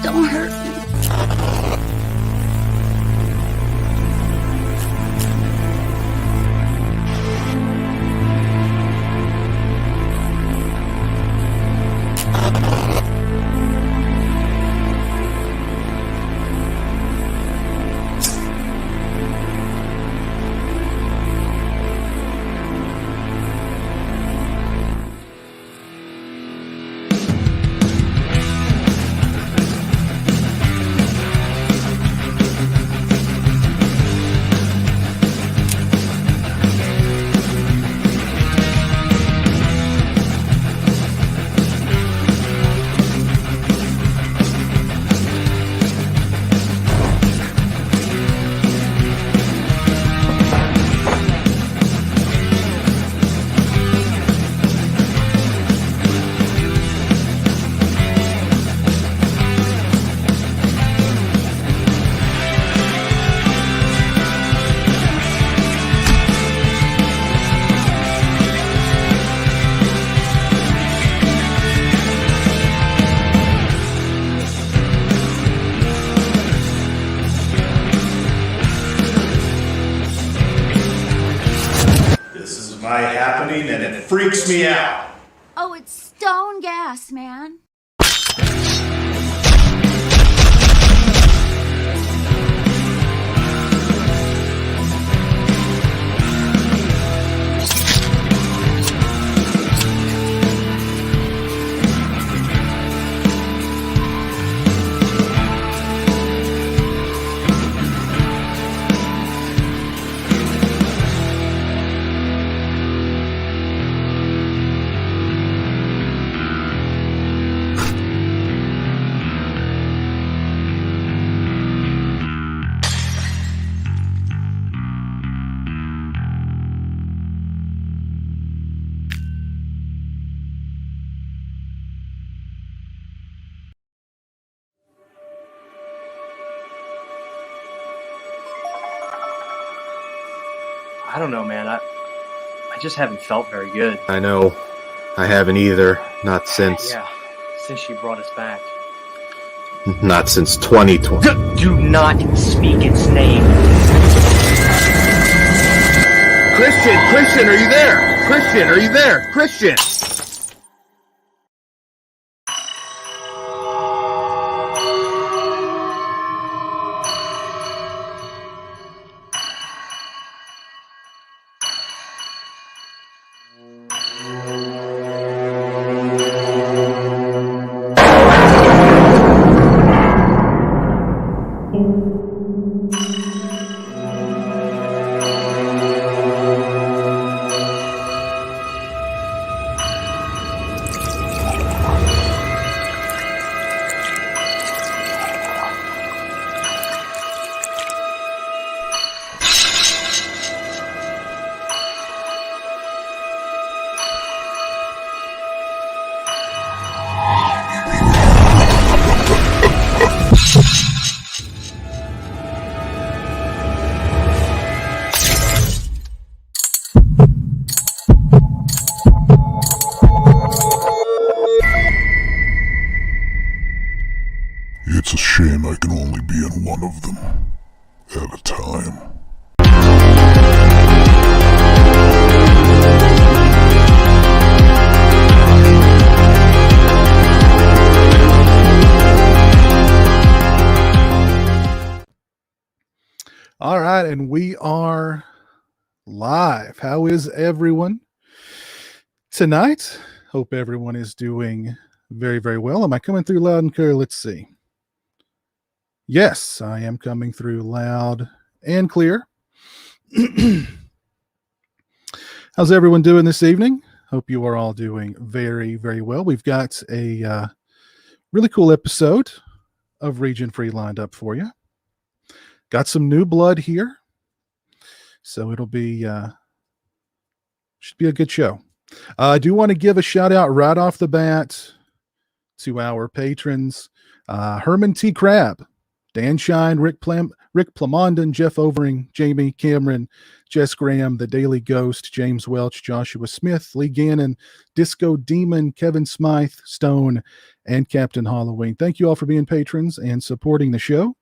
Don't hurt me. And it freaks me out. Oh, it's stone gas, man. I don't know, man. I just haven't felt very good. I know. I haven't either. Not since... Yeah, since you brought us back. Not since 2020. Do not speak its name. Christian, are you there? Christian, are you there? Christian! It's a shame I can only be in one of them at a time. All right, and we are live. How is everyone tonight? Hope everyone is doing very, very well. Am I coming through loud and clear? Let's see. Yes, I am coming through loud and clear. How's everyone doing this evening? Hope you are all doing very, very well. We've got a really cool episode of Region Free lined up for you. Got some new blood here, so it'll be should be a good show. I do want to give a shout out right off the bat to our patrons, Herman T. Crabb, Dan Shine, Rick Plamondon, Jeff Overing, Jamie Cameron, Jess Graham, The Daily Ghost, James Welch, Joshua Smith, Lee Gannon, Disco Demon, Kevin Smythe, Stone, and Captain Halloween. Thank you all for being patrons and supporting the show.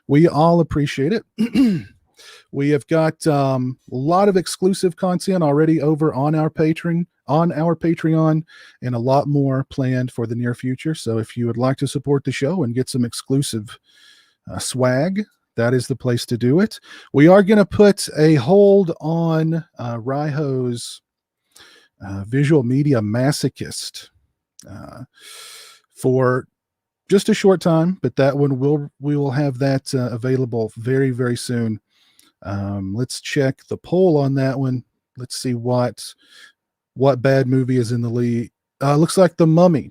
We all appreciate it. We have got a lot of exclusive content already over on our Patreon, and a lot more planned for the near future. So if you would like to support the show and get some exclusive swag, that is the place to do it. We are going to put a hold on Raiho's Visual Media Masochist for just a short time, but that one we will have that available very, very soon. Let's check the poll on that one. Let's see what bad movie is in the lead. Looks like The Mummy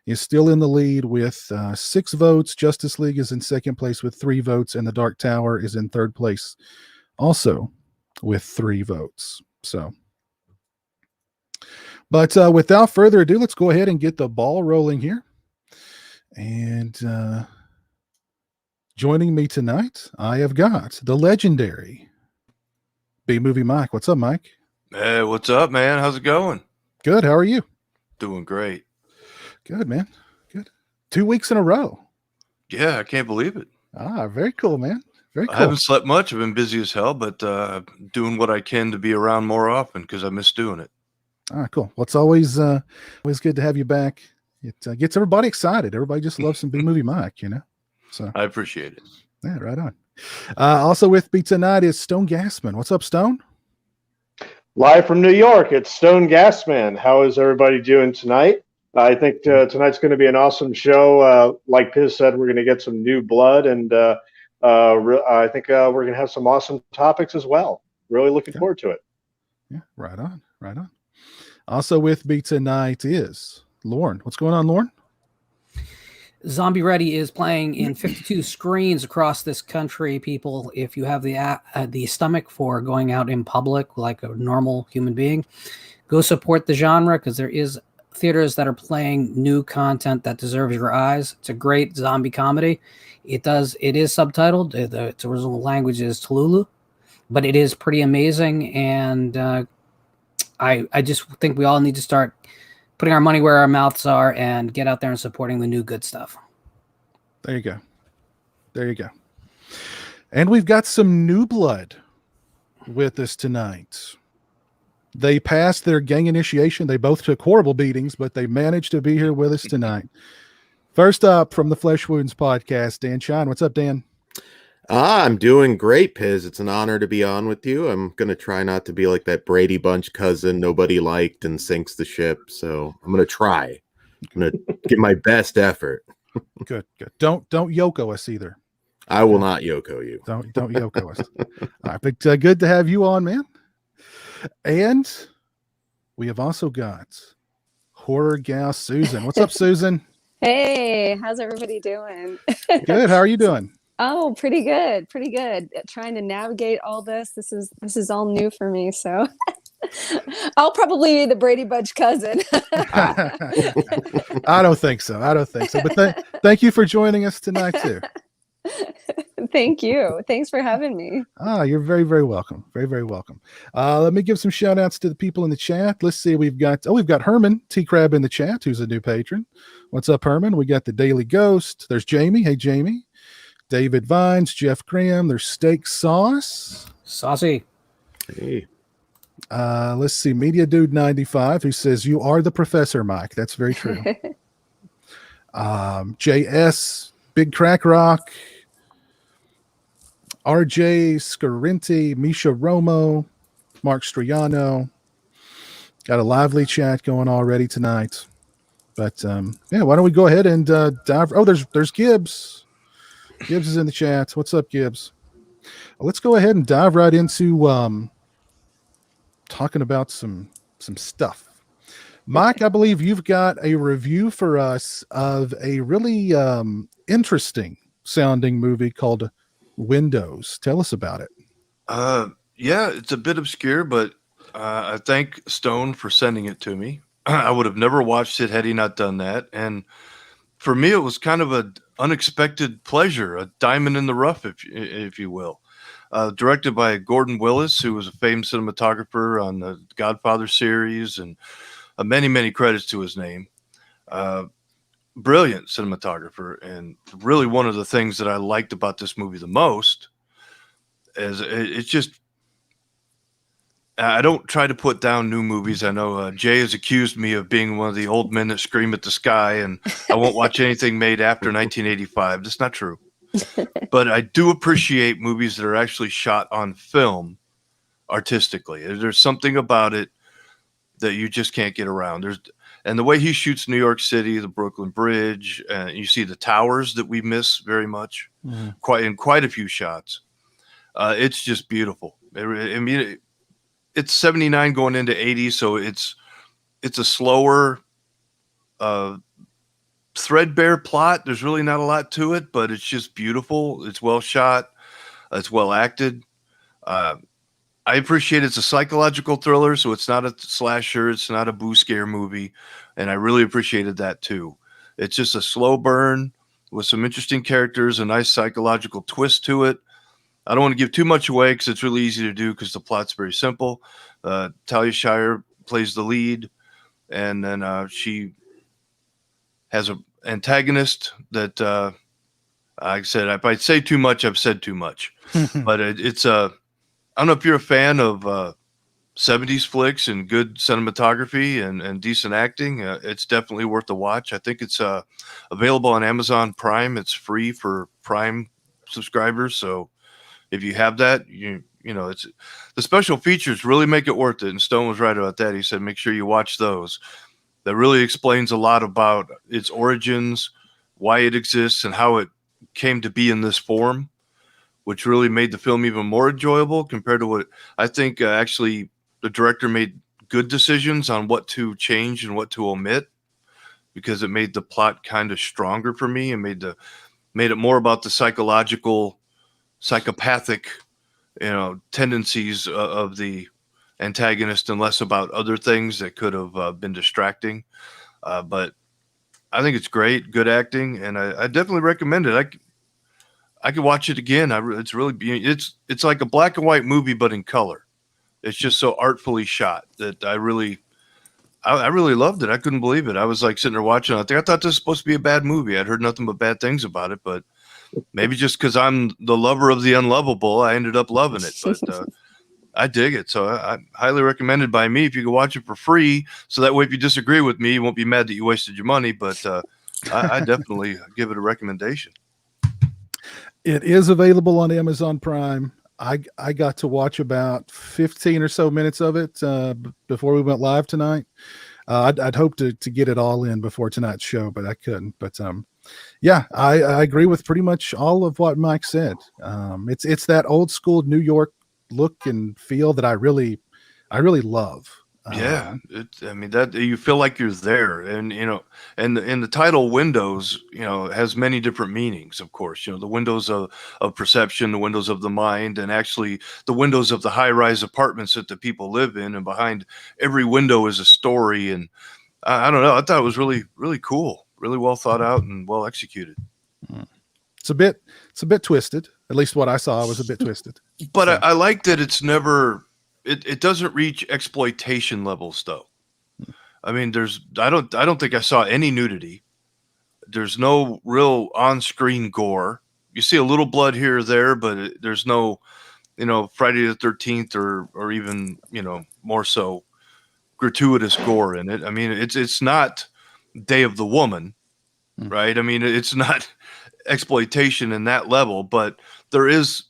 is still in the lead with 6 votes. Justice League is in second place with 3 votes, and The Dark Tower is in third place also with 3 votes. So, but without further ado, let's go ahead and get the ball rolling here. And joining me tonight, I have got the legendary B-Movie Mike. What's up, Mike? Hey, what's up, man? How's it going? Good. How are you? Doing great. Good, man. Good. 2 weeks in a row. Yeah, I can't believe it. Very cool, man. Very cool. I haven't slept much. I've been busy as hell, but doing what I can to be around more often because I miss doing it. Cool. Well, it's always good to have you back. It gets everybody excited. Everybody just loves some B-Movie Mike, you know? So I appreciate it. Yeah, right on. Also with me tonight is Stone Gassman. What's up, Stone? Live from New York, it's Stone Gassman. How is everybody doing tonight? I think tonight's going to be an awesome show. Like Piz said, we're going to get some new blood, and I think we're going to have some awesome topics as well. Really looking forward to it. Yeah, right on, right on. Also with me tonight is Lauren. What's going on, Lauren? Zombie Ready is playing in 52 screens across this country. People, if you have the stomach for going out in public like a normal human being, go support the genre, because there is theaters that are playing new content that deserves your eyes. It's a great zombie comedy. It is subtitled. Its original language is Tululu, but it is pretty amazing. And I just think we all need to start putting our money where our mouths are and get out there and supporting the new good stuff. There you go. There you go. And we've got some new blood with us tonight. They passed their gang initiation. They both took horrible beatings, but they managed to be here with us tonight. First up from the Flesh Wounds podcast, Dan Shine. What's up, Dan? I'm doing great, Piz. It's an honor to be on with you. I'm going to try not to be like that Brady Bunch cousin nobody liked and sinks the ship. So I'm going to try. I'm going to give my best effort. Good, good. Don't Yoko us either. I will not Yoko you. Don't Yoko us. All right, but good to have you on, man. And we have also got horror gal Susan. What's up, Susan? Hey, how's everybody doing? Good. How are you doing? Oh, pretty good. Pretty good. Trying to navigate all this. This is all new for me, so I'll probably be the Brady Bunch cousin. I don't think so. But thank you for joining us tonight too. Thank you. Thanks for having me. You're very, very welcome. Very, very welcome. Let me give some shout outs to the people in the chat. Let's see. We've got Herman T. Crab in the chat, who's a new patron. What's up, Herman? We got the Daily Ghost. There's Jamie. Hey, Jamie. David Vines, Jeff Graham. There's Steak Sauce. Saucy. Hey. Let's see. Media Dude 95, who says, "You are the professor, Mike." That's very true. JS, Big Crack Rock, RJ Scarinti, Misha Romo, Mark Striano. Got a lively chat going already tonight. But yeah, why don't we go ahead and dive? Oh, there's Gibbs. Gibbs is in the chat. What's up, Gibbs? Let's go ahead and dive right into talking about some stuff. Mike, I believe you've got a review for us of a really interesting sounding movie called Windows. Tell us about it. Yeah, it's a bit obscure, but I thank Stone for sending it to me. I would have never watched it had he not done that. And for me, it was kind of an unexpected pleasure, a diamond in the rough, if you will. Directed by Gordon Willis, who was a famed cinematographer on the Godfather series, and many, many credits to his name. brilliant cinematographer, and really one of the things that I liked about this movie the most is it's just, I don't try to put down new movies. I know Jay has accused me of being one of the old men that scream at the sky, and I won't watch anything made after 1985. That's not true. But I do appreciate movies that are actually shot on film artistically. There's something about it that you just can't get around. And the way he shoots New York City, the Brooklyn Bridge, you see the towers that we miss very much, quite a few shots. It's just beautiful. I mean, it's 79 going into 80, so it's a slower, threadbare plot. There's really not a lot to it, but it's just beautiful. It's well shot. It's well acted. I appreciate it's a psychological thriller, so it's not a slasher. It's not a boo scare movie, and I really appreciated that too. It's just a slow burn with some interesting characters, a nice psychological twist to it. I don't want to give too much away because it's really easy to do because the plot's very simple. Talia Shire plays the lead, and then she has an antagonist that, like I said, if I say too much, I've said too much. But it's I don't know if you're a fan of 70s flicks and good cinematography and decent acting. It's definitely worth a watch. I think it's available on Amazon Prime. It's free for Prime subscribers, so if you have that, you know, it's the special features really make it worth it. And Stone was right about that. He said, make sure you watch those. That really explains a lot about its origins, why it exists, and how it came to be in this form, which really made the film even more enjoyable compared to what I think actually the director made good decisions on what to change and what to omit, because it made the plot kind of stronger for me and made it more about the psychopathic, tendencies of the antagonist and less about other things that could have been distracting. But I think it's great, good acting, and I definitely recommend it. I could watch it again. It's really it's like a black and white movie, but in color. It's just so artfully shot that I really loved it. I couldn't believe it. I was like sitting there watching. I thought this was supposed to be a bad movie. I'd heard nothing but bad things about it, but maybe just because I'm the lover of the unlovable, I ended up loving it. But I dig it. So I highly recommend it by me. If you can watch it for free, so that way if you disagree with me, you won't be mad that you wasted your money. But I definitely give it a recommendation. It is available on Amazon Prime. I got to watch about 15 or so minutes of it before we went live tonight. I'd hoped to get it all in before tonight's show, but I couldn't. But yeah, I agree with pretty much all of what Mike said. It's that old school New York look and feel that I really love. Yeah, that you feel like you're there, and and the title windows, has many different meanings. Of course, the windows of perception, the windows of the mind, and actually the windows of the high-rise apartments that the people live in, and behind every window is a story. And I don't know, I thought it was really, really cool, really well thought out and well executed. It's a bit twisted. At least what I saw was a bit twisted. But so. I like that it's never. It doesn't reach exploitation levels, though. I mean, I don't think I saw any nudity. There's no real on-screen gore. You see a little blood here or there, but there's no, Friday the 13th or even, more so gratuitous gore in it. I mean, it's not Day of the Woman, right? I mean, it's not exploitation in that level, but there is,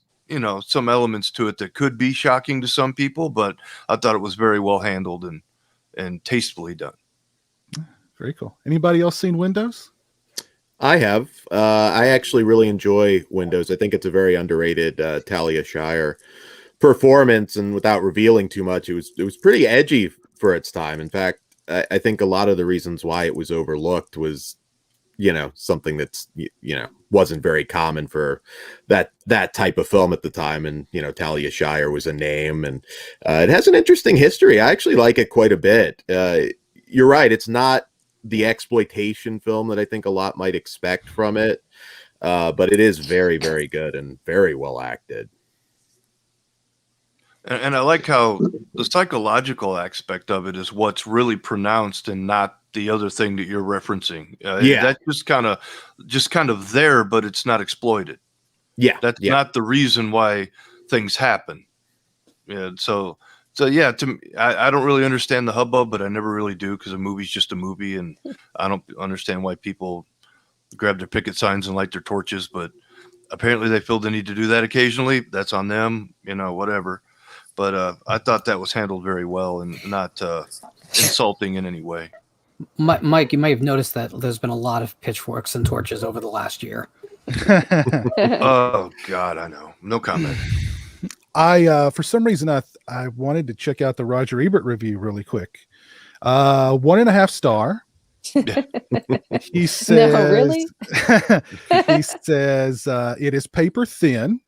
some elements to it that could be shocking to some people, but I thought it was very well handled and tastefully done. Very cool. Anybody else seen Windows? I have. I actually really enjoy Windows. I think it's a very underrated Talia Shire performance, and without revealing too much, it was pretty edgy for its time. In fact, I think a lot of the reasons why it was overlooked was, something that's, wasn't very common for that type of film at the time. And, Talia Shire was a name, and it has an interesting history. I actually like it quite a bit. You're right. It's not the exploitation film that I think a lot might expect from it. But it is very, very good and very well acted. And I like how the psychological aspect of it is what's really pronounced and not the other thing that you're referencing. Yeah. That's just kind of there, but it's not exploited. Yeah. That's not the reason why things happen. Yeah. So yeah, to me, I don't really understand the hubbub, but I never really do, because a movie's just a movie, and I don't understand why people grab their picket signs and light their torches, but apparently they feel the need to do that occasionally. That's on them, whatever. But I thought that was handled very well and not insulting in any way. Mike, you may have noticed that there's been a lot of pitchforks and torches over the last year. Oh God, I know. No comment. For some reason, I wanted to check out the Roger Ebert review really quick. 1.5 star. He says, No, really? He says it is paper thin.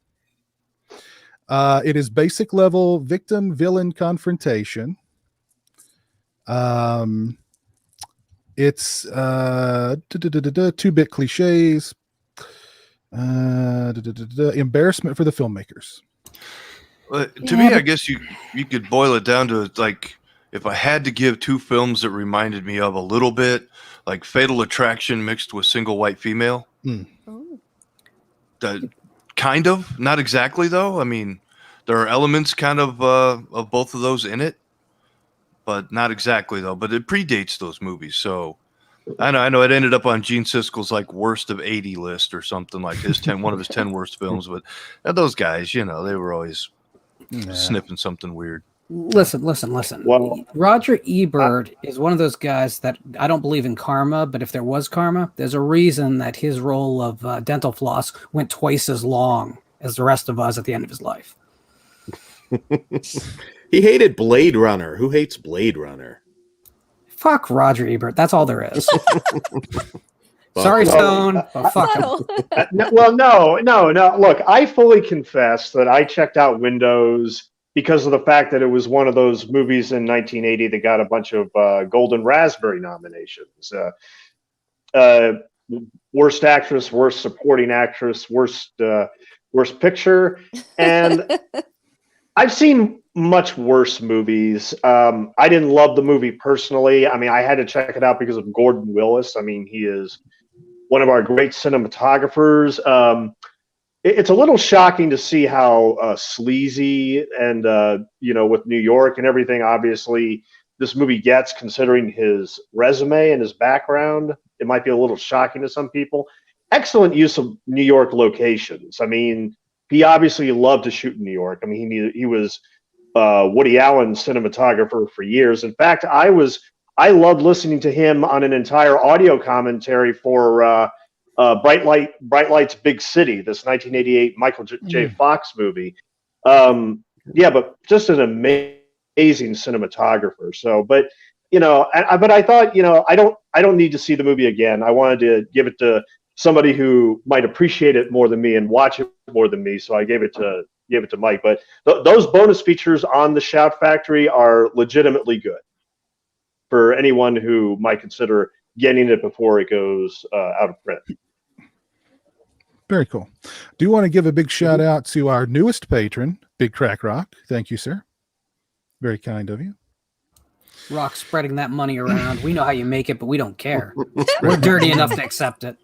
It is basic level victim villain confrontation. It's 2-bit cliches. Embarrassment for the filmmakers. To me, I guess you could boil it down to, like, if I had to give two films that reminded me of a little bit, like Fatal Attraction mixed with Single White Female. Kind of, not exactly though. I mean, there are elements kind of both of those in it, but not exactly though. But it predates those movies, so I know it ended up on Gene Siskel's like worst of 80 list or something, like one of his 10 worst films. But those guys, they were always sniffing something weird. Listen. Well, Roger Ebert is one of those guys that I don't believe in karma, but if there was karma, there's a reason that his role of dental floss went twice as long as the rest of us at the end of his life. He hated Blade Runner. Who hates Blade Runner? Fuck Roger Ebert. That's all there is. Sorry, Stone, but fuck him. No. Look, I fully confess that I checked out Windows because of the fact that it was one of those movies in 1980 that got a bunch of Golden Raspberry nominations. Worst actress, worst supporting actress, worst picture. And I've seen much worse movies. I didn't love the movie personally. I mean, I had to check it out because of Gordon Willis. I mean, he is one of our great cinematographers. It's a little shocking to see how sleazy and, with New York and everything, obviously, this movie gets, considering his resume and his background. It might be a little shocking to some people. Excellent use of New York locations. I mean, he obviously loved to shoot in New York. I mean, he was Woody Allen's cinematographer for years. In fact, I loved listening to him on an entire audio commentary for Bright Light's Big City, this 1988 Michael J. Fox movie. But just an amazing cinematographer. So, but I thought, I don't need to see the movie again. I wanted to give it to somebody who might appreciate it more than me and watch it more than me. So I gave it to Mike. But those bonus features on the Shout Factory are legitimately good for anyone who might consider getting it before it goes out of print. Very cool. Do you want to give a big shout out to our newest patron, Big Crack Rock? Thank you, sir. Very kind of you. Rock spreading that money around. We know how you make it, but we don't care. We're dirty enough to accept it.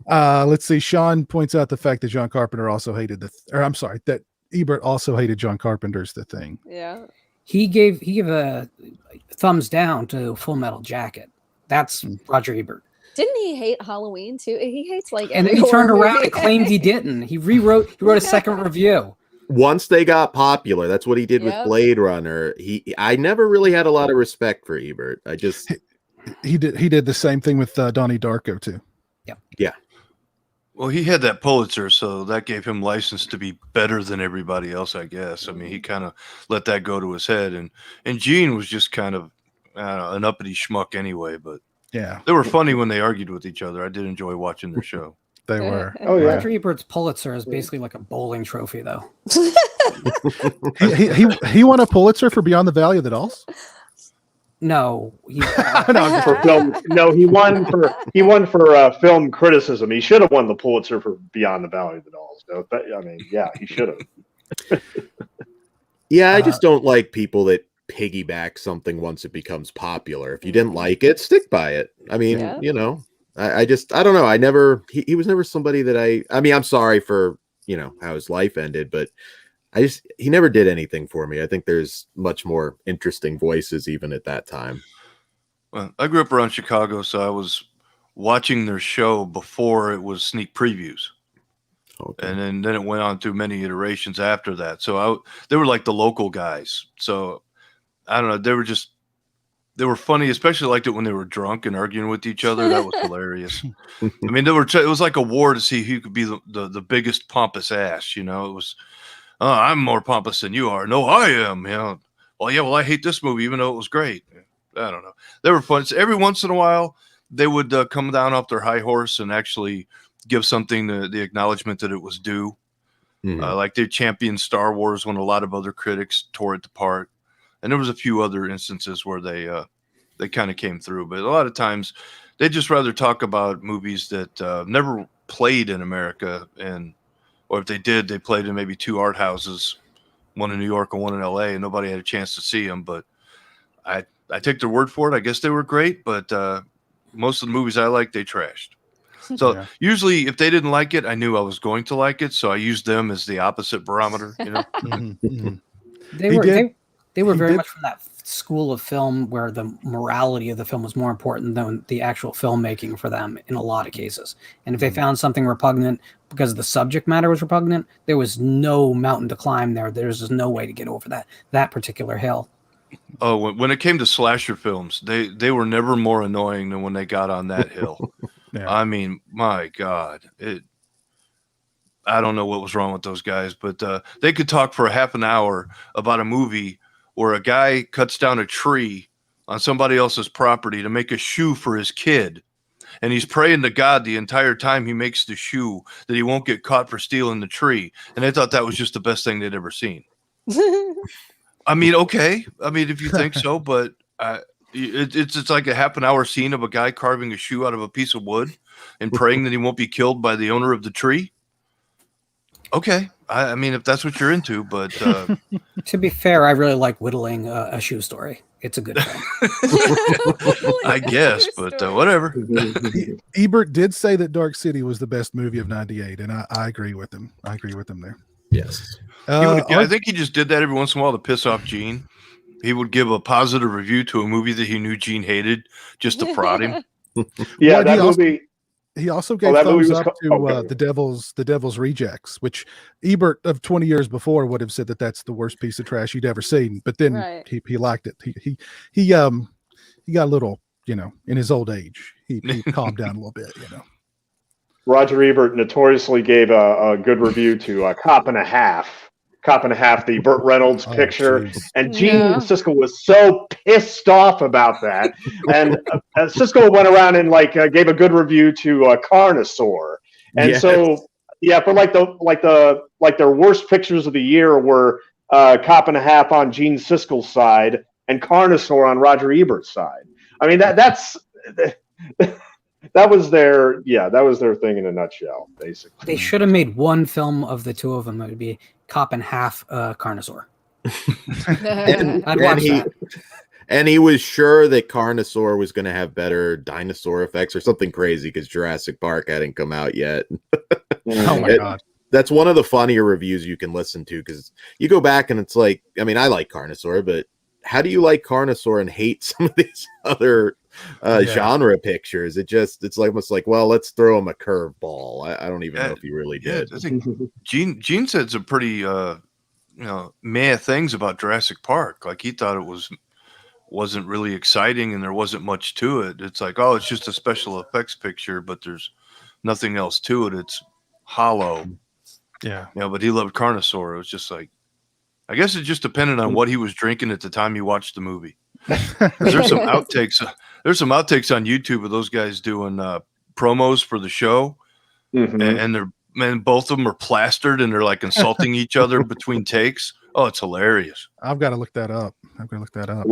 Let's see. Sean points out the fact that John Carpenter also hated that Ebert also hated John Carpenter's The Thing. Yeah. He gave a thumbs down to Full Metal Jacket. That's Roger Ebert. Didn't he hate Halloween too? He hates like. And then he turned around and claimed he didn't. He wrote a second review. Once they got popular, that's what he did with Blade Runner. I never really had a lot of respect for Ebert. He did the same thing with Donnie Darko too. Yeah. Well, he had that Pulitzer, so that gave him license to be better than everybody else, I guess. I mean, he kind of let that go to his head, and Gene was just kind of an uppity schmuck anyway. But yeah, they were funny when they argued with each other. I did enjoy watching their show. They were. Oh yeah. Roger Ebert's Pulitzer is basically like a bowling trophy, though. he won a Pulitzer for Beyond the Valley of the Dolls. No, for film. No, he won for film criticism. He should have won the Pulitzer for Beyond the Valley of the Dolls. So, he should have. Yeah, I just don't like people that piggyback something once it becomes popular. If you didn't like it, stick by it. I mean, Yeah. you know, I just, I don't know. I never, he was never somebody that I mean, I'm sorry for, you know, how his life ended, but he never did anything for me. I think there's much more interesting voices even at that time. Well, I grew up around Chicago, so I was watching their show before it was sneak previews. Okay. And then it went on through many iterations after that. So they were like the local guys. So I don't know. They were funny, especially liked it when they were drunk and arguing with each other. That was hilarious. I mean, it was like a war to see who could be the biggest pompous ass. You know, it was, oh, I'm more pompous than you are. No, I am. You know, well, I hate this movie, even though it was great. I don't know. They were fun. So every once in a while, they would come down off their high horse and actually give something the acknowledgement that it was due. Like they championed Star Wars when a lot of other critics tore it apart. And there was a few other instances where they kind of came through. But a lot of times they'd just rather talk about movies that never played in America. Or if they did, they played in maybe 2 art houses, one in New York and one in LA, and nobody had a chance to see them. But I take their word for it. I guess they were great, but most of the movies I liked, they trashed. So usually if they didn't like it, I knew I was going to like it. So I used them as the opposite barometer, you know? They were very much from that school of film where the morality of the film was more important than the actual filmmaking for them in a lot of cases. And if they found something repugnant because the subject matter was repugnant, there was no mountain to climb there. There's just no way to get over that particular hill. Oh, when it came to slasher films, they were never more annoying than when they got on that hill. I mean, my God, I don't know what was wrong with those guys, but they could talk for a half an hour about a movie where a guy cuts down a tree on somebody else's property to make a shoe for his kid. And he's praying to God the entire time he makes the shoe that he won't get caught for stealing the tree. And I thought that was just the best thing they'd ever seen. I mean, okay. I mean, if you think so, but it's like a half an hour scene of a guy carving a shoe out of a piece of wood and praying that he won't be killed by the owner of the tree. Okay. I mean, if that's what you're into, but to be fair, I really like whittling a shoe story. It's a good film. I guess, but whatever. Ebert did say that Dark City was the best movie of '98, and I agree with him. I agree with him there. Yes. I think he just did that every once in a while to piss off Gene. He would give a positive review to a movie that he knew Gene hated just to prod him. Yeah, that movie. He also gave thumbs up to the Devil's Rejects, which Ebert of 20 years before would have said that that's the worst piece of trash he'd ever seen. But then he liked it. He got a little, you know, in his old age, he calmed down a little bit, you know. Roger Ebert notoriously gave a good review to Cop and a Half. Cop and a Half, the Burt Reynolds picture. Geez. And Gene Siskel was so pissed off about that. And Siskel went around and gave a good review to Carnosaur. And so, for their worst pictures of the year were Cop and a Half on Gene Siskel's side and Carnosaur on Roger Ebert's side. I mean, that was their thing in a nutshell, basically. They should have made one film of the two of them. It would be Cop and Half Carnosaur. I'd watch that. And he was sure that Carnosaur was going to have better dinosaur effects or something crazy because Jurassic Park hadn't come out yet. Oh my God. That's one of the funnier reviews you can listen to because you go back and it's like, I mean, I like Carnosaur, but how do you like Carnosaur and hate some of these other genre pictures? It's almost like, well, let's throw him a curveball. I don't even know if he really did. I think Gene said some pretty meh things about Jurassic Park. Like he thought it wasn't really exciting and there wasn't much to it. It's like, oh, it's just a special effects picture, but there's nothing else to it. It's hollow. Yeah. But he loved Carnosaur. It was just like, I guess it just depended on what he was drinking at the time he watched the movie. There's some outtakes. There's some outtakes on YouTube of those guys doing promos for the show, and both of them are plastered and they're like insulting each other between takes. Oh, it's hilarious. I've got to look that up. A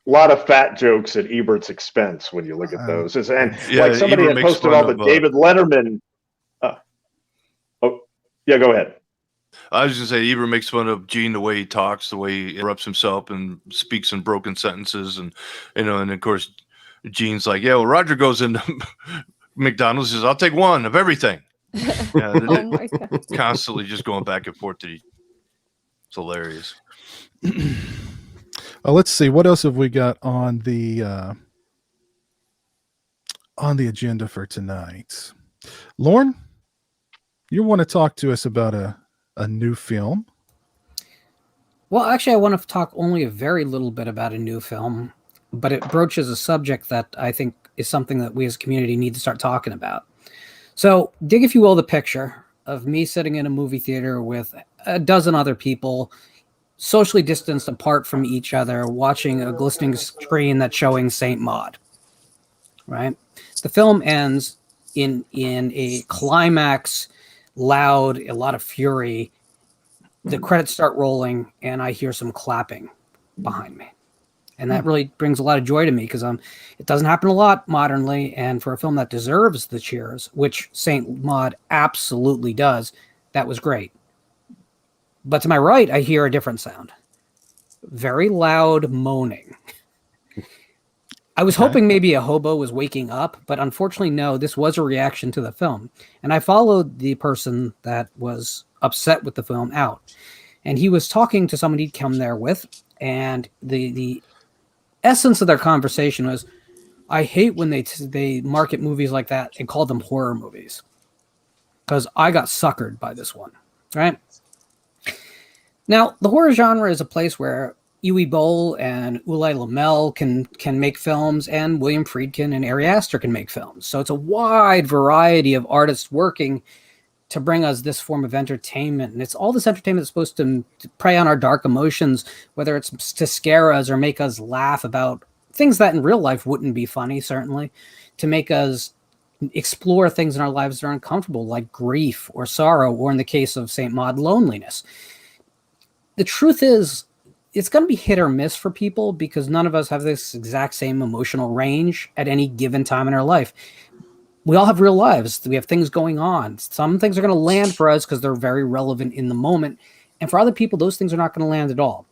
lot of fat jokes at Ebert's expense when you look at those. Like somebody had posted all the David Letterman. Go ahead. I was gonna say, Eber makes fun of Gene the way he talks, the way he interrupts himself and speaks in broken sentences, and and of course, Gene's like, "Yeah, well, Roger goes into McDonald's, says, I'll take one of everything." Yeah, Oh my god. constantly just going back and forth. It's hilarious. Let's see what else have we got on the agenda for tonight. Lauren, you want to talk to us about a new film? Well, actually, I want to talk only a very little bit about a new film, but it broaches a subject that I think is something that we as a community need to start talking about. So, dig, if you will, the picture of me sitting in a movie theater with a dozen other people, socially distanced apart from each other, watching a glistening screen that's showing Saint Maud. Right? The film ends in a climax, loud, a lot of fury. The credits start rolling, and I hear some clapping behind me. And that really brings a lot of joy to me because it doesn't happen a lot modernly. And for a film that deserves the cheers, which Saint Maud absolutely does, that was great. But to my right, I hear a different sound. Very loud moaning. I was hoping maybe a hobo was waking up, but unfortunately, no, this was a reaction to the film. And I followed the person that was upset with the film out. And he was talking to someone he'd come there with. And the essence of their conversation was, I hate when they market movies like that and call them horror movies. Because I got suckered by this one, right? Now, the horror genre is a place where Uwe Boll and Ulai Lamel can make films, and William Friedkin and Ari Aster can make films. So it's a wide variety of artists working to bring us this form of entertainment. And it's all this entertainment that's supposed to prey on our dark emotions, whether it's to scare us or make us laugh about things that in real life wouldn't be funny, certainly, to make us explore things in our lives that are uncomfortable, like grief or sorrow, or in the case of Saint Maud, loneliness. The truth is, it's going to be hit or miss for people because none of us have this exact same emotional range at any given time in our life. We all have real lives. We have things going on. Some things are going to land for us because they're very relevant in the moment. And for other people, those things are not going to land at all.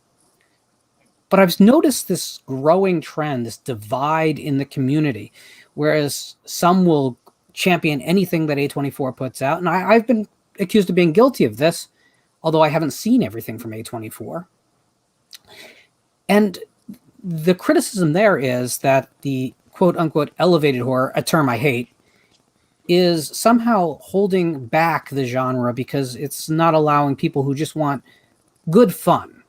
But I've noticed this growing trend, this divide in the community, whereas some will champion anything that A24 puts out. And I've been accused of being guilty of this, although I haven't seen everything from A24. And the criticism there is that the quote-unquote elevated horror, a term I hate, is somehow holding back the genre because it's not allowing people who just want good fun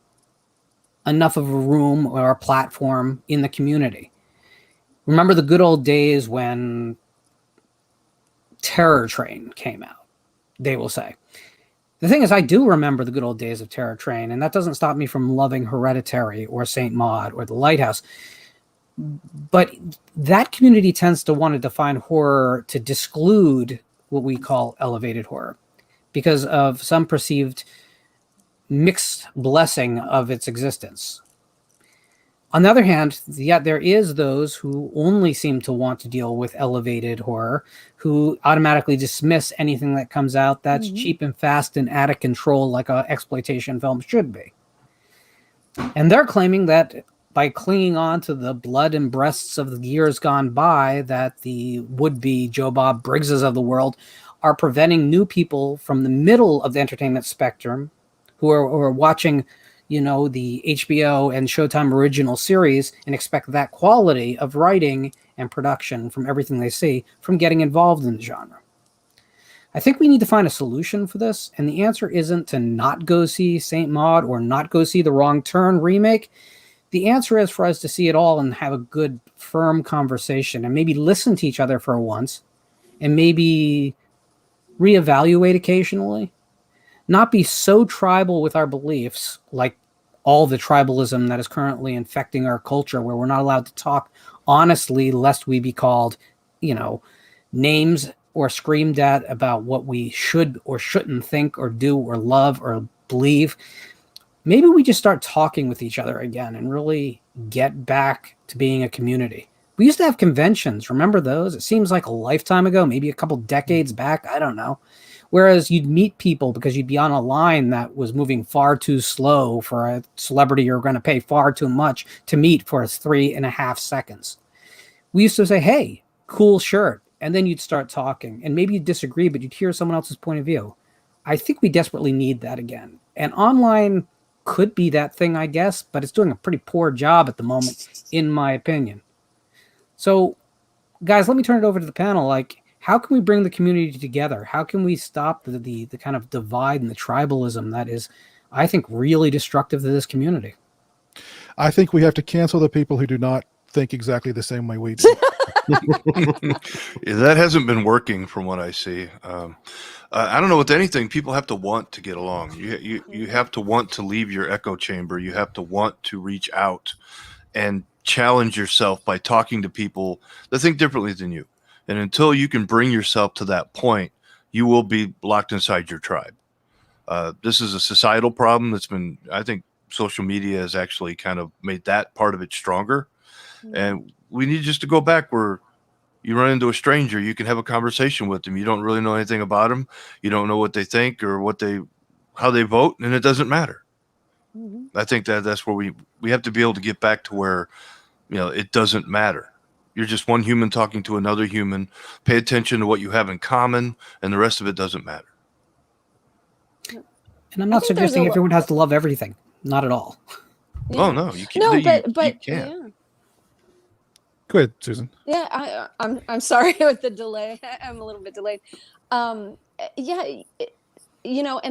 enough of a room or a platform in the community. Remember the good old days when Terror Train came out, they will say. The thing is, I do remember the good old days of Terror Train, and that doesn't stop me from loving Hereditary or Saint Maud or The Lighthouse. But that community tends to want to define horror to disclude what we call elevated horror because of some perceived mixed blessing of its existence. On the other hand, yet there is those who only seem to want to deal with elevated horror, who automatically dismiss anything that comes out that's cheap and fast and out of control like a exploitation film should be. And they're claiming that by clinging on to the blood and breasts of the years gone by, that the would-be Joe Bob Briggses of the world are preventing new people from the middle of the entertainment spectrum who are watching, the HBO and Showtime original series and expect that quality of writing and production from everything they see from getting involved in the genre. I think we need to find a solution for this, and the answer isn't to not go see Saint Maud or not go see The Wrong Turn remake. The answer is for us to see it all and have a good, firm conversation and maybe listen to each other for once and maybe reevaluate occasionally. Not be so tribal with our beliefs, like all the tribalism that is currently infecting our culture, where we're not allowed to talk honestly lest we be called, names or screamed at about what we should or shouldn't think or do or love or believe. Maybe we just start talking with each other again and really get back to being a community. We used to have conventions. Remember those? It seems like a lifetime ago, maybe a couple decades back. I don't know. Whereas you'd meet people because you'd be on a line that was moving far too slow for a celebrity you're going to pay far too much to meet for 3.5 seconds. We used to say, hey, cool shirt. And then you'd start talking. And maybe you'd disagree, but you'd hear someone else's point of view. I think we desperately need that again. And online could be that thing, I guess, but it's doing a pretty poor job at the moment, in my opinion. So, guys, let me turn it over to the panel. Like, how can we bring the community together? How can we stop the kind of divide and the tribalism that is, I think, really destructive to this community? I think we have to cancel the people who do not think exactly the same way we do. Yeah, that hasn't been working from what I see. I don't know, with anything, people have to want to get along. You have to want to leave your echo chamber. You have to want to reach out and challenge yourself by talking to people that think differently than you. And until you can bring yourself to that point, you will be locked inside your tribe. This is a societal problem that's been, I think social media has actually kind of made that part of it stronger. And we need just to go back where you run into a stranger, you can have a conversation with them. You don't really know anything about them. You don't know what they think or how they vote, and it doesn't matter. I think that's where we have to be able to get back to where, it doesn't matter. You're just one human talking to another human. Pay attention to what you have in common, and the rest of it doesn't matter. And I'm not suggesting everyone has to love everything. Not at all. Yeah. Oh, no. You can't. No, but you can't. yeah. Go ahead, Susan. Yeah, I'm sorry with the delay. I'm a little bit delayed. And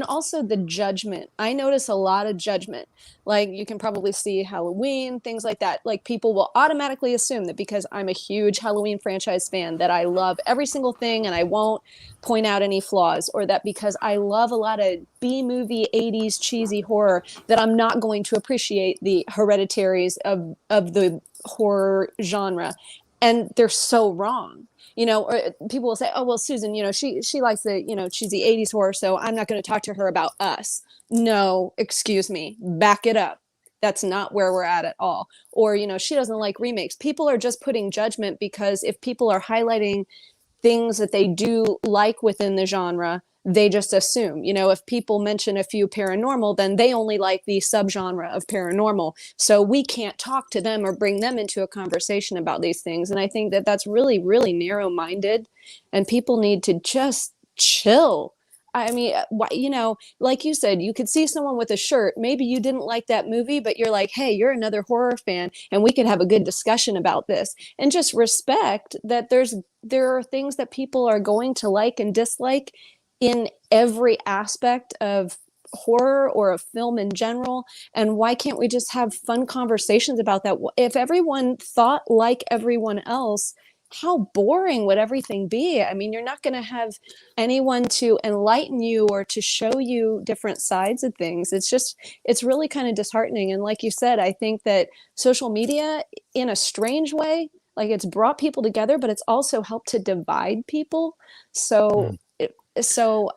also the judgment. I notice a lot of judgment. Like, you can probably see Halloween, things like that. Like, people will automatically assume that because I'm a huge Halloween franchise fan that I love every single thing and I won't point out any flaws, or that because I love a lot of B-movie 80s cheesy horror that I'm not going to appreciate the Hereditaries of the horror genre. And they're so wrong. Or people will say, oh, well, Susan, she likes the, cheesy 80s horror, so I'm not going to talk to her about Us. No, excuse me, back it up. That's not where we're at all. Or, she doesn't like remakes. People are just putting judgment because if people are highlighting things that they do like within the genre, they just assume, if people mention a few paranormal, then they only like the subgenre of paranormal. So we can't talk to them or bring them into a conversation about these things. And I think that that's really, really narrow-minded, and people need to just chill. I mean, like you said, you could see someone with a shirt. Maybe you didn't like that movie, but you're like, hey, you're another horror fan, and we could have a good discussion about this. And just respect that there are things that people are going to like and dislike in every aspect of horror or a film in general. And why can't we just have fun conversations about that? If everyone thought like everyone else, how boring would everything be? I mean, you're not going to have anyone to enlighten you or to show you different sides of things. It's really kind of disheartening. And like you said, I think that social media, in a strange way, like, it's brought people together, but it's also helped to divide people. So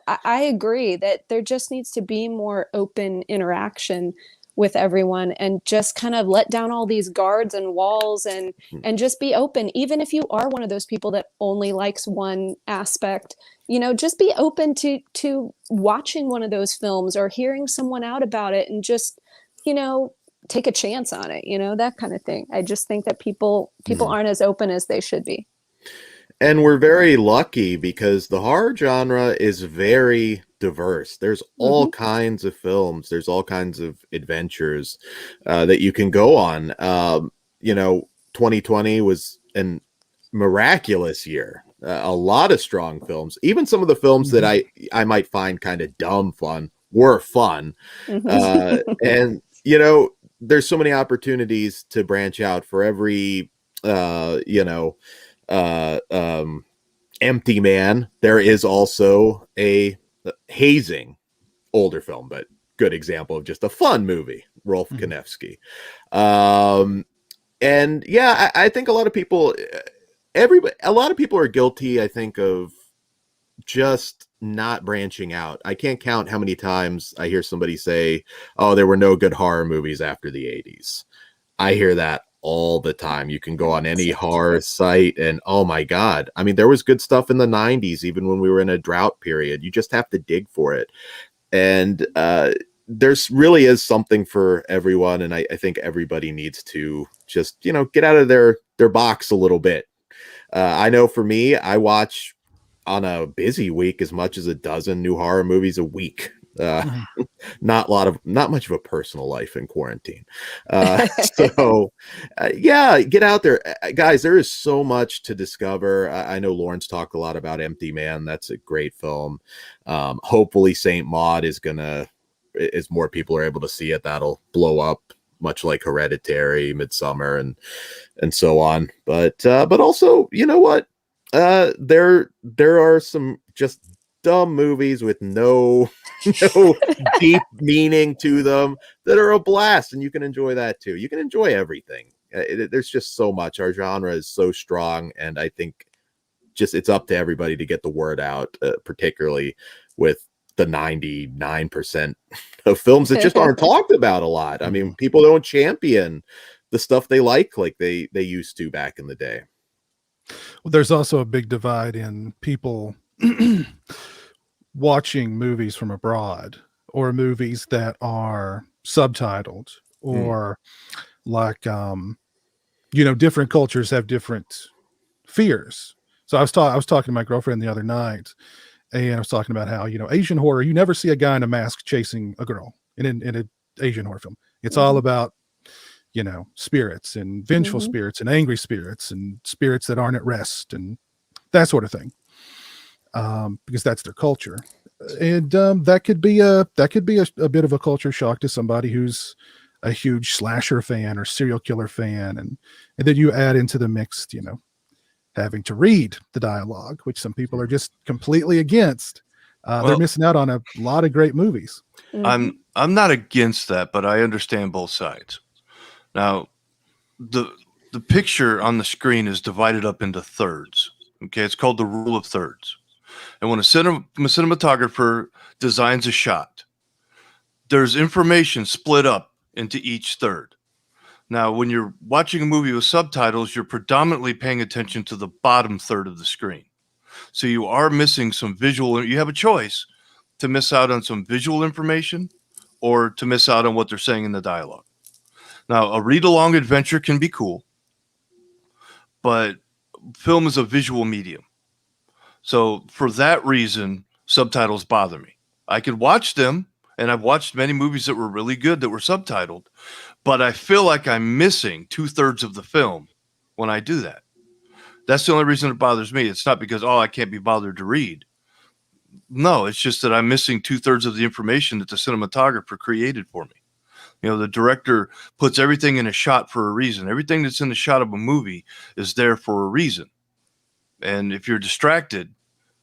I agree that there just needs to be more open interaction with everyone, and just kind of let down all these guards and walls, and just be open. Even if you are one of those people that only likes one aspect, just be open to watching one of those films or hearing someone out about it, and just, take a chance on it, that kind of thing. I just think that people aren't as open as they should be. And we're very lucky because the horror genre is very diverse. There's all kinds of films. There's all kinds of adventures that you can go on. 2020 was an miraculous year. A lot of strong films. Even some of the films that I might find kind of dumb fun were fun. And, there's so many opportunities to branch out for every, Empty Man. There is also a Hazing, older film, but good example of just a fun movie. Rolf Konevsky. And yeah, I think a lot of people are guilty, I think, of just not branching out. I can't count how many times I hear somebody say, oh, there were no good horror movies after the 80s. I hear that all the time. You can go on any horror site and oh my God. I mean, there was good stuff in the 90s, even when we were in a drought period. You just have to dig for it. And there's really is something for everyone. And I think everybody needs to just, get out of their box a little bit. I know for me, I watch on a busy week as much as a dozen new horror movies a week. Not much of a personal life in quarantine. Yeah, get out there, guys. There is so much to discover. I know Lawrence talked a lot about Empty Man. That's a great film. Hopefully Saint Maud as more people are able to see it, that'll blow up, much like Hereditary, Midsummer, and so on. But also, you know what? There are some just dumb movies with no deep meaning to them that are a blast, and you can enjoy that too. You can enjoy everything. There's just so much. Our genre is so strong, and I think just it's up to everybody to get the word out, particularly with the 99% of films that just aren't talked about a lot. I mean, people don't champion the stuff they like they used to back in the day. Well, there's also a big divide in people watching movies from abroad or movies that are subtitled or like, different cultures have different fears. So I was talking to my girlfriend the other night, and I was talking about how, Asian horror, you never see a guy in a mask chasing a girl in an Asian horror film. It's all about, spirits and vengeful spirits and angry spirits and spirits that aren't at rest and that sort of thing. Because that's their culture. And that could be a bit of a culture shock to somebody who's a huge slasher fan or serial killer fan. And then you add into the mix, having to read the dialogue, which some people are just completely against. They're missing out on a lot of great movies. I'm not against that, but I understand both sides. Now, the picture on the screen is divided up into thirds. Okay, it's called the rule of thirds. And when a cinematographer designs a shot, there's information split up into each third. Now, when you're watching a movie with subtitles, you're predominantly paying attention to the bottom third of the screen. So you are missing some visual. You have a choice to miss out on some visual information or to miss out on what they're saying in the dialogue. Now, a read-along adventure can be cool, but film is a visual medium. So for that reason, subtitles bother me. I could watch them, and I've watched many movies that were really good that were subtitled, but I feel like I'm missing 2/3 of the film when I do that. That's the only reason it bothers me. It's not because, I can't be bothered to read. No, it's just that I'm missing 2/3 of the information that the cinematographer created for me. The director puts everything in a shot for a reason. Everything that's in the shot of a movie is there for a reason. And if you're distracted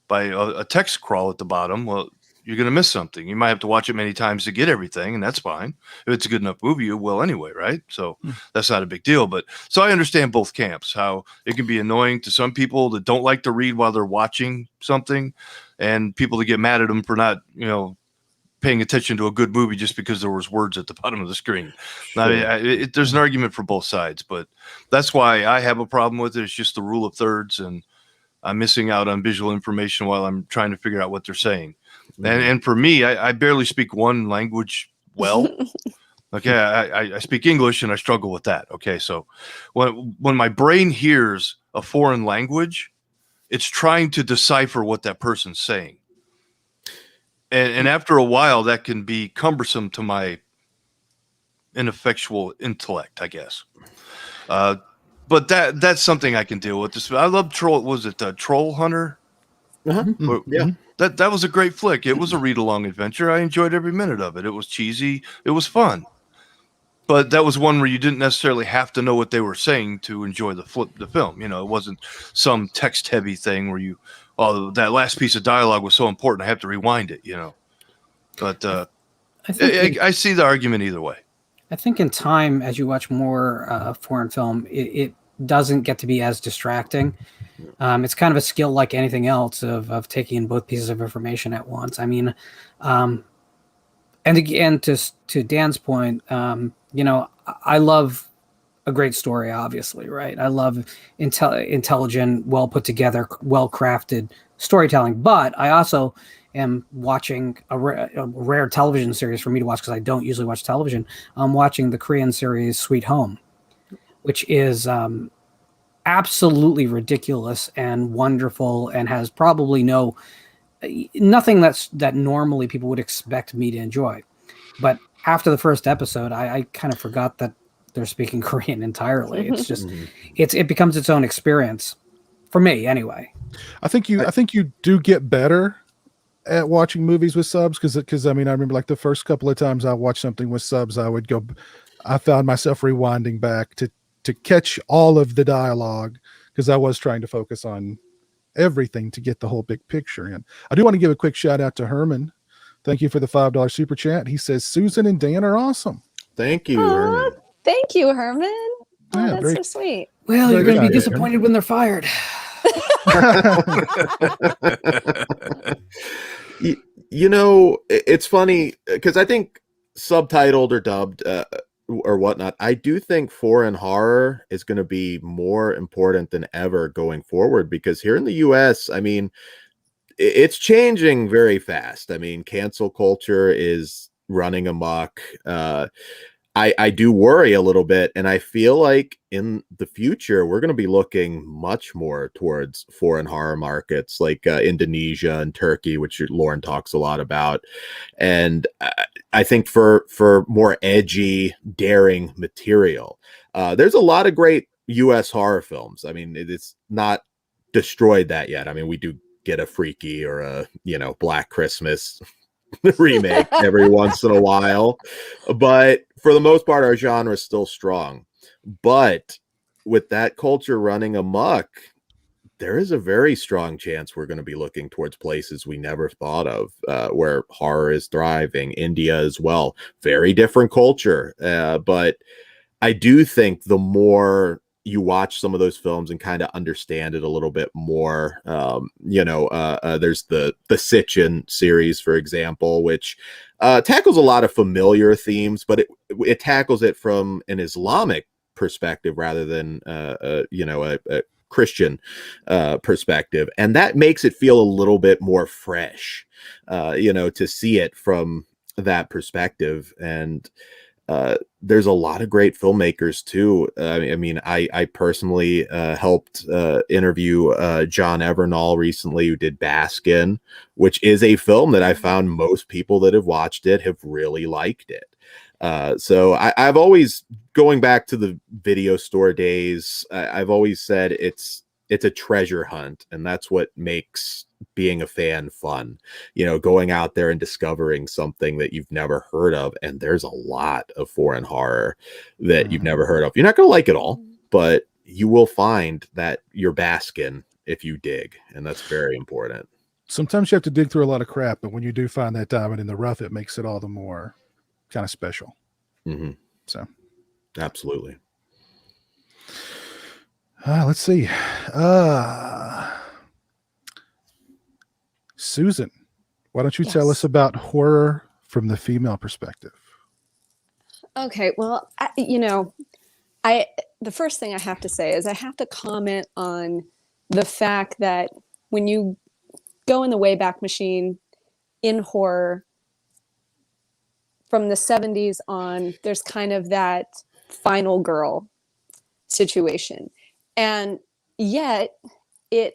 by a text crawl at the bottom, well, you're going to miss something. You might have to watch it many times to get everything, and that's fine. If it's a good enough movie, you will anyway, right? So that's not a big deal. But so I understand both camps, how it can be annoying to some people that don't like to read while they're watching something, and people that get mad at them for not, paying attention to a good movie just because there was words at the bottom of the screen. Sure. I mean, there's an argument for both sides, but that's why I have a problem with it. It's just the rule of thirds, and I'm missing out on visual information while I'm trying to figure out what they're saying. And for me, I barely speak one language well. Okay, I speak English and I struggle with that. Okay, so when my brain hears a foreign language, it's trying to decipher what that person's saying. And after a while, that can be cumbersome to my ineffectual intellect, I guess. But that's something I can deal with. I love Troll. Was it Troll Hunter? Yeah. That was a great flick. It was a read-along adventure. I enjoyed every minute of it. It was cheesy. It was fun. But that was one where you didn't necessarily have to know what they were saying to enjoy the film. It wasn't some text-heavy thing where that last piece of dialogue was so important I have to rewind it, But I see the argument either way. I think in time, as you watch more foreign film, it doesn't get to be as distracting. It's kind of a skill like anything else of taking in both pieces of information at once. I mean, and again, to Dan's point, I love a great story, obviously, right? I love intelligent, well put together, well crafted storytelling, but I also am watching a rare television series for me to watch because I don't usually watch television. I'm watching the Korean series Sweet Home, which is absolutely ridiculous and wonderful and has probably nothing that normally people would expect me to enjoy. But after the first episode, I kind of forgot that they're speaking Korean entirely. It's just it becomes its own experience for me anyway. I think you do get better at watching movies with subs because I mean, I remember like the first couple of times I watched something with subs, I found myself rewinding back to catch all of the dialogue because I was trying to focus on everything to get the whole big picture in. I do want to give a quick shout out to Herman. Thank you for the $5 super chat. He says Susan and Dan are awesome. Thank you, Herman. Thank you, Herman. Oh, Yeah, that's so sweet. Well, you're going to be idea, disappointed when they're fired. You know, it's funny because I think subtitled or dubbed or whatnot, I do think foreign horror is going to be more important than ever going forward because here in the US, I mean, it's changing very fast. I mean, cancel culture is running amok. I do worry a little bit, and I feel like in the future we're going to be looking much more towards foreign horror markets like Indonesia and Turkey, which Lauren talks a lot about. And I think for more edgy, daring material, there's a lot of great U.S. horror films. I mean, it's not destroyed that yet. I mean, we do get a Freaky or a Black Christmas remake every once in a while, but for the most part our genre is still strong. But with that culture running amok, there is a very strong chance we're going to be looking towards places we never thought of, where horror is thriving. India as well, very different culture, but I do think the more you watch some of those films and kind of understand it a little bit more, there's the Sitchin series, for example, which tackles a lot of familiar themes, but it tackles it from an Islamic perspective rather than a Christian perspective, and that makes it feel a little bit more fresh, to see it from that perspective. And there's a lot of great filmmakers too. I mean, I personally helped interview John Evernall recently, who did Baskin, which is a film that I found most people that have watched it have really liked it. So I've always, going back to the video store days, I've always said it's a treasure hunt, and that's what makes being a fan fun, going out there and discovering something that you've never heard of. And there's a lot of foreign horror that you've never heard of. You're not going to like it all, but you will find that you're basking if you dig, and that's very important. Sometimes you have to dig through a lot of crap, but when you do find that diamond in the rough, it makes it all the more kind of special. So absolutely. Let's see. Susan, why don't you tell us about horror from the female perspective? Okay, well, the first thing I have to say is I have to comment on the fact that when you go in the Wayback Machine in horror from the 70s on, there's kind of that final girl situation. And yet it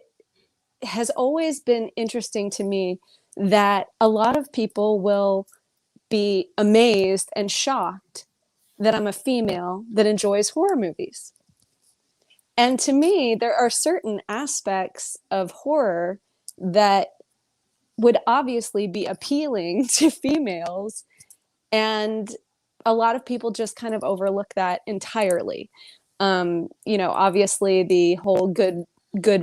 has always been interesting to me that a lot of people will be amazed and shocked that I'm a female that enjoys horror movies. And to me, there are certain aspects of horror that would obviously be appealing to females, and a lot of people just kind of overlook that entirely. Obviously the whole good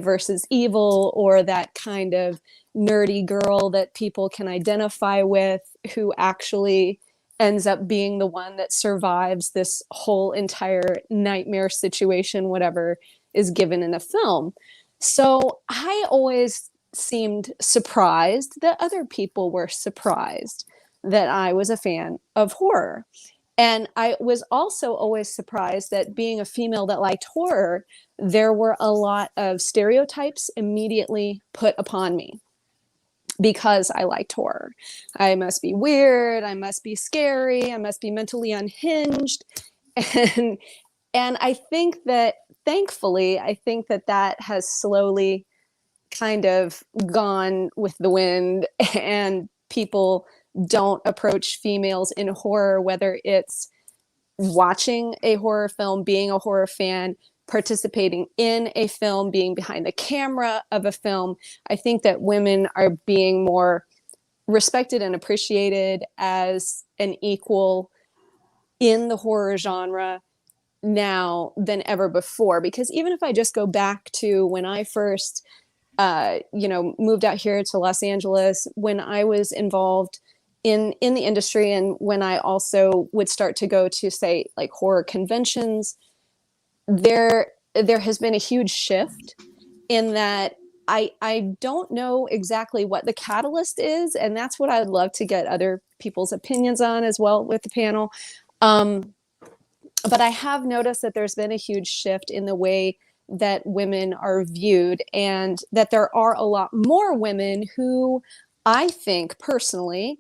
versus evil, or that kind of nerdy girl that people can identify with, who actually ends up being the one that survives this whole entire nightmare situation, whatever is given in a film. So I always seemed surprised that other people were surprised that I was a fan of horror. And I was also always surprised that being a female that liked horror, there were a lot of stereotypes immediately put upon me because I liked horror. I must be weird, I must be scary, I must be mentally unhinged. And I think that, thankfully, I think that that has slowly kind of gone with the wind, and people don't approach females in horror, whether it's watching a horror film, being a horror fan, participating in a film, being behind the camera of a film. I think that women are being more respected and appreciated as an equal in the horror genre now than ever before. Because even if I just go back to when I first moved out here to Los Angeles, when I was involved in the industry, and when I also would start to go to, say, like horror conventions, there has been a huge shift in that I don't know exactly what the catalyst is, and that's what I'd love to get other people's opinions on as well with the panel. But I have noticed that there's been a huge shift in the way that women are viewed, and that there are a lot more women who, I think personally,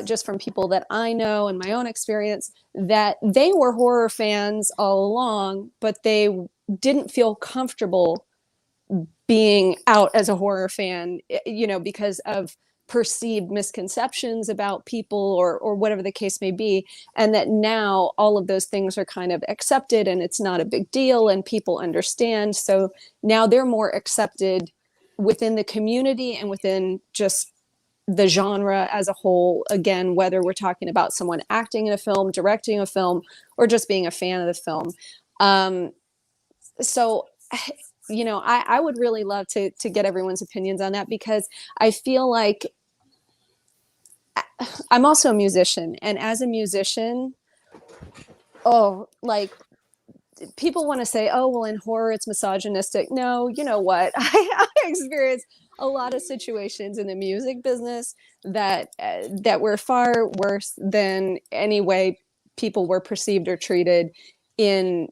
just from people that I know and my own experience, that they were horror fans all along, but they didn't feel comfortable being out as a horror fan, because of perceived misconceptions about people or whatever the case may be. And that now all of those things are kind of accepted, and it's not a big deal, and people understand. So now they're more accepted within the community and within just the genre as a whole. Again, whether we're talking about someone acting in a film, directing a film, or just being a fan of the film. So I would really love to get everyone's opinions on that, because I feel like I'm also a musician, and as a musician, people want to say, oh, well, in horror, it's misogynistic. No, you know what? I experienced a lot of situations in the music business that were far worse than any way people were perceived or treated in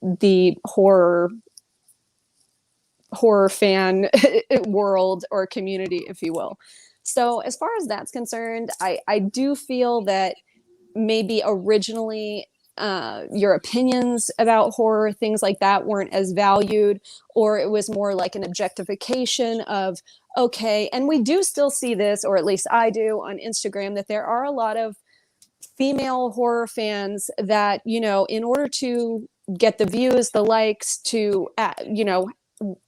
the horror fan world or community, if you will. So as far as that's concerned, I do feel that maybe originally your opinions about horror, things like that, weren't as valued, or it was more like an objectification of, okay, and we do still see this, or at least I do on Instagram, that there are a lot of female horror fans that, in order to get the views, the likes, to,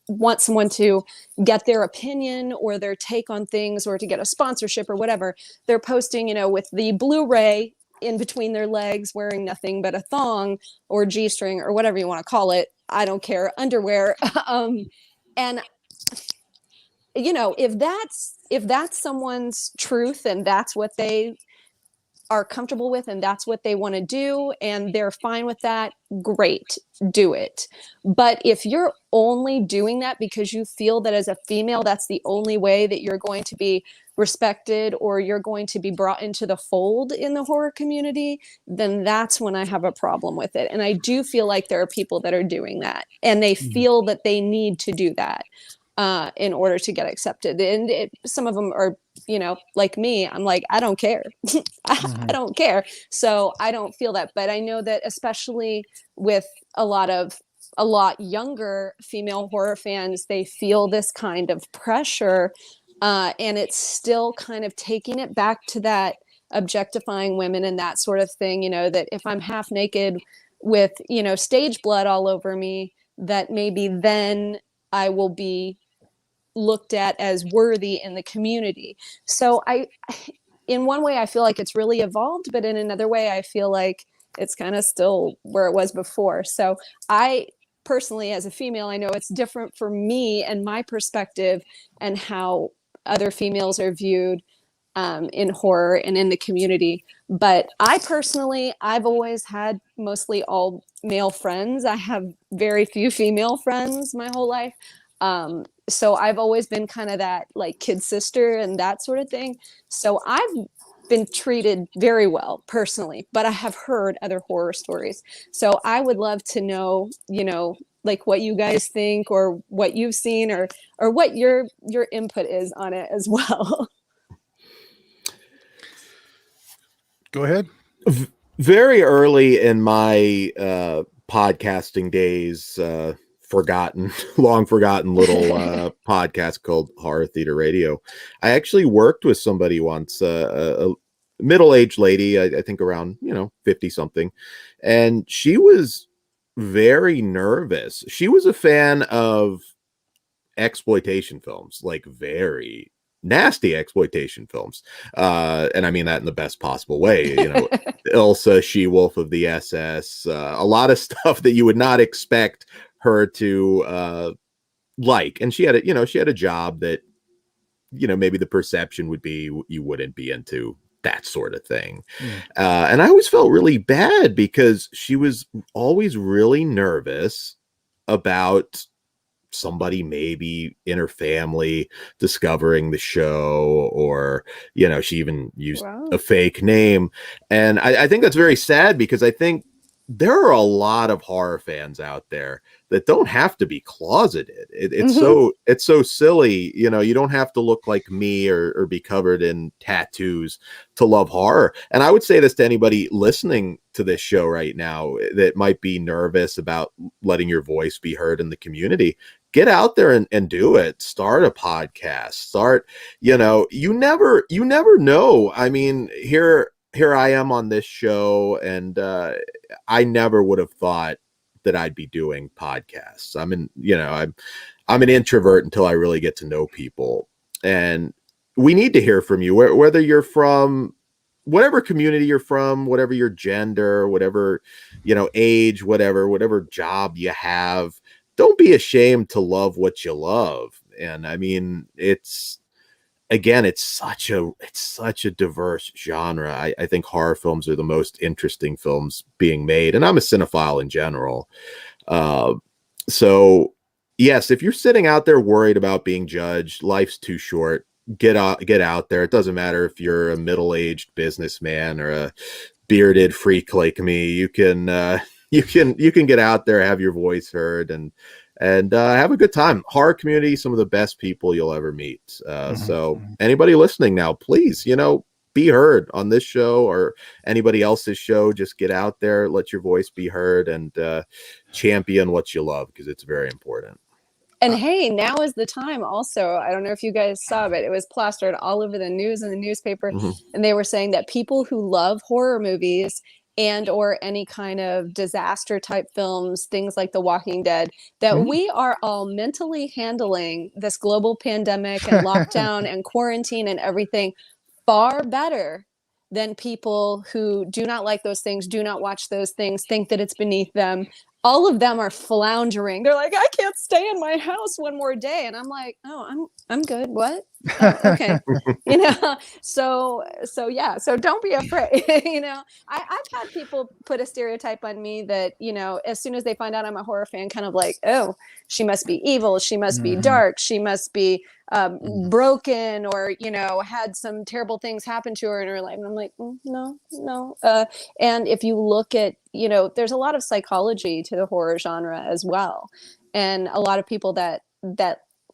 want someone to get their opinion or their take on things, or to get a sponsorship or whatever, they're posting, with the Blu-ray in between their legs, wearing nothing but a thong or G-string or whatever you want to call it. I don't care, underwear. And if that's someone's truth, and that's what they are comfortable with, and that's what they want to do, and they're fine with that, great, do it. But if you're only doing that because you feel that as a female, that's the only way that you're going to be respected, or you're going to be brought into the fold in the horror community, then that's when I have a problem with it. And I do feel like there are people that are doing that, and they feel that they need to do that in order to get accepted. And some of them are, like me, I'm like, I don't care. I don't care. So I don't feel that. But I know that especially with a lot younger female horror fans, they feel this kind of pressure. And it's still kind of taking it back to that objectifying women and that sort of thing, that if I'm half naked with, stage blood all over me, that maybe then I will be looked at as worthy in the community. So in one way, I feel like it's really evolved, but in another way, I feel like it's kind of still where it was before. So I personally, as a female, I know it's different for me and my perspective and how other females are viewed in horror and in the community. But I've always had mostly all male friends. I have very few female friends my whole life. So I've always been kind of that like kid sister and that sort of thing. So I've been treated very well personally, but I have heard other horror stories. So I would love to know, like what you guys think or what you've seen or what your input is on it as well. Go ahead. Very early in my podcasting days, long forgotten little podcast called Horror Theater Radio. I actually worked with somebody once, a middle-aged lady, I think around 50 something, and she was very nervous. She was a fan of exploitation films, like very nasty exploitation films, and I mean that in the best possible way. Ilsa, She-Wolf of the SS, a lot of stuff that you would not expect her to like. And she had a job that maybe the perception would be you wouldn't be into that sort of thing. And I always felt really bad because she was always really nervous about somebody maybe in her family discovering the show, or she even used a fake name. And I think that's very sad, because I think there are a lot of horror fans out there that don't have to be closeted. It's so silly. You don't have to look like me or be covered in tattoos to love horror. And I would say this to anybody listening to this show right now that might be nervous about letting your voice be heard in the community. Get out there and do it. Start a podcast. You never know. I mean, here I am on this show, and I never would have thought that I'd be doing podcasts. I'm an introvert until I really get to know people, and we need to hear from you, whether you're from whatever community you're from, whatever your gender, whatever age, whatever job you have. Don't be ashamed to love what you love. And I mean, it's such a diverse genre. I think horror films are the most interesting films being made, and I'm a cinephile in general. So yes, if you're sitting out there worried about being judged, life's too short. Get out there. It doesn't matter if you're a middle-aged businessman or a bearded freak like me. You can get out there, have your voice heard, and have a good time. Horror community, some of the best people you'll ever meet. So anybody listening now, please, be heard on this show or anybody else's show. Just get out there, let your voice be heard, and champion what you love, because it's very important. And hey, now is the time also. I don't know if you guys saw, but it was plastered all over the news and the newspaper. And they were saying that people who love horror movies and or any kind of disaster type films, things like The Walking Dead, that we are all mentally handling this global pandemic and lockdown and quarantine and everything far better than people who do not like those things, do not watch those things, think that it's beneath them. All of them are floundering. They're like, I can't stay in my house one more day. And I'm like, oh, I'm good. What? Oh, okay. So yeah. So don't be afraid. I've had people put a stereotype on me that, as soon as they find out I'm a horror fan, kind of like, oh, she must be evil. She must be dark. She must be broken, or, had some terrible things happen to her in her life. And I'm like, no. And if you look at, there's a lot of psychology to the horror genre as well. And a lot of people that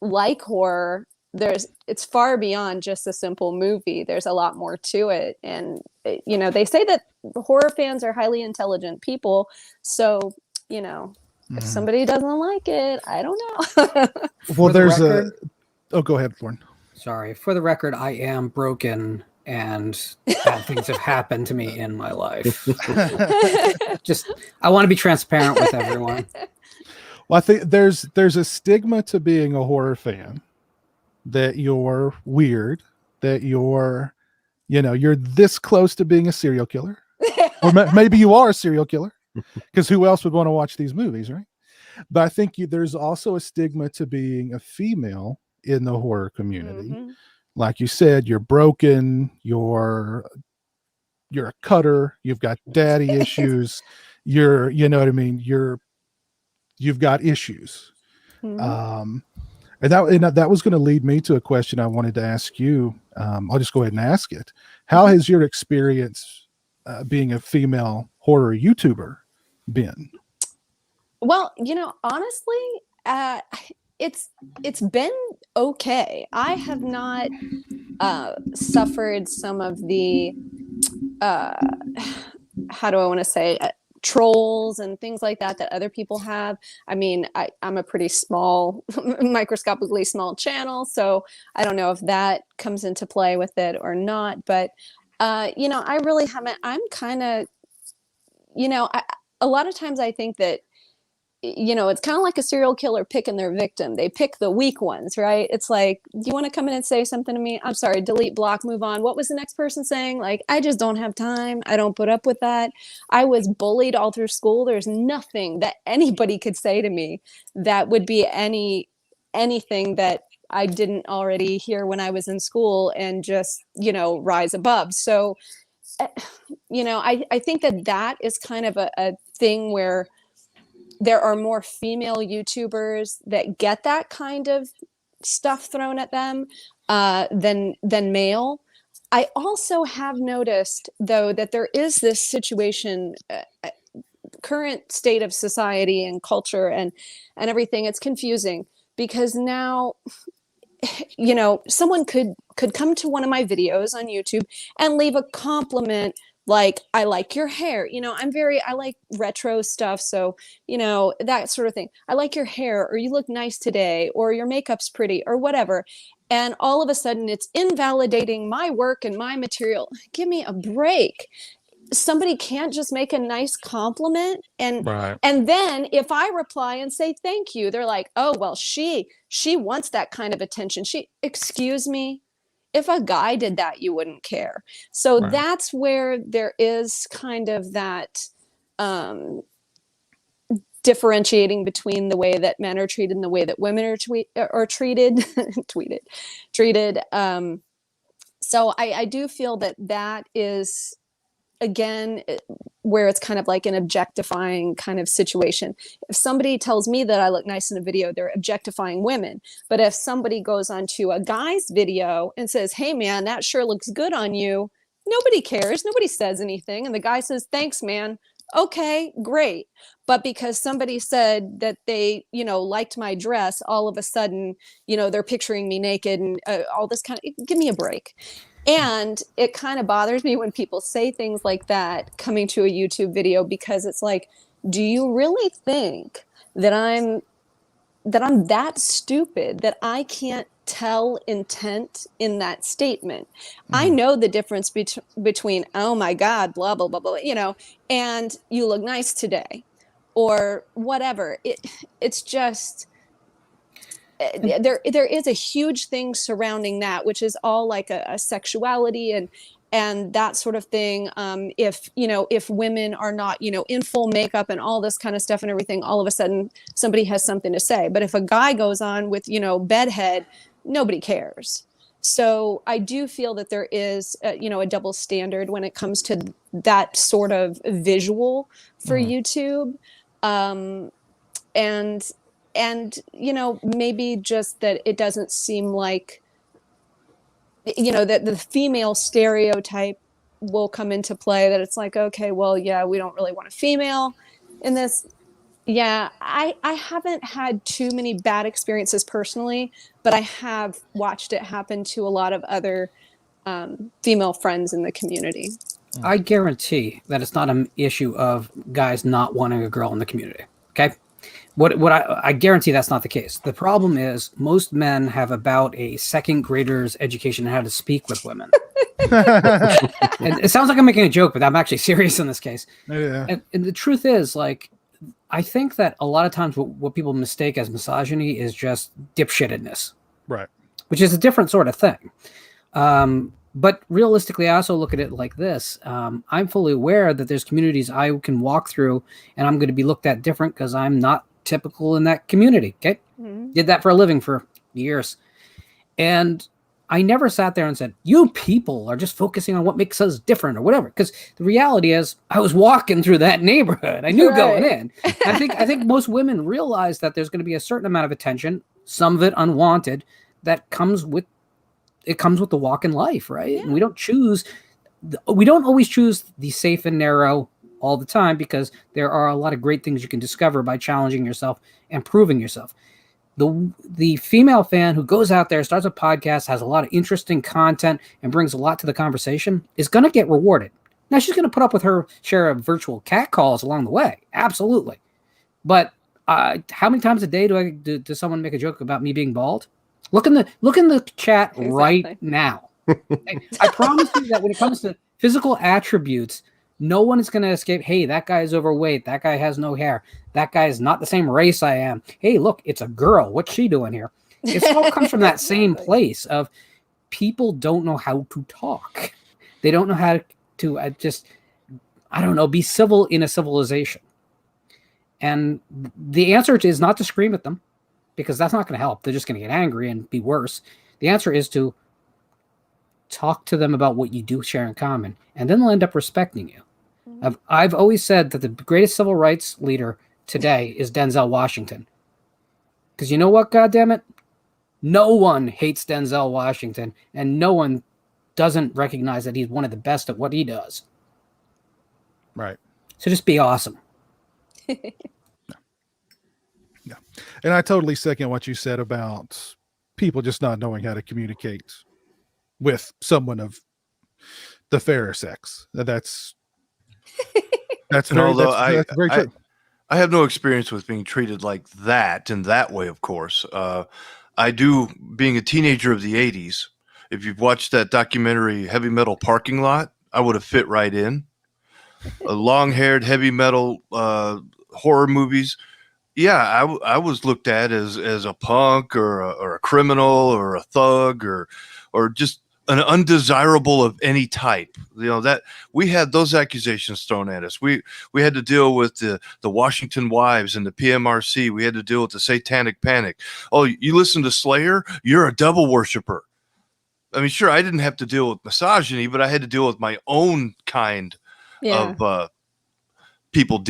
like horror, it's far beyond just a simple movie. There's a lot more to it. And, they say that horror fans are highly intelligent people. So, if somebody doesn't like it, I don't know. Well, there's go ahead, Lauren. Sorry. For the record, I am broken and bad things have happened to me in my life. I want to be transparent with everyone. Well, I think there's a stigma to being a horror fan, that you're weird, that you're this close to being a serial killer, or maybe you are a serial killer, because who else would want to watch these movies, right? But I think there's also a stigma to being a female in the horror community. Like you said, you're broken, you're a cutter, you've got daddy issues, you've got issues. And that was going to lead me to a question I wanted to ask you. I'll just go ahead and ask it. How has your experience being a female horror YouTuber been? Well, honestly, it's been okay. I have not suffered some of the how do I want to say trolls and things like that other people have. I mean, I'm a pretty small, microscopically small channel, so I don't know if that comes into play with it or not. But I really haven't. I'm kind of, a lot of times I think that, it's kind of like a serial killer picking their victim. They pick the weak ones, right? It's like, do you want to come in and say something to me? I'm sorry, delete, block, move on. What was the next person saying? Like, I just don't have time. I don't put up with that. I was bullied all through school. There's nothing that anybody could say to me that would be anything that I didn't already hear when I was in school and just, rise above. So, I think that is kind of a thing where there are more female YouTubers that get that kind of stuff thrown at them than male. I also have noticed, though, that there is this situation, current state of society and culture and everything. It's confusing because now, someone could come to one of my videos on YouTube and leave a compliment like, I like your hair. I like retro stuff. So, that sort of thing. I like your hair, or you look nice today, or your makeup's pretty, or whatever. And all of a sudden it's invalidating my work and my material. Give me a break. Somebody can't just make a nice compliment. And then if I reply and say, thank you, they're like, oh, well, she wants that kind of attention. Excuse me. If a guy did that, you wouldn't care. So that's where there is kind of that differentiating between the way that men are treated and the way that women are treated. treated. So I do feel that is, again, where it's kind of like an objectifying kind of situation. If somebody tells me that I look nice in a video, they're objectifying women. But if somebody goes onto a guy's video and says, hey man, that sure looks good on you, nobody cares. Nobody says anything. And the guy says, thanks, man. Okay, great. But because somebody said that they, liked my dress, all of a sudden, they're picturing me naked and all this kind of, give me a break. And it kind of bothers me when people say things like that coming to a YouTube video, because it's like, do you really think that I'm that stupid that I can't tell intent in that statement? I know the difference between, oh my God, blah, blah, blah, blah, and you look nice today or whatever. It's just... there is a huge thing surrounding that, which is all like a sexuality and that sort of thing. If women are not, in full makeup and all this kind of stuff and everything, all of a sudden somebody has something to say. But if a guy goes on with, bedhead, nobody cares. So I do feel that there is, a double standard when it comes to that sort of visual for YouTube. And, maybe just that it doesn't seem like, that the female stereotype will come into play, that it's like, okay, well, yeah, we don't really want a female in this. Yeah, I haven't had too many bad experiences personally, but I have watched it happen to a lot of other female friends in the community. I guarantee that it's not an issue of guys not wanting a girl in the community. Okay. What I guarantee that's not the case. The problem is most men have about a second grader's education on how to speak with women. And it sounds like I'm making a joke, but I'm actually serious in this case. Yeah. And the truth is, like, I think that a lot of times what people mistake as misogyny is just dipshittedness. Right. Which is a different sort of thing. But realistically, I also look at it like this. I'm fully aware that there's communities I can walk through and I'm going to be looked at different because I'm not typical in that community. Okay. Mm-hmm. Did that for a living for years. And I never sat there and said, you people are just focusing on what makes us different or whatever. Because the reality is I was walking through that neighborhood. I knew going in. I think most women realize that there's going to be a certain amount of attention. some of it unwanted, that comes with the walk in life, right? Yeah. And we don't always choose the safe and narrow all the time, because there are a lot of great things you can discover by challenging yourself and proving yourself. The female fan who goes out there, starts a podcast, has a lot of interesting content, and brings a lot to the conversation is going to get rewarded. Now, she's going to put up with her share of virtual cat calls along the way. Absolutely. But how many times a day does someone make a joke about me being bald? Look in the chat Exactly. right now. I promise you that when it comes to physical attributes, no one is going to escape. Hey, that guy is overweight. That guy has no hair. That guy is not the same race I am. Hey, look, it's a girl. What's she doing here? It all comes from that same place of people don't know how to talk. They don't know how to be civil in a civilization. And the answer is not to scream at them, because that's not going to help. They're just going to get angry and be worse. The answer is to talk to them about what you do share in common, and then they'll end up respecting you. I've always said that the greatest civil rights leader today is Denzel Washington. Because you know what, goddammit? No one hates Denzel Washington, and no one doesn't recognize that he's one of the best at what he does. Right. So just be awesome. Yeah. And I totally second what you said about people just not knowing how to communicate with someone of the fairer sex. That's very true. I have no experience with being treated like that in that way, of course. I do, being a teenager of the 80s, if you've watched that documentary Heavy Metal Parking Lot, I would have fit right in. Long-haired heavy metal horror movies. Yeah, I was looked at as a punk or a criminal or a thug or just an undesirable of any type. You know, that we had those accusations thrown at us. We had to deal with the Washington Wives and the PMRC. We had to deal with the Satanic Panic. Oh, you listen to Slayer? You're a devil worshiper. I mean, sure, I didn't have to deal with misogyny, but I had to deal with my own kind of people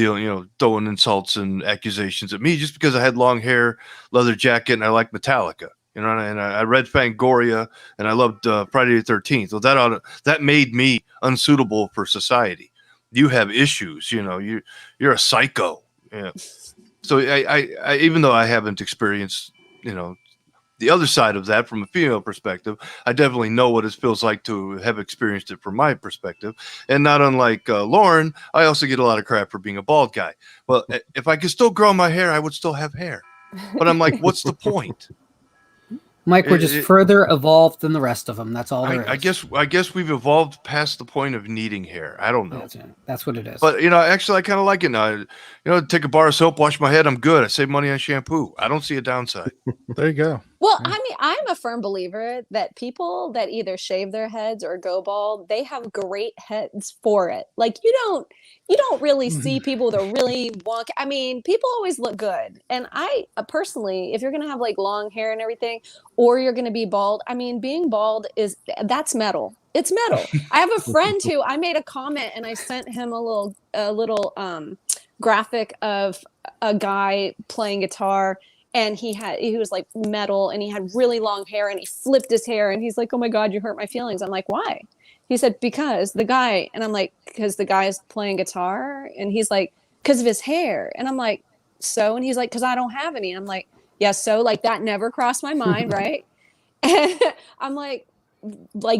throwing insults and accusations at me just because I had long hair, leather jacket, and I liked Metallica. You know, and I read Fangoria, and I loved Friday the 13th. Well, that made me unsuitable for society. You have issues, you know. You're a psycho. Yeah. So I even though I haven't experienced, the other side of that from a female perspective, I definitely know what it feels like to have experienced it from my perspective. And not unlike Lauren, I also get a lot of crap for being a bald guy. Well, if I could still grow my hair, I would still have hair. But I'm like, what's the point? Mike, we're just further evolved than the rest of them. That's all there is. I guess we've evolved past the point of needing hair. I don't know. That's what it is. But, actually, I kind of like it now. Take a bar of soap, wash my head, I'm good. I save money on shampoo. I don't see a downside. There you go. Well, I mean, I'm a firm believer that people that either shave their heads or go bald, they have great heads for it. Like you don't really see people that really wonky. I mean, people always look good. And I personally, if you're going to have like long hair and everything, or you're going to be bald, I mean, being bald that's metal. It's metal. I have a friend who I made a comment and I sent him a little graphic of a guy playing guitar. And he was like metal and he had really long hair and he flipped his hair and he's like, oh my God, you hurt my feelings. I'm like, why? He said, because the guy, and I'm like, because the guy is playing guitar. And he's like, because of his hair. And I'm like, so? And he's like, because I don't have any. And I'm like, yeah, so like that never crossed my mind, right? And I'm like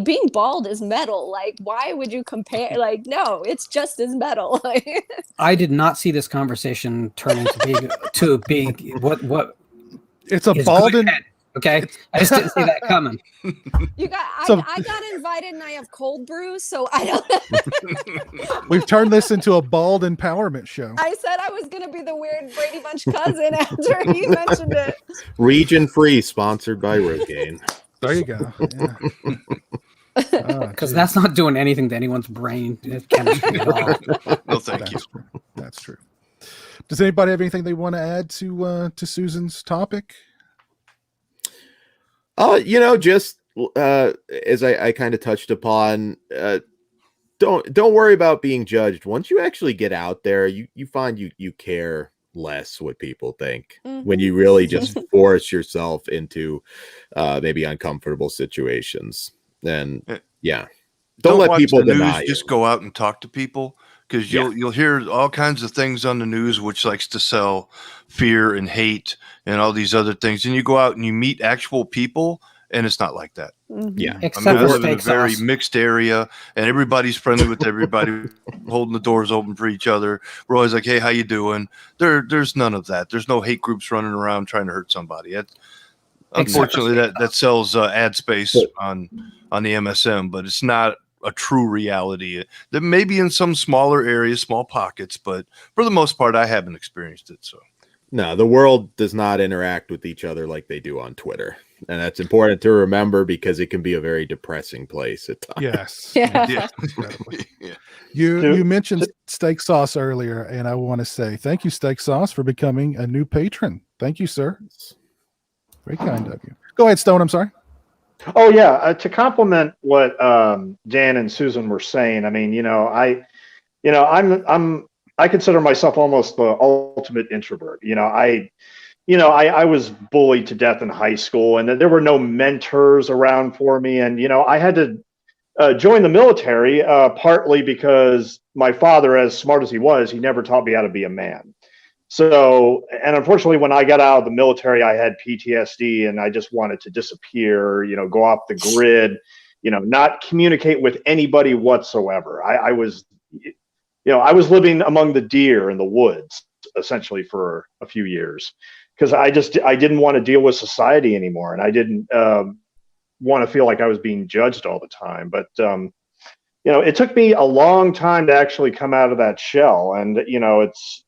being bald is metal. Like, why would you compare? Like, no, it's just as metal. I did not see this conversation turn into being what it's a bald and head. Okay, I just didn't see that coming. I got invited and I have cold brew, so I don't. We've turned this into a bald empowerment show. I said I was going to be the weird Brady Bunch cousin after you mentioned it. Region Free, sponsored by Rogaine. There you go. Because that's not doing anything to anyone's brain chemistry at all. No, thank you. That's true. Does anybody have anything they want to add to Susan's topic? Just as I kind of touched upon, don't worry about being judged. Once you actually get out there, you find you care less what people think Mhm. when you really just force yourself into maybe uncomfortable situations. And Yeah. don't let watch people the news. deny you. Just go out and talk to people, because you'll hear all kinds of things on the news which likes to sell fear and hate and all these other things. And you go out and you meet actual people, and it's not like that. Yeah. Except I for live in a steak very sauce. mixed area, and everybody's friendly with everybody, holding the doors open for each other. We're always like, "Hey, how you doing?" There's none of that. There's no hate groups running around trying to hurt somebody. Unfortunately, that sells ad space on the MSM, but it's not a true reality. That maybe in some smaller areas, small pockets, but for the most part, I haven't experienced it. So No, the world does not interact with each other like they do on Twitter. And that's important to remember because it can be a very depressing place at times. Yes. Yeah. yeah. You mentioned steak sauce earlier, and I want to say thank you, steak sauce, for becoming a new patron. Thank you, sir. Very kind of you. Go ahead, Stone. I'm sorry. Oh yeah, to complement what Dan and Susan were saying, I mean, I consider myself almost the ultimate introvert. I was bullied to death in high school, and there were no mentors around for me, and I had to join the military partly because my father, as smart as he was, he never taught me how to be a man. So, and unfortunately, when I got out of the military, I had PTSD and I just wanted to disappear, go off the grid, not communicate with anybody whatsoever. I was living among the deer in the woods, essentially, for a few years because I didn't want to deal with society anymore. And I didn't want to feel like I was being judged all the time. But, it took me a long time to actually come out of that shell. And, it's,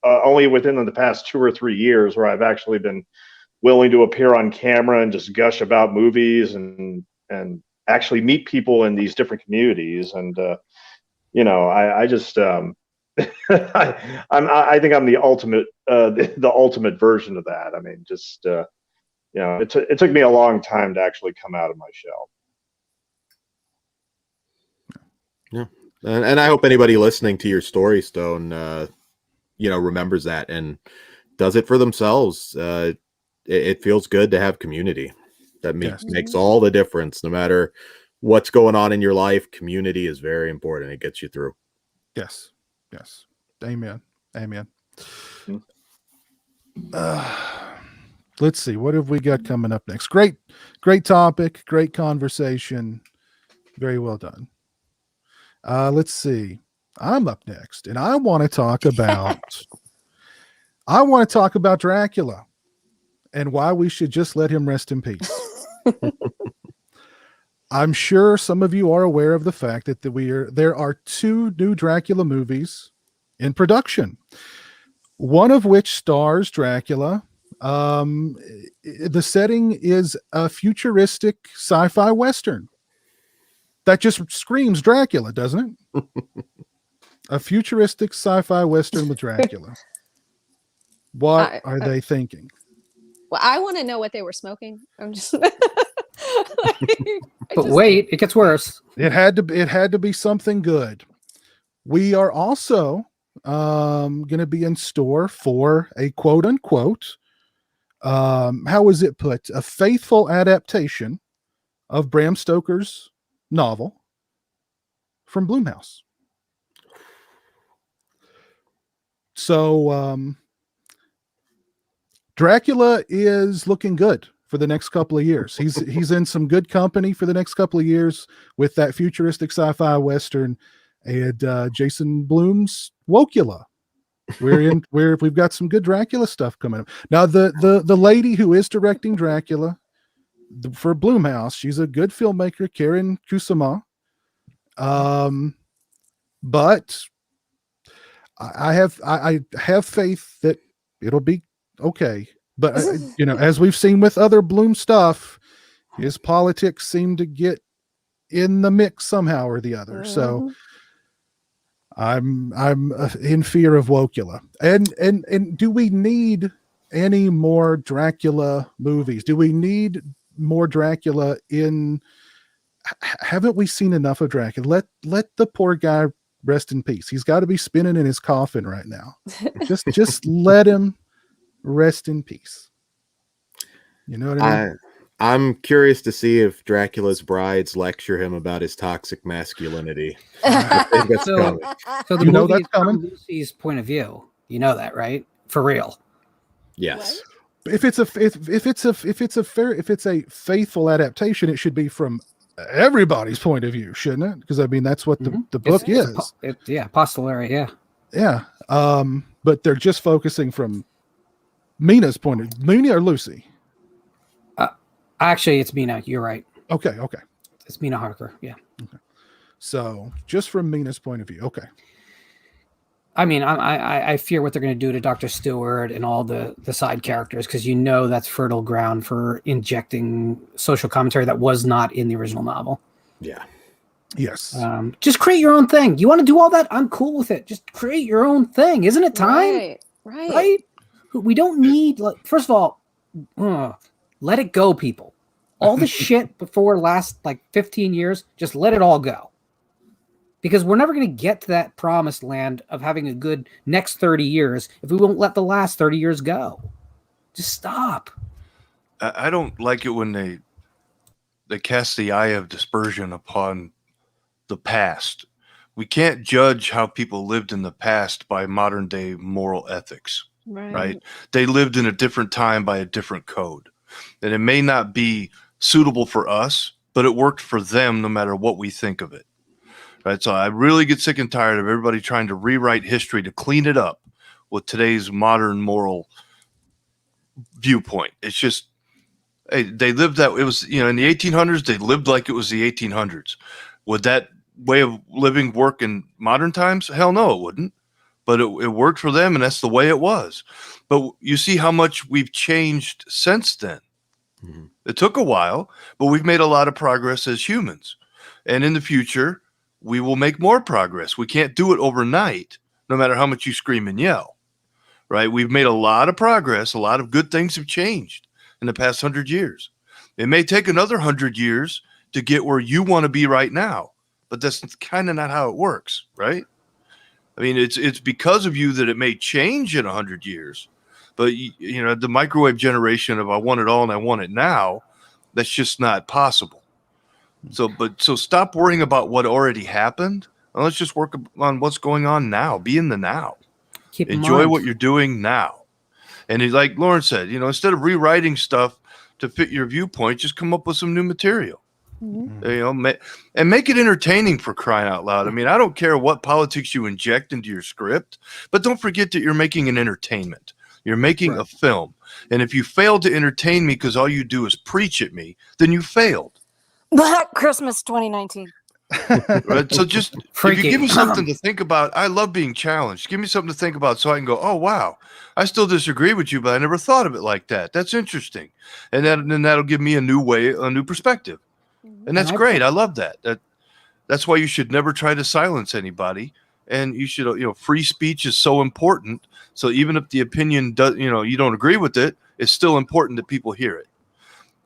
only within the past 2 or 3 years where I've actually been willing to appear on camera and just gush about movies and actually meet people in these different communities. And, I just, I think I'm the ultimate, the ultimate version of that. I mean, just, it took me a long time to actually come out of my shell. Yeah. And I hope anybody listening to your story, Stone, remembers that and does it for themselves. It feels good to have community. That makes all the difference. No matter what's going on in your life, community is very important. It gets you through. Yes. Amen. Let's see. What have we got coming up next? Great topic. Great conversation. Very well done. Let's see. I'm up next, and I want to talk about Dracula and why we should just let him rest in peace. I'm sure some of you are aware of the fact that there are 2 new Dracula movies in production, one of which stars Dracula. The setting is a futuristic sci-fi Western that just screams Dracula, doesn't it? A futuristic sci-fi Western with Dracula. What are they thinking? Well, I want to know what they were smoking. I'm just. But wait, it gets worse. It had to be something good. We are also going to be in store for a quote unquote, how is it put? A faithful adaptation of Bram Stoker's novel from Blumhouse. So Dracula is looking good for the next couple of years. He's in some good company for the next couple of years with that futuristic sci-fi Western and Jason Blum's Wokula. We've got some good Dracula stuff coming up. Now the lady who is directing Dracula for Blumhouse, she's a good filmmaker, Karen Kusama. But I have faith that it'll be okay. But as we've seen with other Bloom stuff, his politics seem to get in the mix somehow or the other. So I'm in fear of Wokula. And do we need any more Dracula movies? Do we need more Dracula in? Haven't we seen enough of Dracula? Let the poor guy rest in peace. He's got to be spinning in his coffin right now. Just let him rest in peace. You know what I mean? I'm curious to see if Dracula's brides lecture him about his toxic masculinity. I think that's coming. So the You know movie that's is from coming? Lucy's point of view. You know that, right? For real. Yes. If it's a faithful adaptation, it should be from everybody's point of view, shouldn't it? Because I mean that's what the book is. Postulary, yeah. Yeah. But they're just focusing from Mina's point of view. Mina or Lucy? Actually, it's Mina. You're right. Okay. It's Mina Harker. Yeah. Okay. So just from Mina's point of view. Okay. I mean, I fear what they're going to do to Dr. Stewart and all the side characters, because you know that's fertile ground for injecting social commentary that was not in the original novel. Yeah. Yes. Just create your own thing. You want to do all that? I'm cool with it. Just create your own thing. Isn't it time? Right. We don't need, first of all, let it go, people. All the shit before last 15 years, just let it all go. Because we're never going to get to that promised land of having a good next 30 years if we won't let the last 30 years go. Just stop. I don't like it when they cast the eye of dispersion upon the past. We can't judge how people lived in the past by modern day moral ethics, right? They lived in a different time by a different code. And it may not be suitable for us, but it worked for them no matter what we think of it. Right. So I really get sick and tired of everybody trying to rewrite history to clean it up with today's modern moral viewpoint. It's just, hey, they lived that. It was, in the 1800s, they lived like it was the 1800s. Would that way of living work in modern times? Hell no, it wouldn't. But it worked for them, and that's the way it was. But you see how much we've changed since then. Mm-hmm. It took a while, but we've made a lot of progress as humans. And in the future, we will make more progress. We can't do it overnight, no matter how much you scream and yell, right? We've made a lot of progress. A lot of good things have changed in the past 100 years. It may take another 100 years to get where you want to be right now, but that's kind of not how it works, right? I mean, it's because of you that it may change in 100 years, but the microwave generation of I want it all and I want it now, that's just not possible. So stop worrying about what already happened. And let's just work on what's going on now. Be in the now. Enjoy what you're doing now. And like Lauren said, instead of rewriting stuff to fit your viewpoint, just come up with some new material. Mm-hmm. And make it entertaining, for crying out loud. I mean, I don't care what politics you inject into your script, but don't forget that you're making an entertainment. You're making a film. And if you fail to entertain me because all you do is preach at me, then you failed. Black Christmas 2019. Right? So just if you give me something to think about, I love being challenged. Give me something to think about so I can go, oh, wow, I still disagree with you, but I never thought of it like that. That's interesting. And then that'll give me a new perspective. And that's great. I love that. That's why you should never try to silence anybody. And you should, free speech is so important. So even if the opinion does, you don't agree with it, it's still important that people hear it.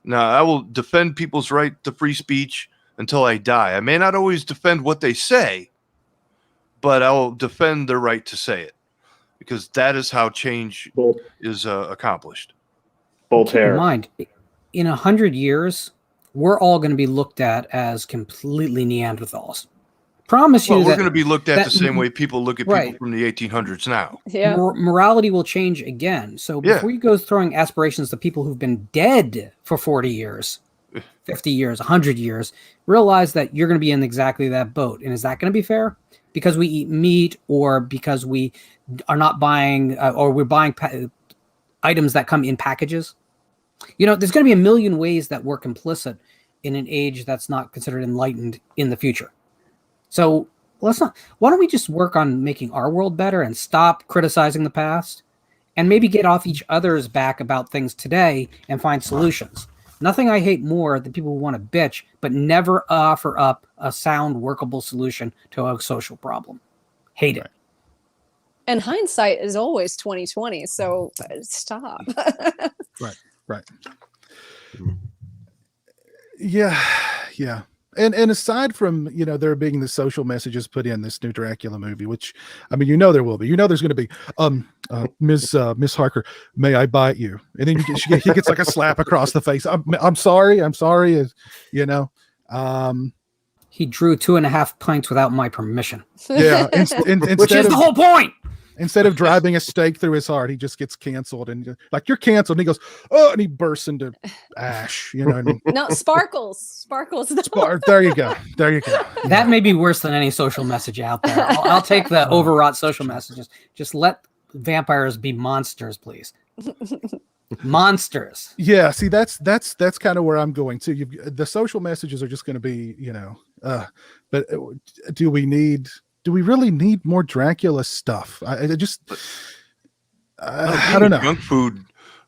Now, I will defend people's right to free speech until I die. I may not always defend what they say, but I will defend their right to say it, because that is how change is accomplished. Voltaire. Keep in mind, in 100 years, we're all going to be looked at as completely Neanderthals. Promise you we're that going to be looked at the same way people look at people from the 1800s now. Yeah. Morality will change again. So before you go throwing aspirations to people who've been dead for 40 years, 50 years, 100 years, realize that you're going to be in exactly that boat. And is that going to be fair? Because we eat meat, or because we are not buying, or we're buying items that come in packages? There's going to be a million ways that we're complicit in an age that's not considered enlightened in the future. So why don't we just work on making our world better and stop criticizing the past, and maybe get off each other's back about things today and find solutions. Nothing I hate more than people who want to bitch, but never offer up a sound, workable solution to a social problem. Hate it. And hindsight is always 2020. So stop. Right. Yeah. And aside from, there being the social messages put in this new Dracula movie, which, there will be, there's going to be, Miss Harker, may I bite you? And then he gets like a slap across the face. I'm sorry. He drew 2.5 pints without my permission. Yeah. Which is the whole point. Instead of driving a stake through his heart, he just gets canceled, and like, you're canceled. And he goes, oh, and he bursts into ash. You know what I mean? No, sparkles. There you go. That may be worse than any social message out there. I'll take the overwrought social messages. Just let vampires be monsters, please. Monsters. Yeah. See, that's kind of where I'm going to. The social messages are just going to be, but do we really need more Dracula stuff? I don't know. Junk food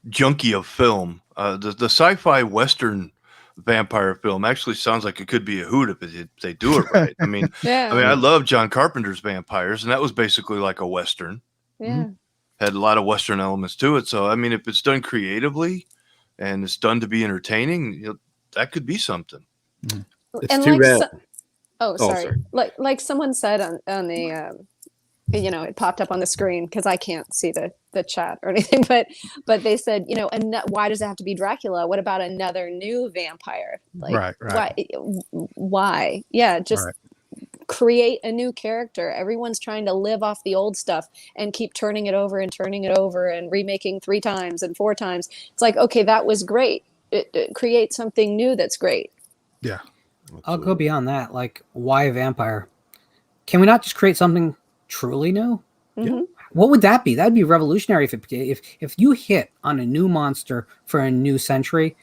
junkie of film. The sci-fi Western vampire film actually sounds like it could be a hoot if they do it right. I mean, I love John Carpenter's vampires, and that was basically like a Western. Yeah. Had a lot of Western elements to it. So, I mean, if it's done creatively and it's done to be entertaining, that could be something. It's and too bad. Sorry. Like someone said on the, it popped up on the screen because I can't see the chat or anything, but they said, and why does it have to be Dracula? What about another new vampire? Like, right. Why? Yeah, just create a new character. Everyone's trying to live off the old stuff and keep turning it over and remaking 3 times and 4 times. It's like, okay, that was great. It create something new that's great. Yeah. I'll go beyond that. Like, why a vampire? Can we not just create something truly new? Mm-hmm. What would that be? That'd be revolutionary. If you hit on a new monster for a new century,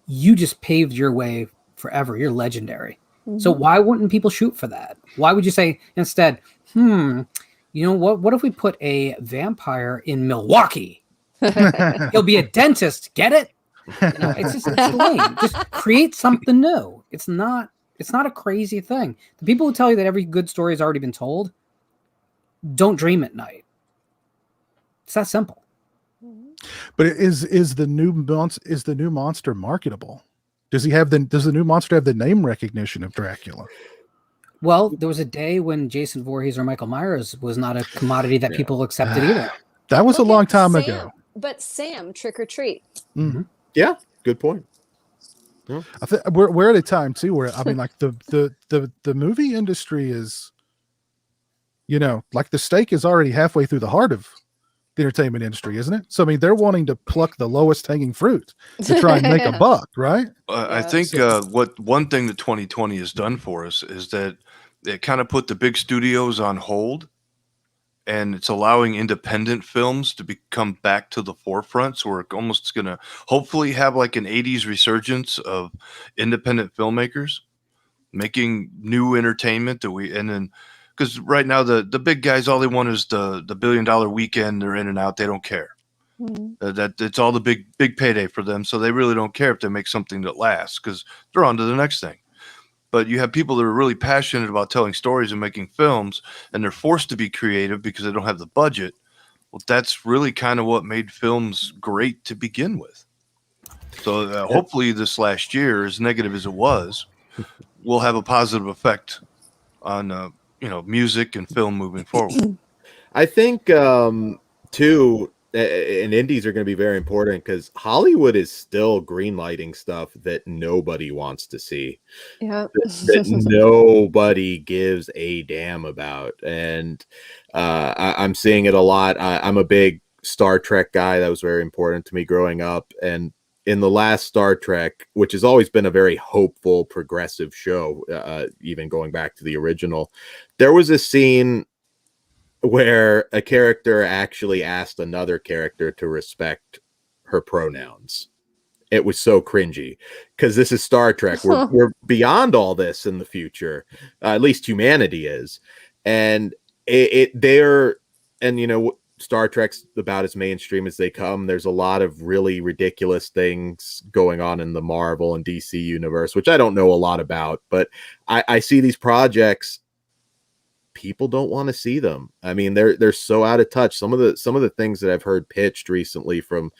you just paved your way forever. You're legendary. Mm-hmm. So why wouldn't people shoot for that? Why would you say instead, what if we put a vampire in Milwaukee? He'll be a dentist. Get it? It's lame. Just create something new. It's not a crazy thing. The people who tell you that every good story has already been told don't dream at night. It's that simple. But is the new monster marketable? Does the new monster have the name recognition of Dracula? Well, there was a day when Jason Voorhees or Michael Myers was not a commodity that people accepted either. That was a long time ago. But Sam, Trick or Treat. Mm-hmm. Yeah, good point. Yeah. I think we're at a time too where like the movie industry is, like the stake is already halfway through the heart of the entertainment industry, isn't it? So they're wanting to pluck the lowest hanging fruit to try and make a buck, right? I think one thing that 2020 has done for us is that it kind of put the big studios on hold, and it's allowing independent films to become back to the forefront. So we're almost going to hopefully have like an 80s resurgence of independent filmmakers making new entertainment because right now the big guys, all they want is the $1 billion weekend. They're in and out. They don't care. Mm-hmm. That it's all the big payday for them. So they really don't care if they make something that lasts because they're on to the next thing. But you have people that are really passionate about telling stories and making films, and they're forced to be creative because they don't have the budget. Well, that's really kind of what made films great to begin with. So hopefully this last year, as negative as it was, will have a positive effect on music and film moving forward. I think too, and indies are going to be very important because Hollywood is still greenlighting stuff that nobody wants to see. Yeah, that nobody gives a damn about, and I'm seeing it a lot. I'm a big Star Trek guy. That was very important to me growing up, and in the last Star Trek, which has always been a very hopeful, progressive show, even going back to the original, there was a scene where a character actually asked another character to respect her pronouns. It was so cringy because this is Star Trek. We're beyond all this in the future. At least humanity is. And Star Trek's about as mainstream as they come. There's a lot of really ridiculous things going on in the Marvel and DC universe, which I don't know a lot about, but I see these projects. People don't want to see them. I mean, they're so out of touch. Some of the things that I've heard pitched recently from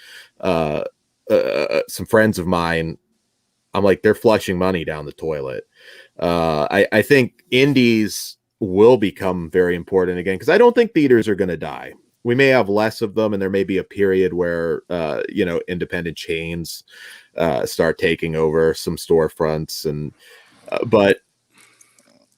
some friends of mine, I'm like, they're flushing money down the toilet. I think indies will become very important again, because I don't think theaters are going to die. We may have less of them, and there may be a period where independent chains start taking over some storefronts, and but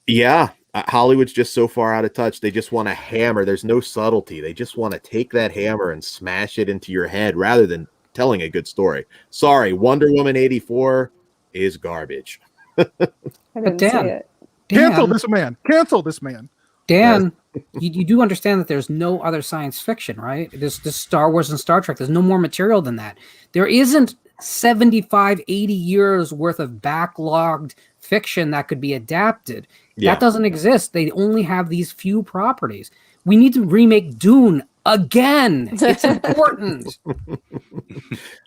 yeah, Hollywood's just so far out of touch. They just want to hammer. There's no subtlety. They just want to take that hammer and smash it into your head rather than telling a good story. Sorry, Wonder Woman 84 is garbage. I didn't see it. Cancel this man. Cancel this man. Dan, you do understand that there's no other science fiction, right? This Star Wars and Star Trek. There's no more material than that. There isn't 75, 80 years worth of backlogged fiction that could be adapted. Yeah. That doesn't exist. They only have these few properties. We need to remake Dune again. It's important. A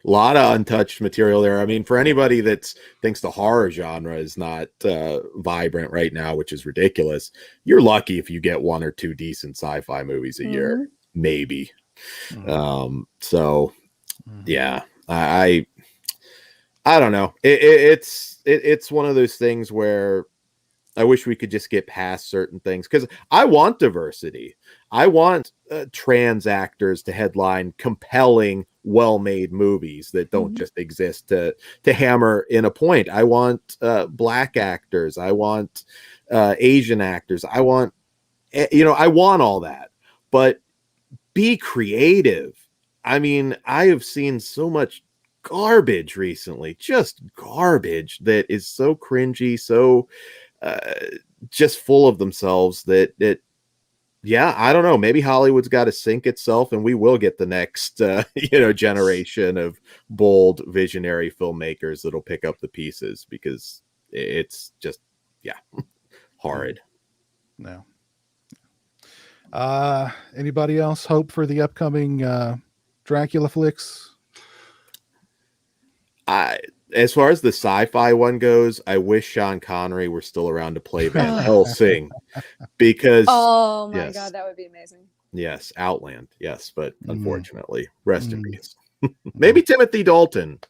lot of untouched material there. I mean, for anybody that thinks the horror genre is not vibrant right now, which is ridiculous, you're lucky if you get one or two decent sci-fi movies a year, maybe. Yeah, I don't know. It's one of those things where I wish we could just get past certain things, because I want diversity. I want trans actors to headline compelling, well-made movies that don't just exist to hammer in a point. I want black actors. I want Asian actors. I want all that. But be creative. I mean, I have seen so much garbage recently, just garbage that is so cringy, so just full of themselves that I don't know, maybe Hollywood's got to sink itself, and we will get the next generation of bold visionary filmmakers that'll pick up the pieces, because it's just horrid. No. Anybody else hope for the upcoming Dracula flicks? As far as the sci-fi one goes, I wish Sean Connery were still around to play Van Helsing, because oh my god, that would be amazing. Yes, Outland, yes, but unfortunately, rest in peace. Maybe Timothy Dalton.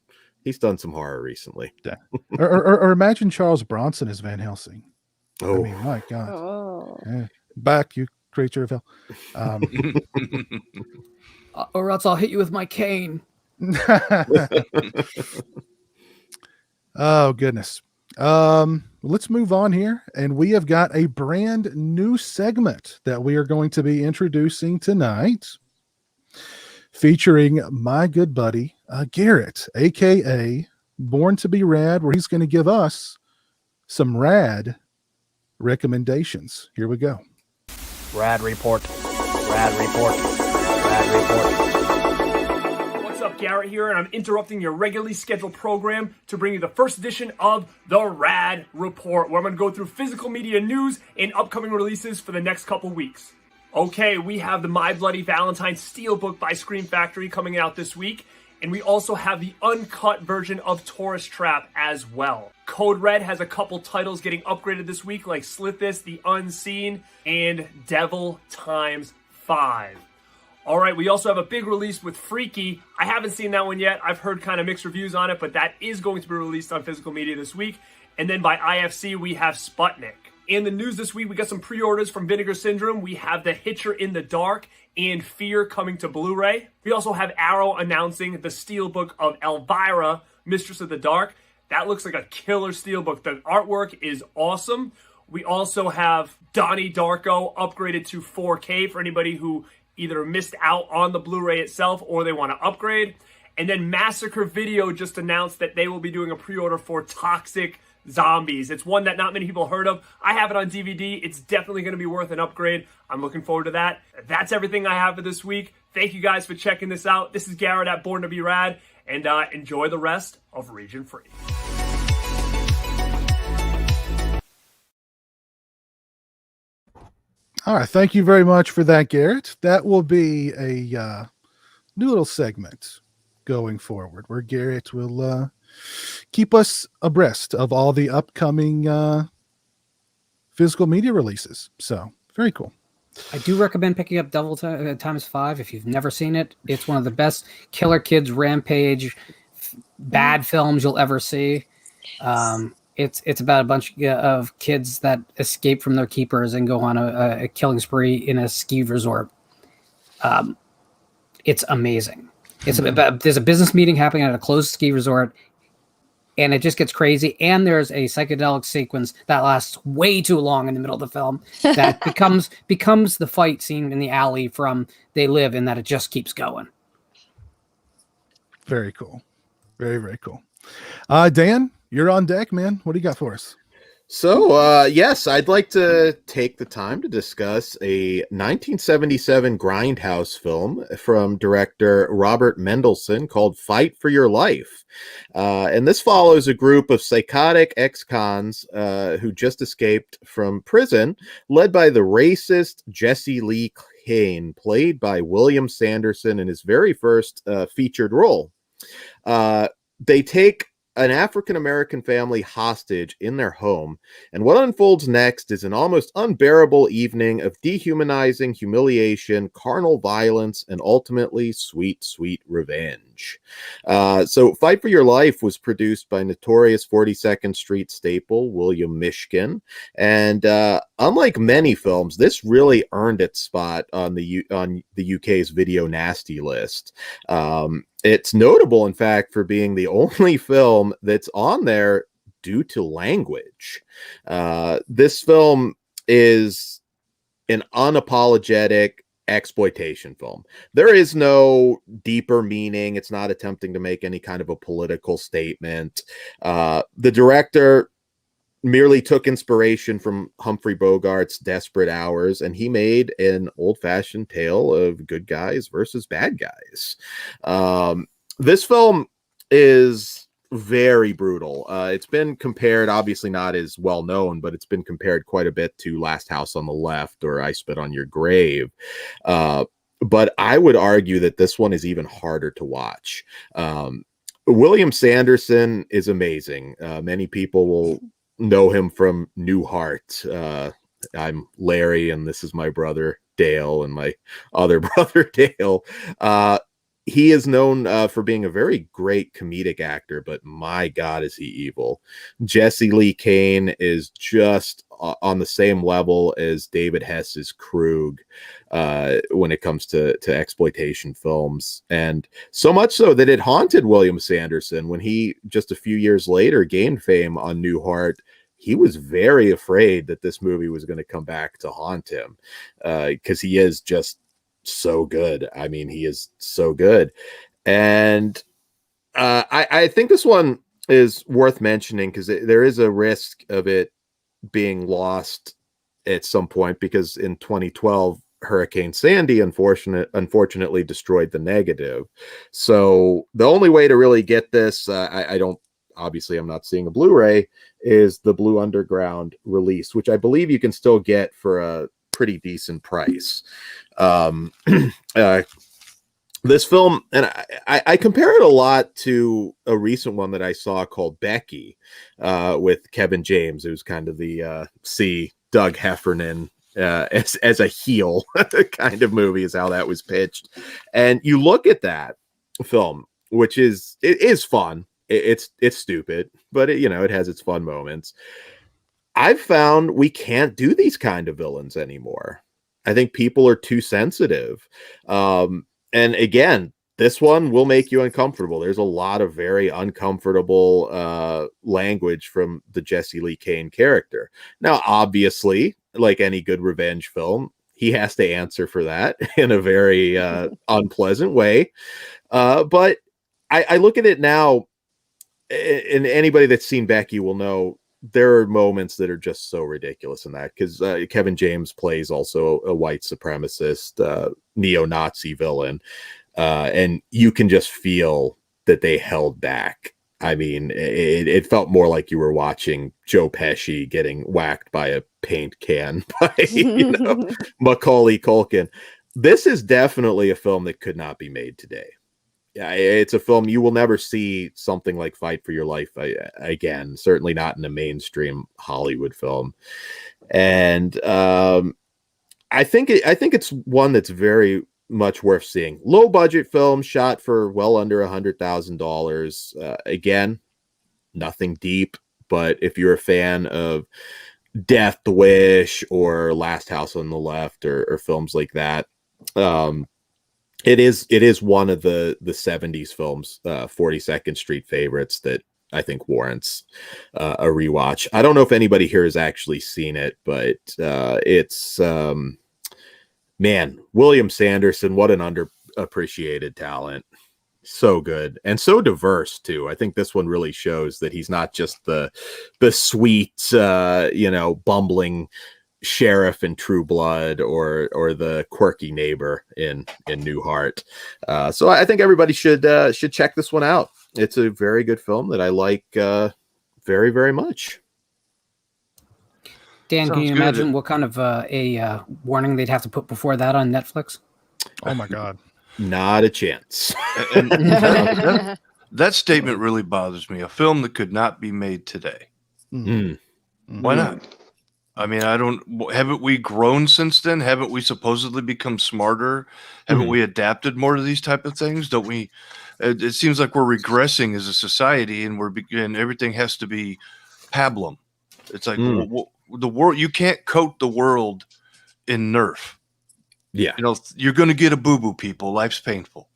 He's done some horror recently. Yeah. or imagine Charles Bronson as Van Helsing. Oh, I mean, my god. Oh. Yeah. Back, you creature of hell. Or else I'll hit you with my cane. Oh goodness. Let's move on here, and we have got a brand new segment that we are going to be introducing tonight, featuring my good buddy Garrett, aka Born to Be Rad, where he's going to give us some rad recommendations. Here we go. Rad report. Rad report. Rad report. What's up, Garrett here, and I'm interrupting your regularly scheduled program to bring you the first edition of the Rad Report, where I'm going to go through physical media news and upcoming releases for the next couple weeks. Okay, we have the My Bloody Valentine Steelbook by Scream Factory coming out this week, and we also have the uncut version of Tourist Trap as well. Code Red has a couple titles getting upgraded this week, like Slithis, The Unseen, and Devil Times 5. All right, we also have a big release with Freaky. I haven't seen that one yet. I've heard kind of mixed reviews on it, but that is going to be released on physical media this week. And then by IFC, we have Sputnik. In the news this week, we got some pre-orders from Vinegar Syndrome. We have The Hitcher in the Dark and Fear coming to Blu-ray. We also have Arrow announcing the steelbook of Elvira, Mistress of the Dark. That looks like a killer steelbook. The artwork is awesome. We also have Donnie Darko upgraded to 4K for anybody who either missed out on the Blu-ray itself or they want to upgrade. And then Massacre Video just announced that they will be doing a pre-order for Toxic Zombies. It's one that not many people heard of. I have it on DVD. It's definitely going to be worth an upgrade. I'm looking forward to that. That's everything I have for this week. Thank you guys for checking this out. This is Garrett at Born to Be Rad, and enjoy the rest of Region Free. All right, thank you very much for that, Garrett. That will be a new little segment going forward, where Garrett will keep us abreast of all the upcoming physical media releases. So, very cool. I do recommend picking up Devil Times 5 if you've never seen it. It's one of the best Killer Kids Rampage bad films you'll ever see. It's about a bunch of kids that escape from their keepers and go on a killing spree in a ski resort. It's amazing. It's about, there's a business meeting happening at a closed ski resort, and it just gets crazy. And there's a psychedelic sequence that lasts way too long in the middle of the film that becomes the fight scene in the alley from They Live, in that it just keeps going. Very cool. Very, very cool. Dan, you're on deck, man. What do you got for us? So, yes, I'd like to take the time to discuss a 1977 Grindhouse film from director Robert Mendelsohn called Fight for Your Life. And this follows a group of psychotic ex-cons who just escaped from prison, led by the racist Jesse Lee Kane, played by William Sanderson in his very first featured role. They take an African-American family hostage in their home, and what unfolds next is an almost unbearable evening of dehumanizing humiliation, carnal violence, and ultimately sweet, sweet revenge. So Fight for Your Life was produced by notorious 42nd Street staple William Mishkin, and unlike many films, this really earned its spot on the UK's Video Nasty list. It's notable, in fact, for being the only film that's on there due to language. This film is an unapologetic exploitation film. There is no deeper meaning. It's not attempting to make any kind of a political statement. The director merely took inspiration from Humphrey Bogart's Desperate Hours, and he made an old-fashioned tale of good guys versus bad guys. This film is very brutal. It's been compared, obviously not as well known, but it's been compared quite a bit to Last House on the Left or I Spit on Your Grave. But I would argue that this one is even harder to watch. William Sanderson is amazing. Many people will know him from Newhart. I'm Larry, and this is my brother Dale, and my other brother Dale. He is known for being a very great comedic actor, but my God, is he evil. Jesse Lee Kane is just on the same level as David Hess's Krug when it comes to exploitation films. And so much so that it haunted William Sanderson when he, just a few years later, gained fame on Newhart. He was very afraid that this movie was going to come back to haunt him because he is just so good. I mean, he is so good. And I think this one is worth mentioning because there is a risk of it being lost at some point, because in 2012, Hurricane Sandy unfortunately destroyed the negative. So the only way to really get this, obviously I'm not seeing a Blu-ray, is the Blue Underground release, which I believe you can still get for a pretty decent price. This film, and I compare it a lot to a recent one that I saw called Becky with Kevin James. It was kind of the Doug Heffernan as a heel kind of movie is how that was pitched. And you look at that film, which is fun. It's stupid, but it has its fun moments. I've found we can't do these kind of villains anymore. I think people are too sensitive. And again, this one will make you uncomfortable. There's a lot of very uncomfortable language from the Jesse Lee Kane character. Now, obviously, like any good revenge film, he has to answer for that in a very unpleasant way. But I look at it now, and anybody that's seen Becky will know there are moments that are just so ridiculous in that, because Kevin James plays also a white supremacist neo-Nazi villain, and you can just feel that they held back. I mean, it felt more like you were watching Joe Pesci getting whacked by a paint can by Macaulay Culkin. This is definitely a film that could not be made today. Yeah, it's a film you will never see something like Fight for Your Life again. Certainly not in a mainstream Hollywood film. And I think it's one that's very much worth seeing. Low budget film shot for well under $100,000. Again, nothing deep, but if you're a fan of Death Wish or Last House on the Left or films like that, it is one of the 70s films, 42nd Street favorites that I think warrants a rewatch. I don't know if anybody here has actually seen it, but it's man, William Sanderson, what an underappreciated talent. So good and so diverse too. I think this one really shows that he's not just the sweet bumbling sheriff in True Blood or the quirky neighbor in Newhart. So I think everybody should check this one out. It's a very good film that I like very, very much. Dan, can you imagine what kind of a warning they'd have to put before that on Netflix? Oh my God. Not a chance. And that statement really bothers me. A film that could not be made today. Why not? I mean, haven't we grown since then? Haven't we supposedly become smarter? Haven't we adapted more to these type of things? Don't we? It seems like we're regressing as a society, and everything has to be pablum. It's like the world. You can't coat the world in Nerf. Yeah, you're going to get a boo-boo, people. Life's painful.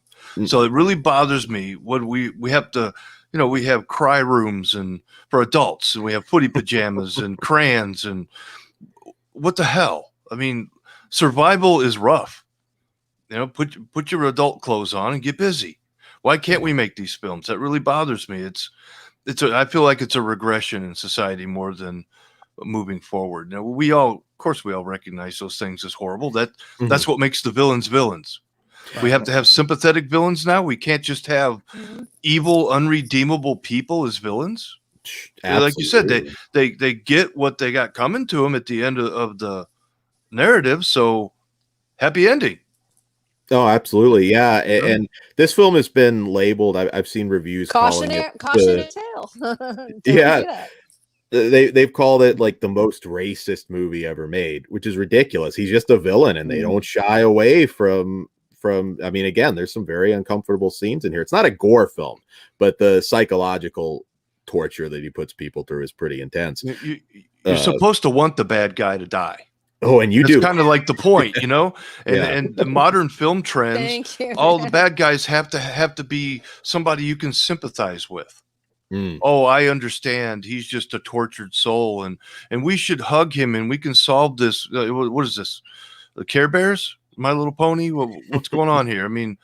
So it really bothers me when we have to, we have cry rooms and for adults, and we have footy pajamas and crayons, and what the hell? I mean, survival is rough. Put your adult clothes on and get busy. Why can't we make these films? That really bothers me. I feel like it's a regression in society more than moving forward. Now, of course we all recognize those things as horrible. That's what makes the villains villains. We have to have sympathetic villains now. We can't just have evil, unredeemable people as villains. Like you said, they get what they got coming to them at the end of the narrative. So happy ending. Oh, absolutely. Yeah. And this film has been labeled, I've seen reviews cautionary tale. Yeah. They've called it like the most racist movie ever made, which is ridiculous. He's just a villain, and they don't shy away from. I mean, again, there's some very uncomfortable scenes in here. It's not a gore film, but the psychological torture that he puts people through is pretty intense. You're supposed to want the bad guy to die. Oh, and you do. It's kind of like the point, And the modern film trends, all the bad guys have to be somebody you can sympathize with. Oh, I understand. He's just a tortured soul, and we should hug him, and we can solve this. What is this? The Care Bears? My Little Pony? What's going on here? I mean,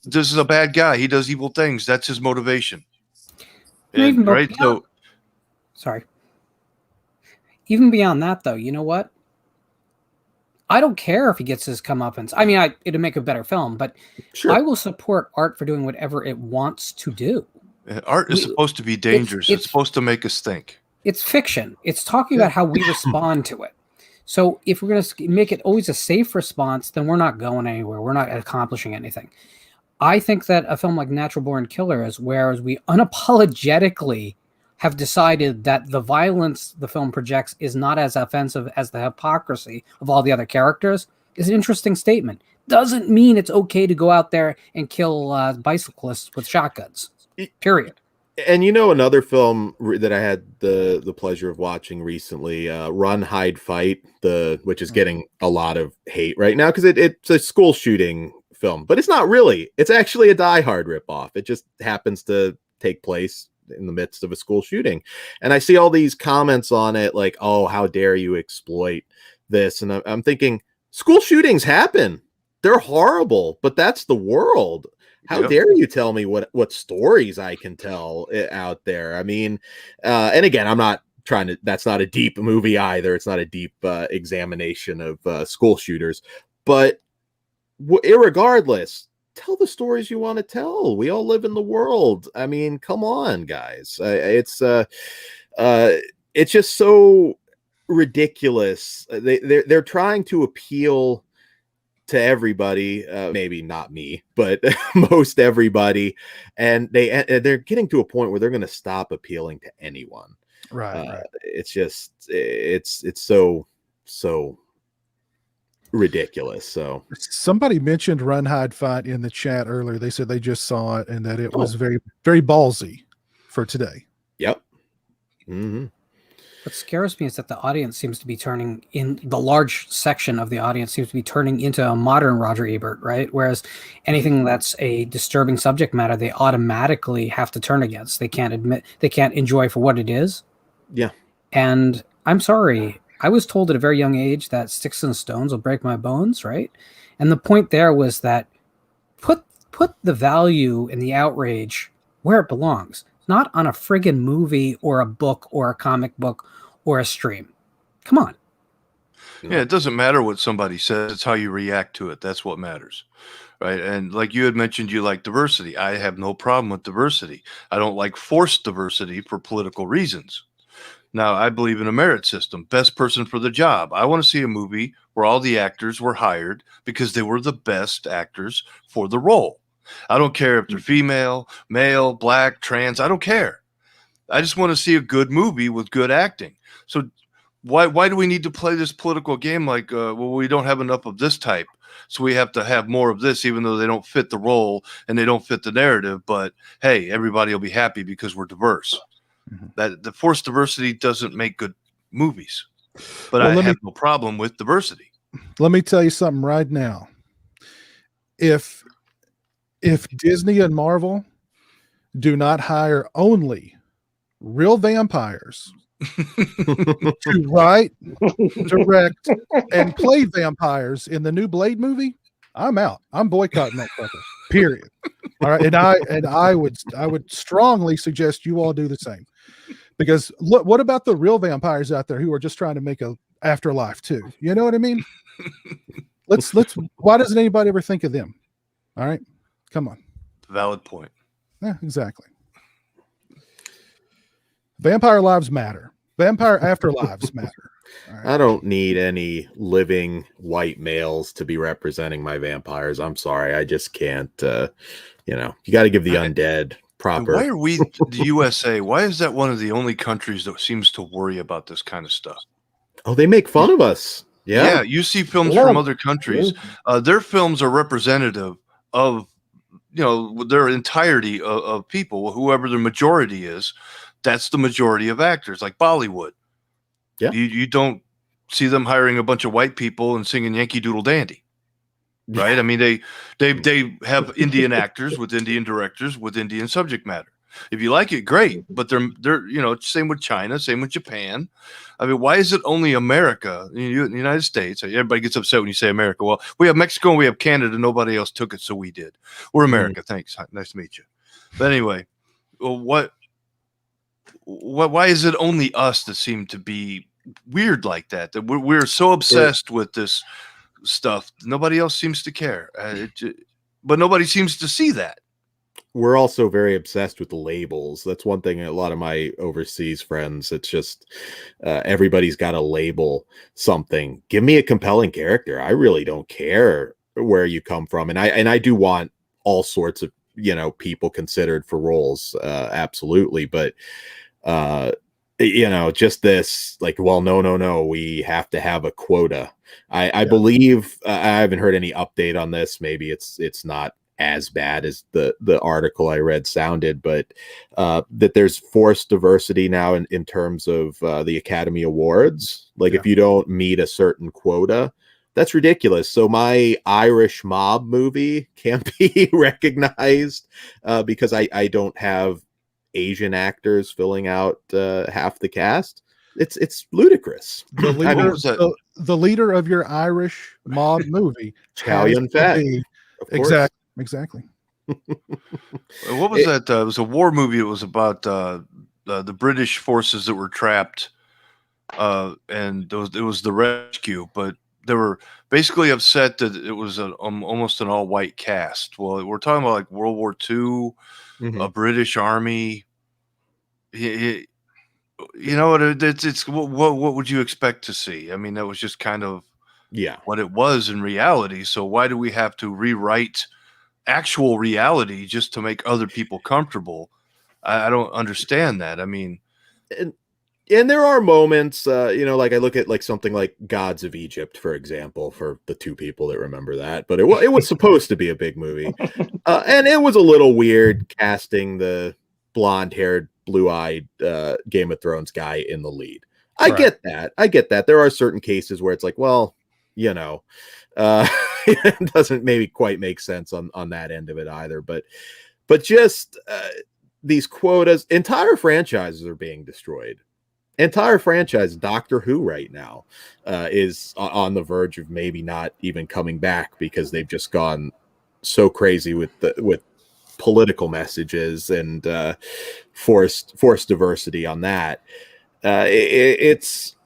this is a bad guy. He does evil things. That's his motivation. Right? So, sorry. Even beyond that, though, you know what? I don't care if he gets his comeuppance. I mean, it'll make a better film, but I will support art for doing whatever it wants to do. Art is supposed to be dangerous. It's supposed to make us think. It's fiction. It's talking about how we respond to it. So if we're going to make it always a safe response, then we're not going anywhere. We're not accomplishing anything. I think that a film like Natural Born Killer is whereas we unapologetically have decided that the violence the film projects is not as offensive as the hypocrisy of all the other characters is an interesting statement. Doesn't mean it's okay to go out there and kill bicyclists with shotguns. Period. And another film that I had the pleasure of watching recently, Run, Hide, Fight, which is getting a lot of hate right now because it's a school shooting film, but it's not really. It's actually a Die Hard ripoff. It just happens to take place in the midst of a school shooting. And I see all these comments on it like, oh, how dare you exploit this? And I'm thinking, school shootings happen. They're horrible, but that's the world. How dare you tell me what stories I can tell out there? I mean, and again, I'm not trying to, that's not a deep movie either. It's not a deep examination of school shooters, but irregardless, tell the stories you want to tell. We all live in the world. I mean, come on, guys. It's just so ridiculous. They're trying to appeal to everybody, maybe not me, but most everybody, and they're getting to a point where they're going to stop appealing to anyone. Right. It's just it's so ridiculous. So somebody mentioned Run, Hide, Fight in the chat earlier. They said they just saw it and that it was very, very ballsy for today. Yep. Mm-hmm. What scares me is that the audience seems to be turning in the large section of the audience seems to be turning into a modern Roger Ebert, right? Whereas anything that's a disturbing subject matter, they automatically have to turn against. They can't enjoy for what it is. Yeah. And I'm sorry, I was told at a very young age that sticks and stones will break my bones, right? And the point there was that put the value and the outrage where it belongs, not on a friggin' movie or a book or a comic book or a stream. Come on. Yeah, it doesn't matter what somebody says. It's how you react to it. That's what matters. Right. And like you had mentioned, you like diversity. I have no problem with diversity. I don't like forced diversity for political reasons. Now, I believe in a merit system. Best person for the job. I want to see a movie where all the actors were hired because they were the best actors for the role. I don't care if they're female, male, black, trans. I don't care. I just want to see a good movie with good acting. So why do we need to play this political game like, well, we don't have enough of this type, so we have to have more of this, even though they don't fit the role and they don't fit the narrative. But hey, everybody will be happy because we're diverse. That the forced diversity doesn't make good movies. But I have no problem with diversity. Let me tell you something right now. If Disney and Marvel do not hire only real vampires to write, direct, and play vampires in the new Blade movie, I'm out. I'm boycotting that fucker. Period. All right, and I would strongly suggest you all do the same, because look, what about the real vampires out there who are just trying to make a afterlife too? You know what I mean? Let's. Why doesn't anybody ever think of them? All right, come on. Valid point. Yeah, exactly. Vampire lives matter. Vampire afterlives matter. Right. I don't need any living white males to be representing my vampires. I'm sorry. I just can't, you got to give the undead proper. Why are we, the USA, why is that one of the only countries that seems to worry about this kind of stuff? Oh, they make fun of us. Yeah. Yeah, you see films from other countries. Their films are representative of, their entirety of people, whoever the majority is. That's the majority of actors, like Bollywood. Yeah. You don't see them hiring a bunch of white people and singing Yankee Doodle Dandy, right? I mean, they have Indian actors with Indian directors with Indian subject matter. If you like it, great. But they're same with China, same with Japan. I mean, why is it only America, the United States? Everybody gets upset when you say America. Well, we have Mexico and we have Canada. Nobody else took it, so we did. We're America. Thanks. Nice to meet you. But anyway, why is it only us that seem to be weird like that? That we're so obsessed with this stuff. Nobody else seems to care. But nobody seems to see that. We're also very obsessed with the labels. That's one thing. A lot of my overseas friends, it's just everybody's got to label something. Give me a compelling character. I really don't care where you come from, and I do want all sorts of people considered for roles, absolutely. But just this, like, well, no, we have to have a quota. I believe I haven't heard any update on this. Maybe it's not as bad as the article I read sounded, but that there's forced diversity now in terms of the Academy Awards. Like, if you don't meet a certain quota, that's ridiculous. So my Irish mob movie can't be recognized because I don't have Asian actors filling out half the cast. It's ludicrous. The leader of your Irish mob movie, Italian Fat. Exactly. What was that? It was a war movie. It was about the British forces that were trapped, and it was the rescue. But they were basically upset that it was almost an all-white cast. Well, we're talking about like World War II, a British Army. It's what would you expect to see? I mean, that was just kind of what it was in reality. So why do we have to rewrite actual reality just to make other people comfortable? I don't understand that. I mean, and there are moments, like I look at like something like Gods of Egypt, for example, for the two people that remember that, but it was supposed to be a big movie, and it was a little weird casting the blonde-haired blue-eyed Game of Thrones guy in the lead. I get that. There are certain cases where it's like, well, it doesn't maybe quite make sense on that end of it either. But just these quotas, entire franchises are being destroyed. Entire franchise, Doctor Who right now is on the verge of maybe not even coming back because they've just gone so crazy with political messages and forced diversity on that. It's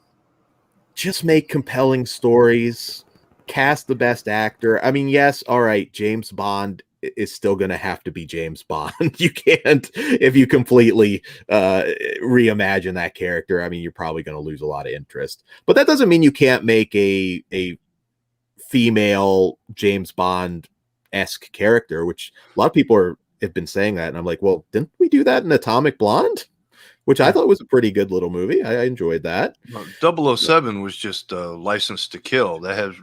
just make compelling stories, cast the best actor. I mean, yes, all right, James Bond is still going to have to be James Bond. You can't, if you completely reimagine that character, I mean, you're probably going to lose a lot of interest. But that doesn't mean you can't make a female James Bond-esque character, which a lot of people have been saying that. And I'm like, well, didn't we do that in Atomic Blonde? Which I thought was a pretty good little movie. I enjoyed that. 007 was just License to Kill. That has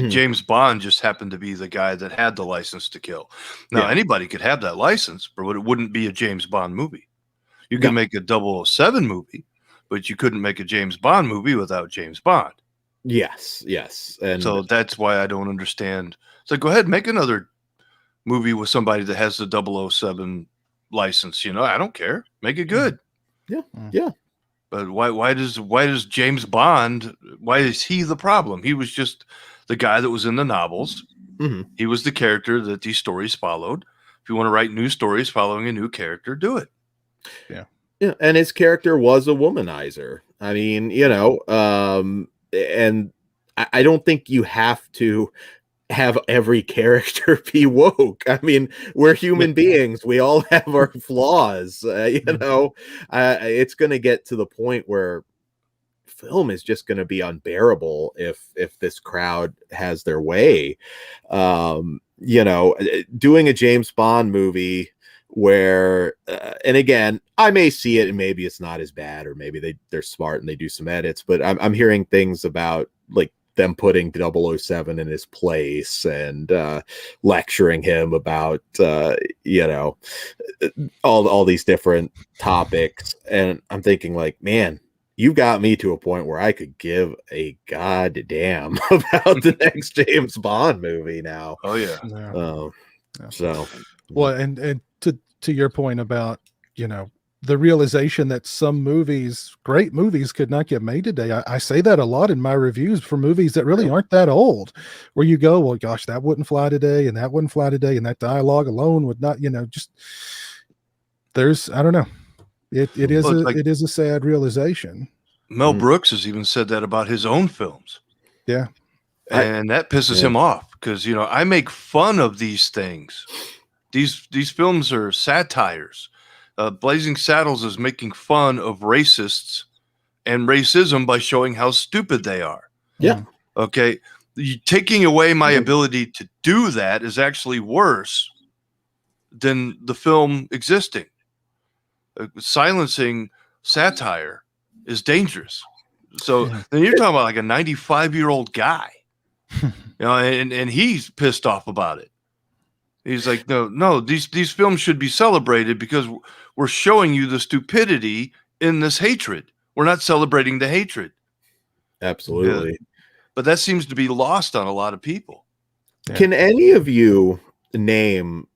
James Bond just happened to be the guy that had the license to kill. Now, anybody could have that license, but it wouldn't be a James Bond movie. You can make a 007 movie, but you couldn't make a James Bond movie without James Bond. Yes. And so that's why I don't understand. So go ahead, make another movie with somebody that has the 007 license. I don't care. Make it good. Yeah. But why does James Bond, why is he the problem? He was just the guy that was in the novels. He was the character that these stories followed. If you want to write new stories following a new character, do it. Yeah. And his character was a womanizer. I mean, and I don't think you have to have every character be woke. I mean, we're human beings. We all have our flaws. It's going to get to the point where film is just going to be unbearable if this crowd has their way. Doing a James Bond movie where, and again, I may see it and maybe it's not as bad, or maybe they're smart and they do some edits, but I'm hearing things about like them putting 007 in his place and lecturing him about all these different topics, and I'm thinking like, man, you got me to a point where I could give a goddamn about the next James Bond movie now. Oh yeah. So well, and to your point about the realization that some movies, great movies, could not get made today. I say that a lot in my reviews for movies that really aren't that old, where you go, well, gosh, that wouldn't fly today, and that wouldn't fly today, and that dialogue alone would not, just there's, I don't know. It is a sad realization. Mel Brooks has even said that about his own films. Yeah. And that pisses him off because, I make fun of these things. These films are satires. Blazing Saddles is making fun of racists and racism by showing how stupid they are. Yeah. Okay. Taking away my ability to do that is actually worse than the film existing. Silencing satire is dangerous. So then you're talking about like a 95-year-old guy, and he's pissed off about it. He's like, no, these films should be celebrated because we're showing you the stupidity in this hatred. We're not celebrating the hatred. Absolutely. But that seems to be lost on a lot of people. Yeah. Can any of you name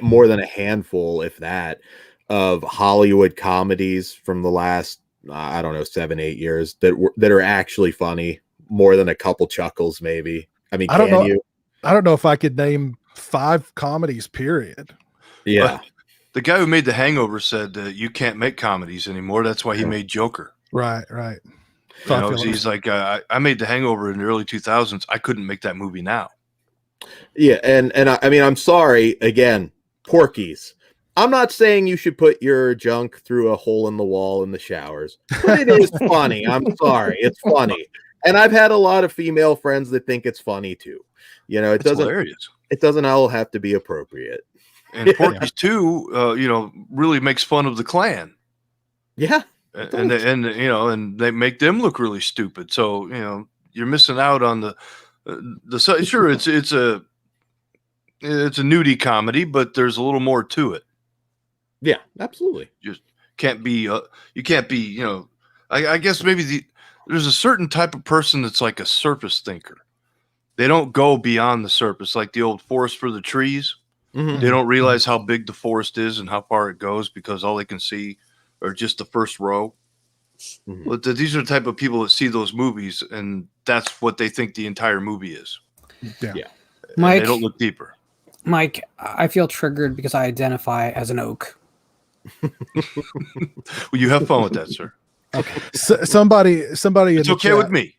more than a handful, if that, of Hollywood comedies from the last, 7-8 years that are actually funny, more than a couple chuckles, maybe? I mean, you? I don't know if I could name 5 comedies, period. Yeah. But the guy who made The Hangover said that you can't make comedies anymore. That's why he made Joker. Right. He's like, I made The Hangover in the early 2000s. I couldn't make that movie now. Yeah, and I mean, I'm sorry, again, Porky's. I'm not saying you should put your junk through a hole in the wall in the showers, but it is funny. I'm sorry. It's funny. And I've had a lot of female friends that think it's funny too. It's hilarious. It doesn't all have to be appropriate. And Porky's 2, really makes fun of the Klan. Yeah. And they make them look really stupid. So, you're missing out on the sure, it's a nudie comedy, but there's a little more to it. Yeah, absolutely. can't be you know, I guess maybe there's a certain type of person that's like a surface thinker. They don't go beyond the surface, like the old forest for the trees. Mhm. They don't realize how big the forest is and how far it goes because all they can see are just the first row. Mhm. But these are the type of people that see those movies, and that's what they think the entire movie is. Yeah. And Mike, they don't look deeper. Mike, I feel triggered because I identify as an oak. Well, you have fun with that, sir. Okay. Somebody It's in the okay chat, with me.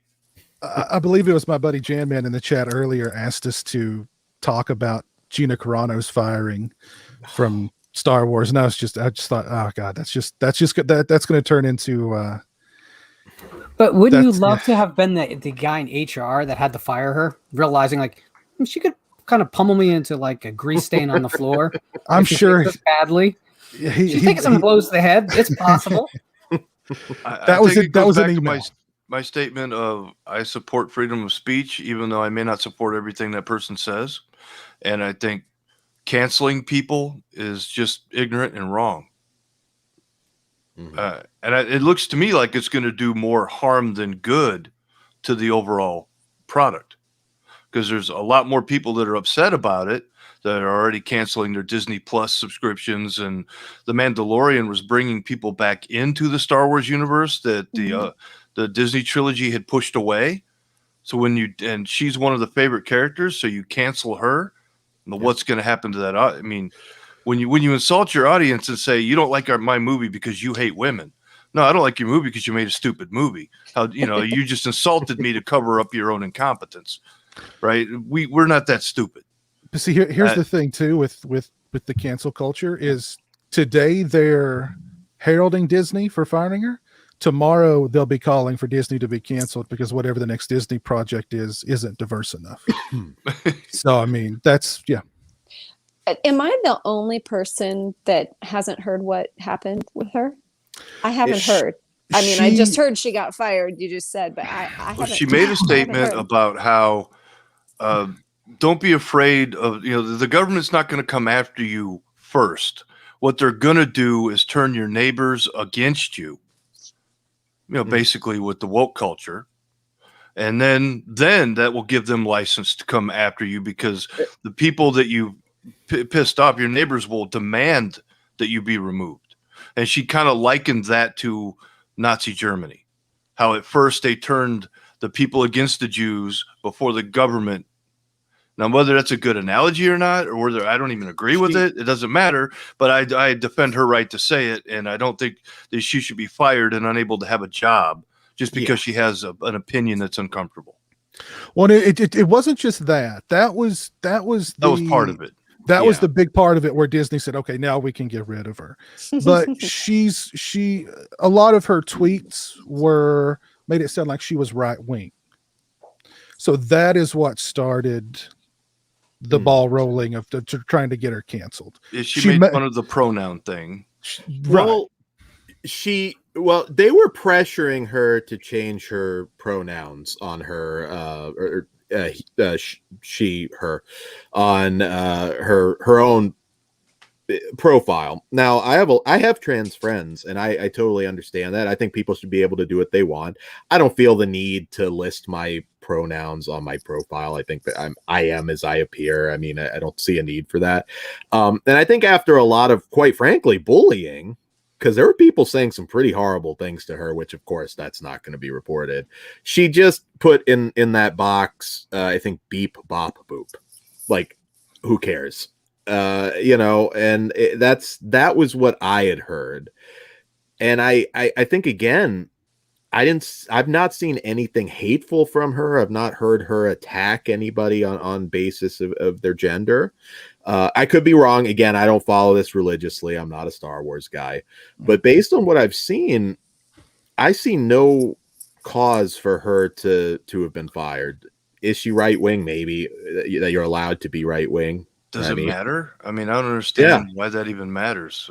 I believe it was my buddy Janman in the chat earlier, asked us to talk about Gina Carano's firing from Star Wars, and I just thought, oh god, that's going to turn into. But wouldn't you love to have been the guy in HR that had to fire her, realizing like she could kind of pummel me into like a grease stain on the floor? I'm sure badly. She's taking some he- blows to the head. It's possible. That was an email. My statement of I support freedom of speech, even though I may not support everything that person says, and I think canceling people is just ignorant and wrong. It looks to me like it's going to do more harm than good to the overall product, because there's a lot more people that are upset about it that are already canceling their Disney Plus subscriptions, and The Mandalorian was bringing people back into the Star Wars universe that the Disney trilogy had pushed away. So and she's one of the favorite characters, so you cancel her. What's going to happen to that? I mean, when you insult your audience and say you don't like my movie because you hate women. No, I don't like your movie because you made a stupid movie. How you just insulted me to cover up your own incompetence, right? We're not that stupid. But see, here's the thing too with the cancel culture is today they're heralding Disney for firing her. Tomorrow they'll be calling for Disney to be canceled because whatever the next Disney project isn't diverse enough. So I mean, that's Am I the only person that hasn't heard what happened with her? I haven't heard. I mean, I just heard she got fired. You just said, but I haven't. She made a statement about how don't be afraid of the government's not going to come after you first. What they're going to do is turn your neighbors against you. Basically with the woke culture. And then that will give them license to come after you, because the people that you pissed off, your neighbors will demand that you be removed. And she kind of likened that to Nazi Germany, how at first they turned the people against the Jews before the government. Now, whether that's a good analogy or not, or whether I don't even agree with it doesn't matter. But I defend her right to say it, and I don't think that she should be fired and unable to have a job just because she has an opinion that's uncomfortable. Well, it wasn't just that. That was part of it. That was the big part of it, where Disney said, "Okay, now we can get rid of her." But a lot of her tweets made it sound like she was right wing. So that is what started the ball rolling of trying to get her canceled. She made fun of the pronoun thing. Well, they were pressuring her to change her pronouns on her she, her, on her own profile. Now, I have trans friends, and I totally understand that. I think people should be able to do what they want. I don't feel the need to list my pronouns on my profile. I think that I am as I appear. I mean, I don't see a need for that. And I think after a lot of, quite frankly, bullying, because there were people saying some pretty horrible things to her, which of course that's not going to be reported. She just put in that box, I think, beep, bop, boop. Like, who cares? And that was what I had heard. And I think, again, I've not seen anything hateful from her. I've not heard her attack anybody on basis of their gender. I could be wrong. Again, I don't follow this religiously. I'm not a Star Wars guy, but based on what I've seen, I see no cause for her to have been fired. Is she right wing? Maybe that you're allowed to be right wing. Does it matter? I mean, I don't understand why that even matters.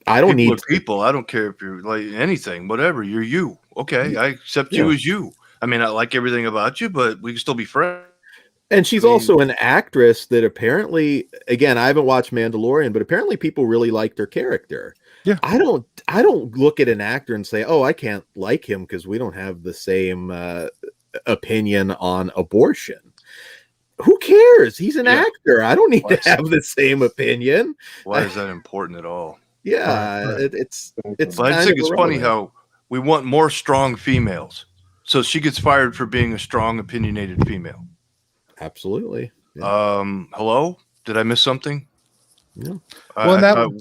I don't need people. I don't care if you're like anything, whatever. You're you. Okay, I accept you as you. I mean, I like everything about you, but we can still be friends. And she's also an actress that apparently, again, I haven't watched Mandalorian, but apparently people really liked her character. I don't look at an actor and say, oh, I can't like him because we don't have the same opinion on abortion. Who cares? He's an actor. I don't need to have the same opinion. Why is that important at all? Yeah, Right. it's But I think it's funny how we want more strong females. So she gets fired for being a strong, opinionated female. Absolutely. Yeah. Hello? Did I miss something? No. Well,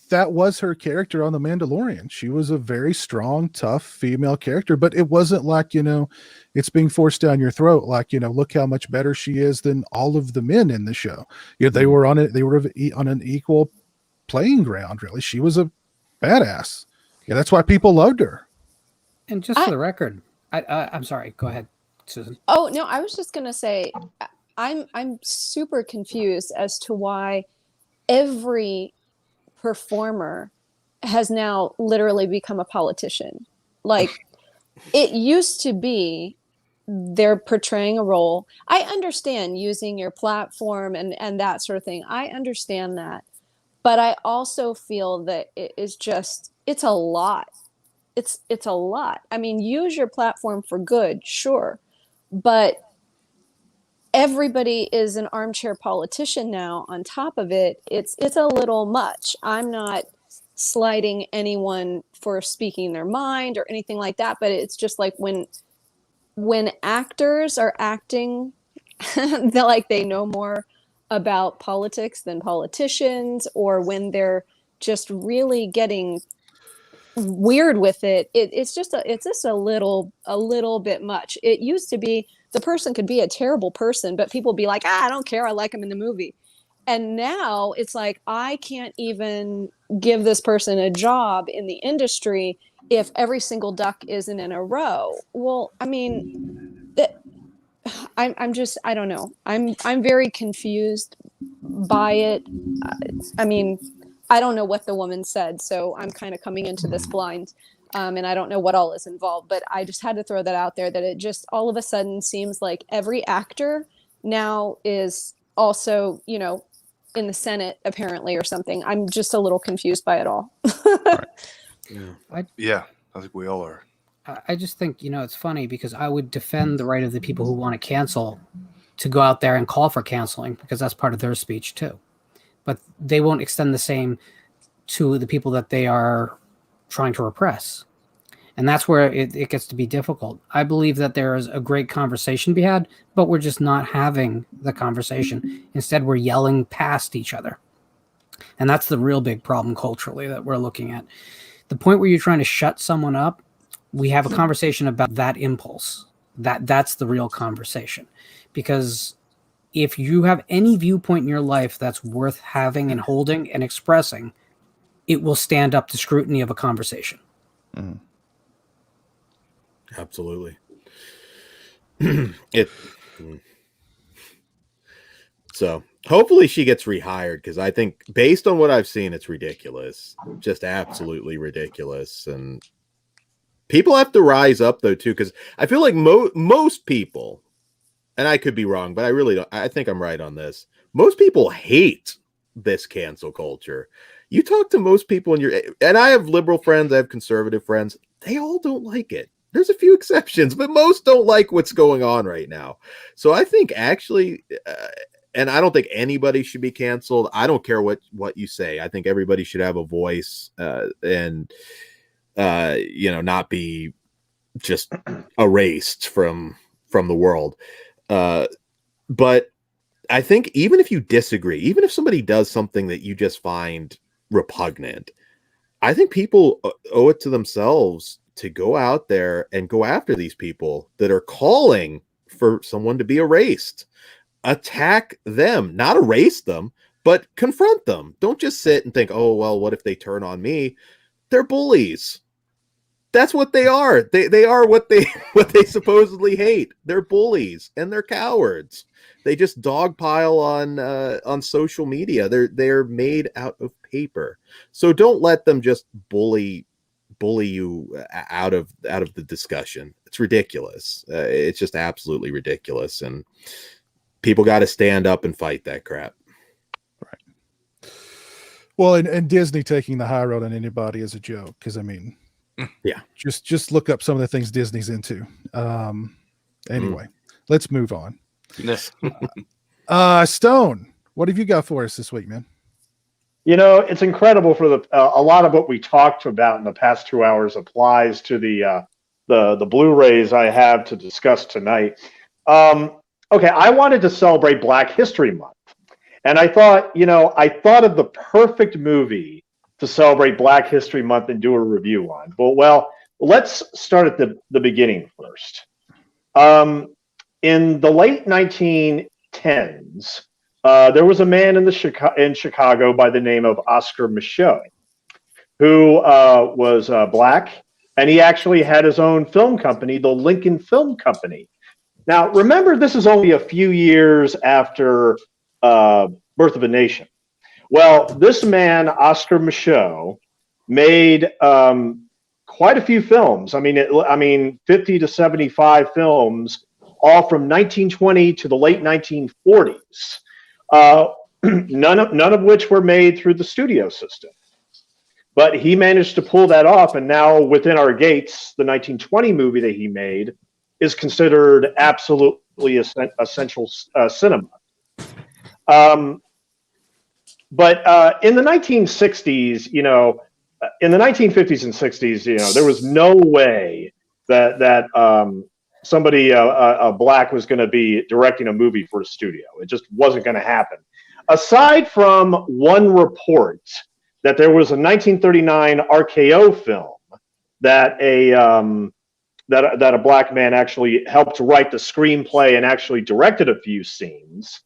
that was her character on The Mandalorian. She was a very strong, tough female character, but it wasn't like, it's being forced down your throat. Like, look how much better she is than all of the men in the show. They were on it. They were on an equal playing ground. Really. She was a badass. Yeah. That's why people loved her. And just for the record, I'm sorry. Go ahead, Susan. Oh no, I was just gonna say, I'm super confused as to why every performer has now literally become a politician. Like, it used to be they're portraying a role. I understand using your platform and that sort of thing. I understand that, but I also feel that it's a lot. It's a lot. I mean, use your platform for good, sure, but everybody is an armchair politician now. On top of it, it's a little much. I'm not slighting anyone for speaking their mind or anything like that, but it's just like when actors are acting they're like they know more about politics than politicians, or when they're just really getting weird with it, it's just a little bit much. It used to be the person could be a terrible person, but people be like, I don't care, I like him in the movie. And now it's like, I can't even give this person a job in the industry if every single duck isn't in a row. Well, I mean, I don't know. I'm very confused by it. I mean, I don't know what the woman said, so I'm kind of coming into this blind, and I don't know what all is involved, but I just had to throw that out there, that it just all of a sudden seems like every actor now is also, in the Senate apparently or something. I'm just a little confused by it all. Yeah, I think we all are. I just think, it's funny because I would defend the right of the people who want to cancel to go out there and call for canceling, because that's part of their speech too. But they won't extend the same to the people that they are trying to repress. And that's where it gets to be difficult. I believe that there is a great conversation to be had, but we're just not having the conversation. Instead, we're yelling past each other. And that's the real big problem culturally that we're looking at. The point where you're trying to shut someone up, we have a conversation about that impulse. That's the real conversation. Because if you have any viewpoint in your life that's worth having and holding and expressing, it will stand up to scrutiny of a conversation. Mm-hmm. Absolutely. So hopefully she gets rehired, because I think based on what I've seen, it's ridiculous. Just absolutely ridiculous. And people have to rise up though too, because I feel like most people, and I could be wrong, but I really don't. I think I'm right on this. Most people hate this cancel culture. You talk to most people and I have liberal friends, I have conservative friends. They all don't like it. There's a few exceptions, but most don't like what's going on right now. So I think actually, and I don't think anybody should be canceled. I don't care what you say. I think everybody should have a voice and not be just erased from the world. But I think even if you disagree, even if somebody does something that you just find repugnant, I think people owe it to themselves to go out there and go after these people that are calling for someone to be erased. Attack them, not erase them, but confront them. Don't just sit and think, oh, well, what if they turn on me? They're bullies. That's what they are. They are what they supposedly hate. They're bullies and they're cowards. They just dogpile on social media. They're made out of paper. So don't let them just bully you out of the discussion. It's ridiculous. It's just absolutely ridiculous, and people got to stand up and fight that crap. Right. Well, and Disney taking the high road on anybody is a joke, because I mean, yeah, just look up some of the things Disney's into. Anyway, let's move on. Stone, what have you got for us this week, man? You know, it's incredible for a lot of what we talked about in the past 2 hours applies to the Blu-rays I have to discuss tonight. Okay, I wanted to celebrate Black History Month. And I thought of the perfect movie to celebrate Black History Month and do a review on. Well, let's start at the beginning first. In the late 1910s, there was a man in Chicago by the name of Oscar Micheaux, who was Black, and he actually had his own film company, the Lincoln Film Company. Now, remember, this is only a few years after Birth of a Nation. Well, this man, Oscar Micheaux, made quite a few films. I mean, 50 to 75 films, all from 1920 to the late 1940s. None of which were made through the studio system. But he managed to pull that off, and now Within Our Gates, the 1920 movie that he made, is considered absolutely essential cinema. But in the 1960s, in the 1950s and 60s, there was no way that somebody Black was going to be directing a movie for a studio. It just wasn't going to happen. Aside from one report that there was a 1939 RKO film that a Black man actually helped write the screenplay and actually directed a few scenes.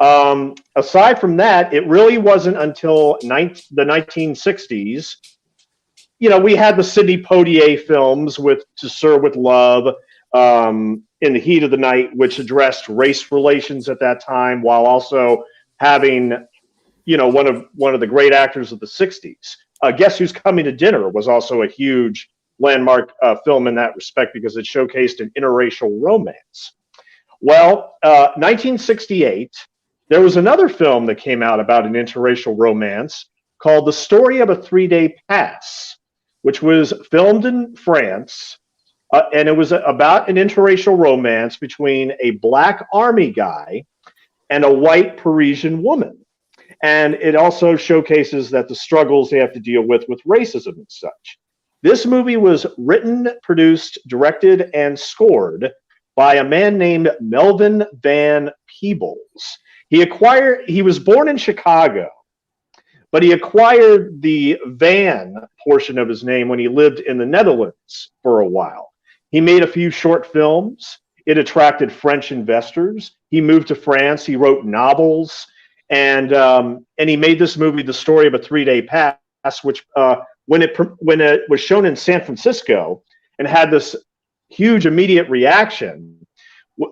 Aside from that, it really wasn't until the 1960s. We had the Sidney Poitier films with To Sir with Love, In the Heat of the Night, which addressed race relations at that time, while also having, one of the great actors of the 60s. Guess Who's Coming to Dinner was also a huge landmark film in that respect because it showcased an interracial romance. Well, 1968, there was another film that came out about an interracial romance called The Story of a 3-Day Pass, which was filmed in France, and it was about an interracial romance between a Black army guy and a white Parisian woman. And it also showcases that the struggles they have to deal with racism and such. This movie was written, produced, directed, and scored by a man named Melvin Van Peebles. He was born in Chicago, but he acquired the Van portion of his name when he lived in the Netherlands for a while. He made a few short films. It attracted French investors. He moved to France. He wrote novels, and he made this movie, The Story of a 3-Day Pass, which when it was shown in San Francisco and had this huge immediate reaction.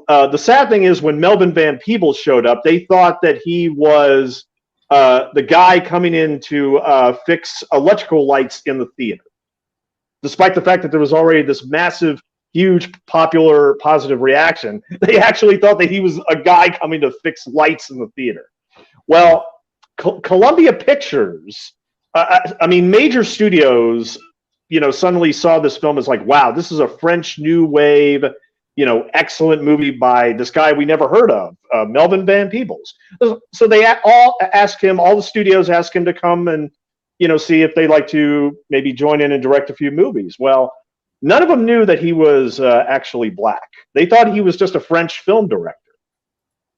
The sad thing is, when Melvin Van Peebles showed up, they thought that he was the guy coming in to fix electrical lights in the theater, despite the fact that there was already this massive, huge, popular, positive reaction. They actually thought that he was a guy coming to fix lights in the theater. Well, Columbia Pictures, major studios, suddenly saw this film as like, wow, this is a French new wave, excellent movie by this guy we never heard of, Melvin Van Peebles. So they all the studios asked him to come and, see if they'd like to maybe join in and direct a few movies. Well, none of them knew that he was actually Black. They thought he was just a French film director,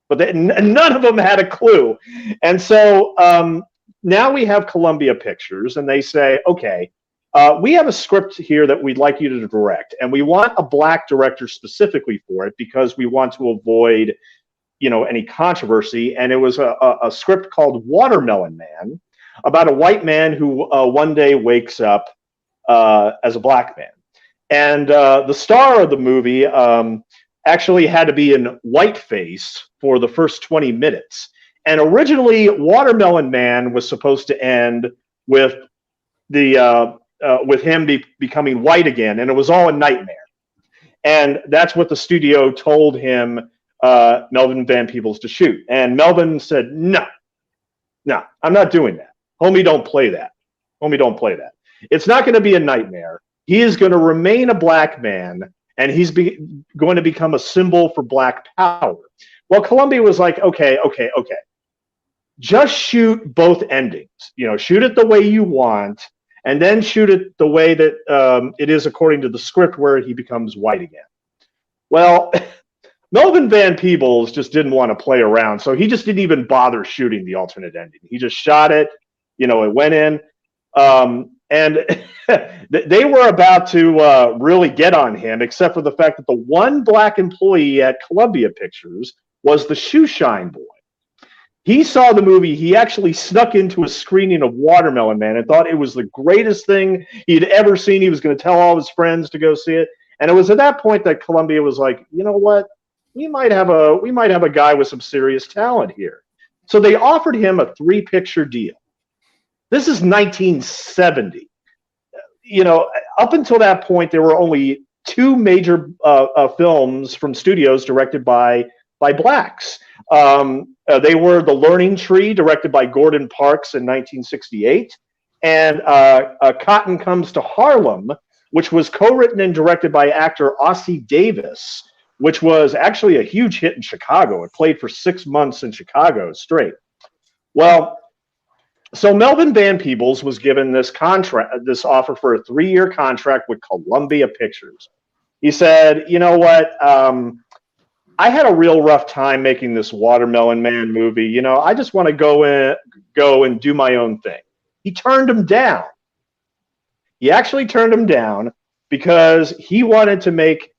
but none of them had a clue. And so now we have Columbia Pictures, and they say, okay, we have a script here that we'd like you to direct, and we want a Black director specifically for it because we want to avoid, any controversy. And it was a script called Watermelon Man, about a white man who one day wakes up as a Black man. And the star of the movie actually had to be in whiteface for the first 20 minutes. And originally, Watermelon Man was supposed to end with with him becoming white again, and it was all a nightmare. And that's what the studio told him, Melvin Van Peebles, to shoot. And Melvin said, no, I'm not doing that. Homie, don't play that. Homie, don't play that. It's not going to be a nightmare. He is going to remain a black man, and he's going to become a symbol for black power. Well, Columbia was like, okay. Just shoot both endings. Shoot it the way you want, and then shoot it the way that it is according to the script, where he becomes white again. Well, Melvin Van Peebles just didn't want to play around, so he just didn't even bother shooting the alternate ending. He just shot it. It went in. And they were about to really get on him, except for the fact that the one black employee at Columbia Pictures was the shoeshine boy. He saw the movie. He actually snuck into a screening of Watermelon Man and thought it was the greatest thing he'd ever seen. He was going to tell all his friends to go see it. And it was at that point that Columbia was like, you know what? We might have a guy with some serious talent here. So they offered him a 3-picture deal. This is 1970. Up until that point, there were only 2 major films from studios directed by blacks. They were The Learning Tree, directed by Gordon Parks in 1968, and Cotton Comes to Harlem, which was co-written and directed by actor Ossie Davis, which was actually a huge hit in Chicago. It played for 6 months in Chicago straight. Well, so Melvin Van Peebles was given this offer for a 3-year contract with Columbia Pictures. He said, you know what? I had a real rough time making this Watermelon Man movie. I just want to go and do my own thing. He turned him down. He actually turned him down because he wanted to make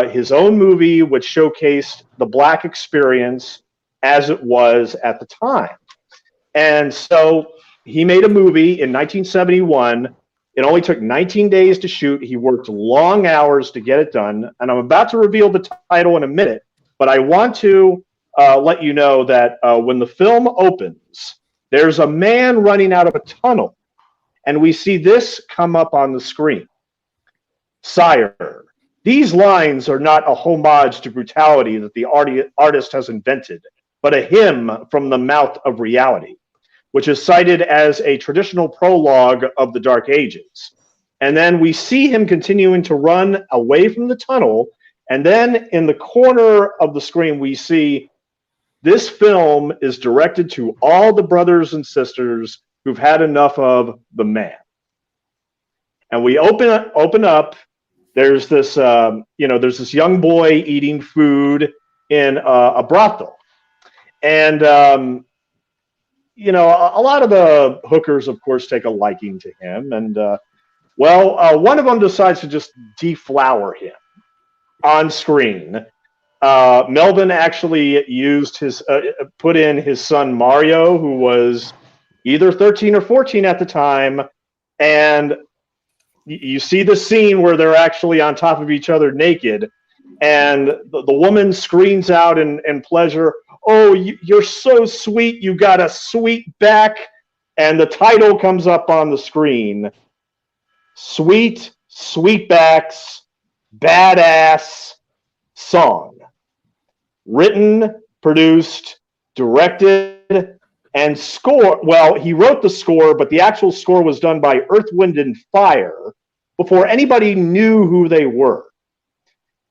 his own movie, which showcased the black experience as it was at the time. And so he made a movie in 1971. It only took 19 days to shoot. He worked long hours to get it done. And I'm about to reveal the title in a minute, but I want to let you know that when the film opens, there's a man running out of a tunnel, and we see this come up on the screen. Sire, these lines are not a homage to brutality that the artist has invented, but a hymn from the mouth of reality, which is cited as a traditional prologue of the Dark Ages. And then we see him continuing to run away from the tunnel. And then in the corner of the screen, we see this film is directed to all the brothers and sisters who've had enough of the man. And we open up. There's this, there's this young boy eating food in a brothel. And, a lot of the hookers, of course, take a liking to him. And, one of them decides to just deflower him on screen. Melvin actually used put in his son Mario, who was either 13 or 14 at the time. And you see the scene where they're actually on top of each other naked. And the woman screams out in pleasure, "Oh, you're so sweet. You got a sweet back." And the title comes up on the screen. Sweetback's Badass Song. Written, produced, directed, and score. Well, he wrote the score, but the actual score was done by Earth, Wind, and Fire before anybody knew who they were.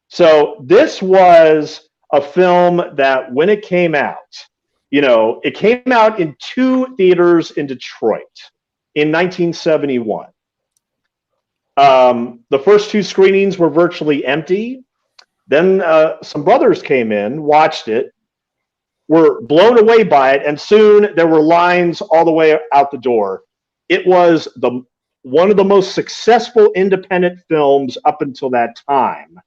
So this was a film that when it came out, it came out in 2 theaters in Detroit in 1971. The first 2 screenings were virtually empty. Then some brothers came in, watched it, were blown away by it, and soon there were lines all the way out the door. It was one of the most successful independent films up until that time.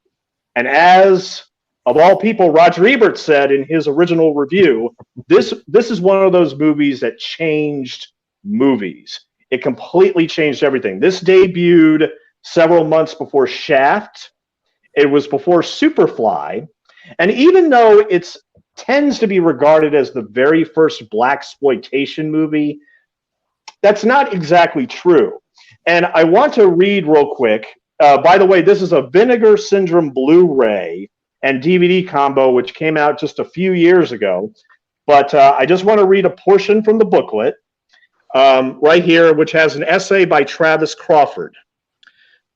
And as of all people, Roger Ebert said in his original review, this is one of those movies that changed movies. It completely changed everything. This debuted several months before Shaft. It was before Superfly. And even though it tends to be regarded as the very first blaxploitation movie, that's not exactly true. And I want to read real quick. By the way, this is a Vinegar Syndrome Blu-ray and DVD combo, which came out just a few years ago. But I just want to read a portion from the booklet. right here, which has an essay by Travis Crawford.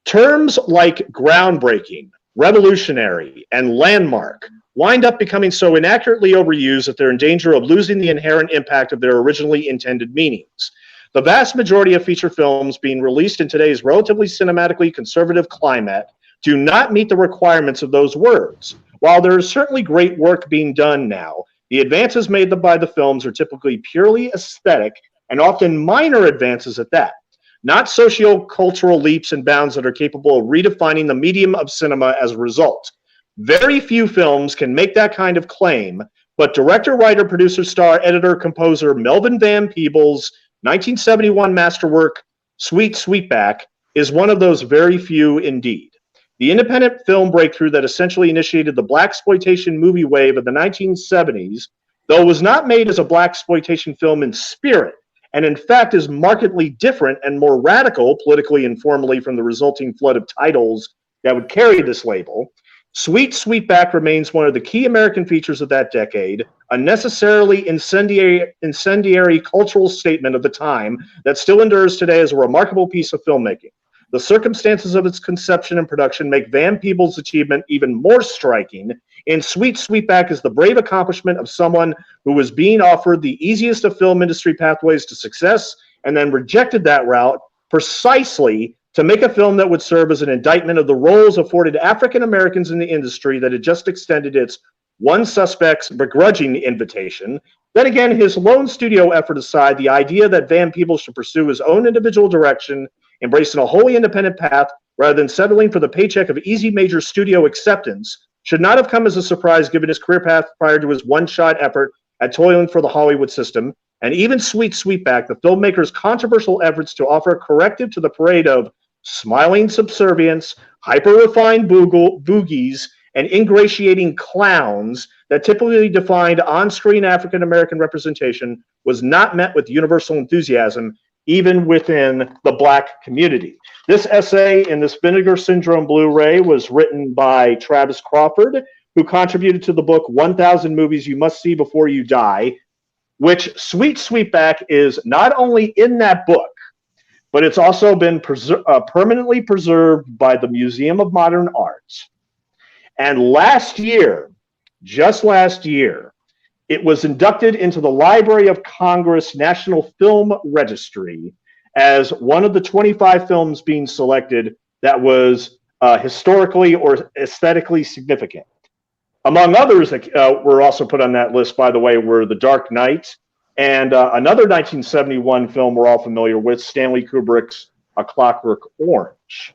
Terms like groundbreaking, revolutionary, and landmark wind up becoming so inaccurately overused that they're in danger of losing the inherent impact of their originally intended meanings. The vast majority of feature films being released in today's relatively cinematically conservative climate do not meet the requirements of those words. While there is certainly great work being done now, the advances made by the films are typically purely aesthetic and often minor advances at that, not socio-cultural leaps and bounds that are capable of redefining the medium of cinema as a result. Very few films can make that kind of claim, but director, writer, producer, star, editor, composer Melvin Van Peebles' 1971 masterwork, Sweetback, is one of those very few indeed. The independent film breakthrough that essentially initiated the blaxploitation movie wave of the 1970s, though it was not made as a blaxploitation film in spirit, and in fact is markedly different and more radical politically and formally from the resulting flood of titles that would carry this label, Sweetback remains one of the key American features of that decade, a necessarily incendiary cultural statement of the time that still endures today as a remarkable piece of filmmaking. The circumstances of its conception and production make Van Peebles' achievement even more striking, and Sweetback is the brave accomplishment of someone who was being offered the easiest of film industry pathways to success and then rejected that route precisely to make a film that would serve as an indictment of the roles afforded African Americans in the industry that had just extended its one suspect's begrudging invitation. Then again, his lone studio effort aside, the idea that Van Peebles should pursue his own individual direction, embracing a wholly independent path rather than settling for the paycheck of easy major studio acceptance, should not have come as a surprise given his career path prior to his one-shot effort at toiling for the Hollywood system. And even Sweetback, the filmmaker's controversial efforts to offer a corrective to the parade of smiling subservience, hyper-refined boogies, and ingratiating clowns that typically defined on-screen African-American representation, was not met with universal enthusiasm, even within the Black community. This essay in this Vinegar Syndrome Blu-ray was written by Travis Crawford, who contributed to the book 1,000 Movies You Must See Before You Die, which Sweetback is not only in that book, but it's also been permanently preserved by the Museum of Modern Art. And last year, just last year, it was inducted into the Library of Congress National Film Registry as one of the 25 films being selected that was historically or aesthetically significant. Among others that were also put on that list, by the way, were The Dark Knight and another 1971 film we're all familiar with, Stanley Kubrick's A Clockwork Orange.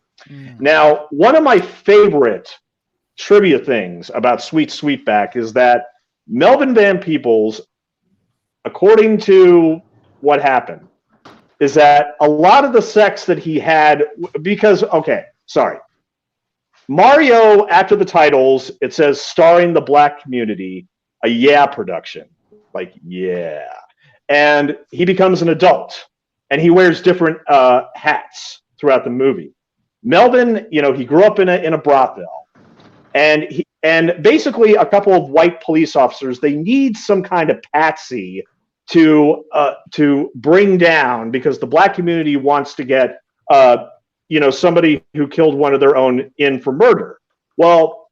Now, one of my favorite trivia things about Sweetback is that Melvin Van Peebles, according to what happened, is that a lot of the sex that he had, because, Mario, after the titles, it says starring the Black community, a Yeah production. Like, yeah. And he becomes an adult, and he wears different hats throughout the movie. Melvin, he grew up in a brothel, and basically a couple of white police officers, they need some kind of patsy to bring down, because the Black community wants to get somebody who killed one of their own in for murder. Well,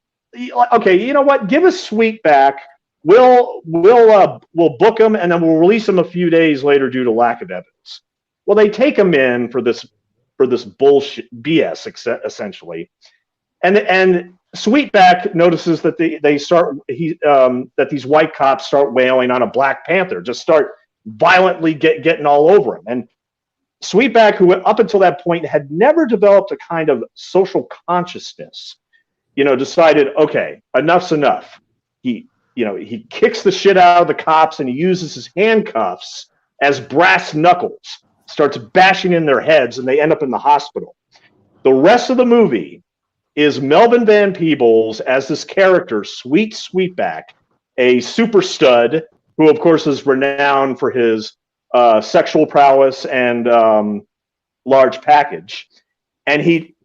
okay, you know what? Give us Sweetback. We'll book him, and then we'll release him a few days later due to lack of evidence. Well, they take him in for this bullshit BS essentially, and Sweetback notices that that these white cops start wailing on a Black Panther, just start violently getting all over him. And Sweetback, who up until that point had never developed a kind of social consciousness, decided, okay, enough's enough. He kicks the shit out of the cops, and he uses his handcuffs as brass knuckles, starts bashing in their heads, and they end up in the hospital. The rest of the movie is Melvin Van Peebles as this character, Sweetback, a super stud who, of course, is renowned for his sexual prowess and large package. And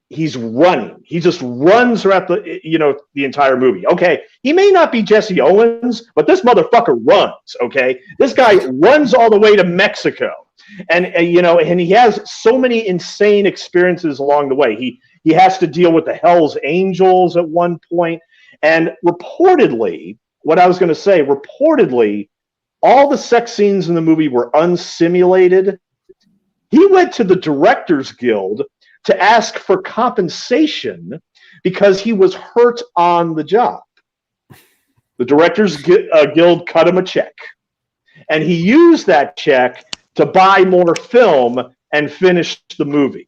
he's running. He just runs throughout the entire movie. Okay, he may not be Jesse Owens, but this motherfucker runs, okay? This guy runs all the way to Mexico. And and he has so many insane experiences along the way. He has to deal with the Hell's Angels at one point, and reportedly, all the sex scenes in the movie were unsimulated. He went to the Directors Guild to ask for compensation because he was hurt on the job. The Directors Guild cut him a check, and he used that check to buy more film and finish the movie.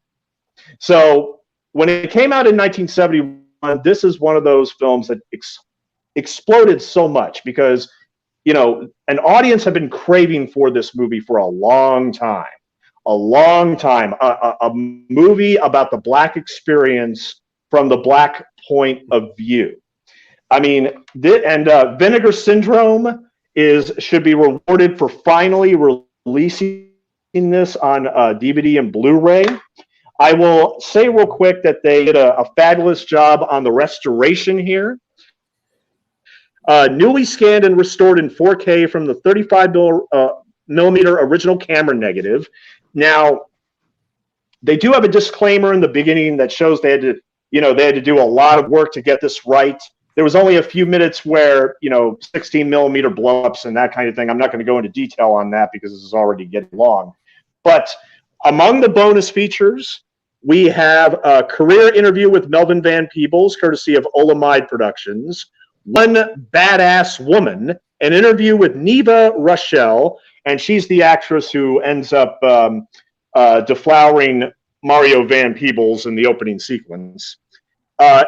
So when it came out in 1971, this is one of those films that exploded so much because, an audience had been craving for this movie for a long time. A movie about the Black experience from the Black point of view. I mean, Vinegar Syndrome should be rewarded for finally releasing this on DVD and Blu-ray. I will say real quick that they did a fabulous job on the restoration here. Newly scanned and restored in 4K from the 35 millimeter original camera negative. Now, they do have a disclaimer in the beginning that shows they had to do a lot of work to get this right. There was only a few minutes where 16 millimeter blow-ups and that kind of thing. I'm not going to go into detail on that because this is already getting long. But among the bonus features, we have a career interview with Melvin Van Peebles, courtesy of Olamide Productions. One Badass Woman, an interview with Neva Rochelle, and she's the actress who ends up deflowering Mario Van Peebles in the opening sequence.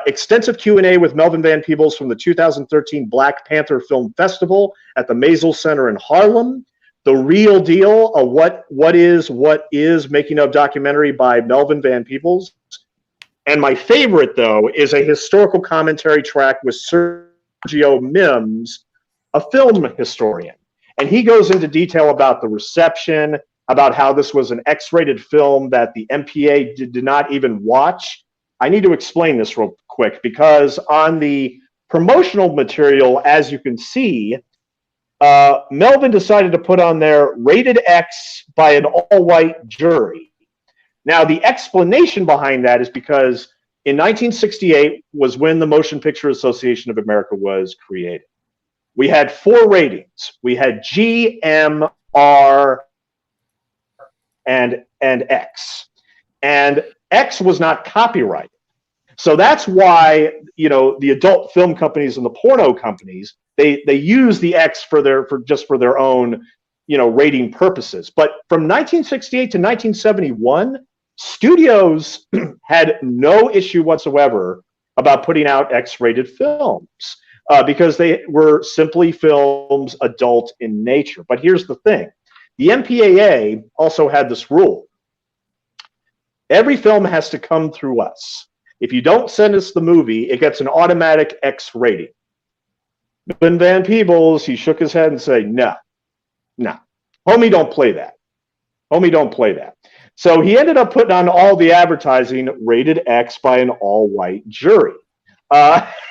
Extensive Q&A with Melvin Van Peebles from the 2013 Black Panther Film Festival at the Maisel Center in Harlem. The Real Deal, a what is making of documentary by Melvin Van Peebles. And my favorite, though, is a historical commentary track with Sergio Mims, a film historian. And he goes into detail about the reception, about how this was an X-rated film that the MPA did not even watch. I need to explain this real quick because on the promotional material, as you can see, Melvin decided to put on there rated X by an all-white jury. Now, the explanation behind that is because in 1968 was when the Motion Picture Association of America was created. We had 4 ratings. We had G, M, R, and X. And X was not copyrighted. So that's why, the adult film companies and the porno companies, they use the X for their own, rating purposes. But from 1968 to 1971, studios had no issue whatsoever about putting out X-rated films because they were simply films adult in nature. But here's the thing. The MPAA also had this rule. Every film has to come through us. If you don't send us the movie, it gets an automatic X rating. When Van Peebles, he shook his head and said, no, homie, don't play that. Homie, don't play that. So he ended up putting on all the advertising rated X by an all-white jury,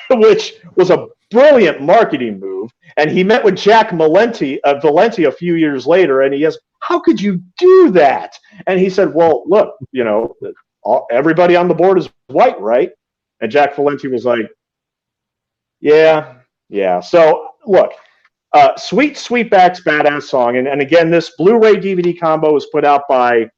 which was a brilliant marketing move. And he met with Jack Valenti a few years later, and he asked, how could you do that? And he said, well, look, everybody on the board is white, right? And Jack Valenti was like, yeah. So look, Sweetback's Badass Song. And again, this Blu-ray DVD combo was put out by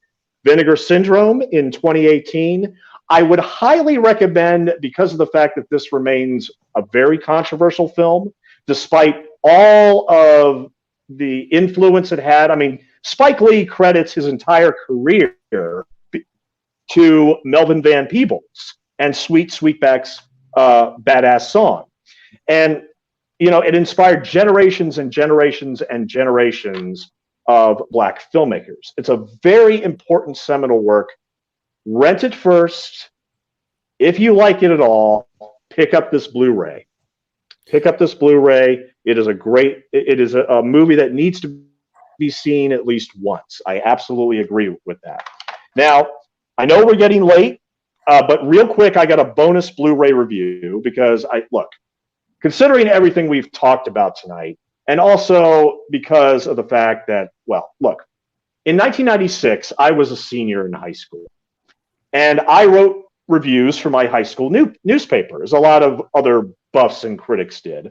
Vinegar Syndrome in 2018. I would highly recommend, because of the fact that this remains a very controversial film, despite all of the influence it had. I mean, Spike Lee credits his entire career to Melvin Van Peebles and Sweetback's Badass Song. And, it inspired generations and generations and generations of Black filmmakers. It's a very important seminal work. Rent it first. If you like it at all, pick up this Blu-ray. It is a movie that needs to be seen at least once. I absolutely agree with that. Now, I know we're getting late, but real quick, I got a bonus Blu-ray review because considering everything we've talked about tonight, and also because of the fact that, well, look, in 1996, I was a senior in high school, and I wrote reviews for my high school newspaper, as a lot of other buffs and critics did.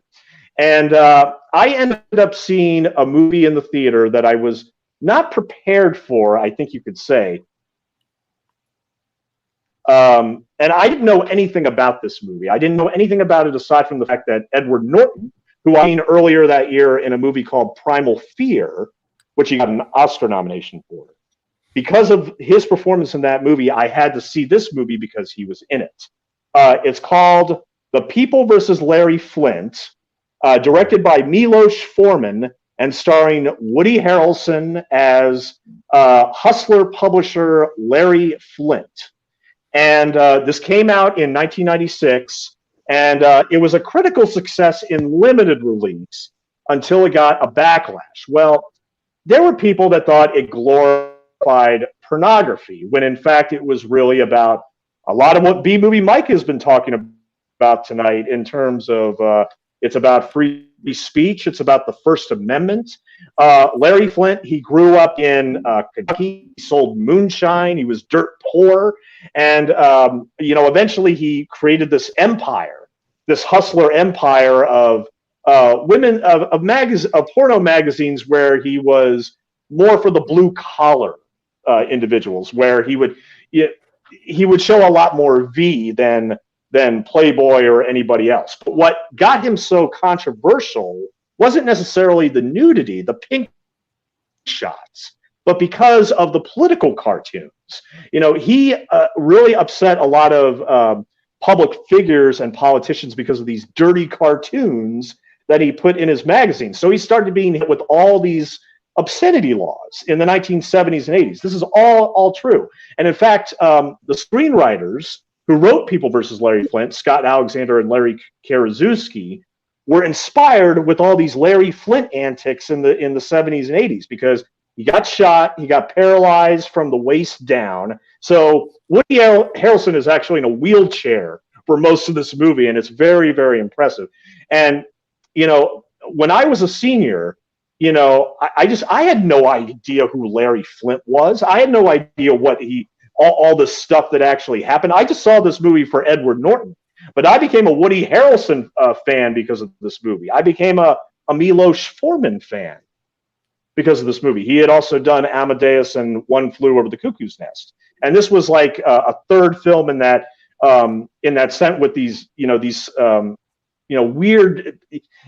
And I ended up seeing a movie in the theater that I was not prepared for, I think you could say. And I didn't know anything about this movie. I didn't know anything about it aside from the fact that Edward Norton, who I seen earlier that year in a movie called Primal Fear, which he got an Oscar nomination for. Because of his performance in that movie, I had to see this movie because he was in it. It's called The People vs. Larry Flynt, directed by Milos Forman and starring Woody Harrelson as hustler publisher Larry Flynt. And this came out in 1996, and it was a critical success in limited release until it got a backlash. Well, there were people that thought it glorified pornography, when in fact it was really about a lot of what B-Movie Mike has been talking about tonight in terms of it's about free speech, it's about the First Amendment. Larry Flynt, he grew up in Kentucky, he sold moonshine, he was dirt poor, and eventually he created this empire, this hustler empire of women, of porno magazines, where he was more for the blue collar individuals, where he would show a lot more V than Playboy or anybody else. But what got him so controversial wasn't necessarily the nudity, the pink shots, but because of the political cartoons. He really upset a lot of public figures and politicians because of these dirty cartoons that he put in his magazine. So he started being hit with all these obscenity laws in the 1970s and 80s. This is all true. And in fact, the screenwriters who wrote People vs. Larry Flynt, Scott Alexander and Larry Karaszewski, were inspired with all these Larry Flynt antics in the 70s and 80s, because he got shot, he got paralyzed from the waist down. So Woody Harrelson is actually in a wheelchair for most of this movie, and it's very, very impressive. And when I was a senior, I had no idea who Larry Flynt was. I had no idea what all the stuff that actually happened. I just saw this movie for Edward Norton, but I became a Woody Harrelson fan because of this movie. I became a Milos Forman fan because of this movie. He had also done Amadeus and One Flew Over the Cuckoo's Nest, and this was like a third film in that sense, with these weird,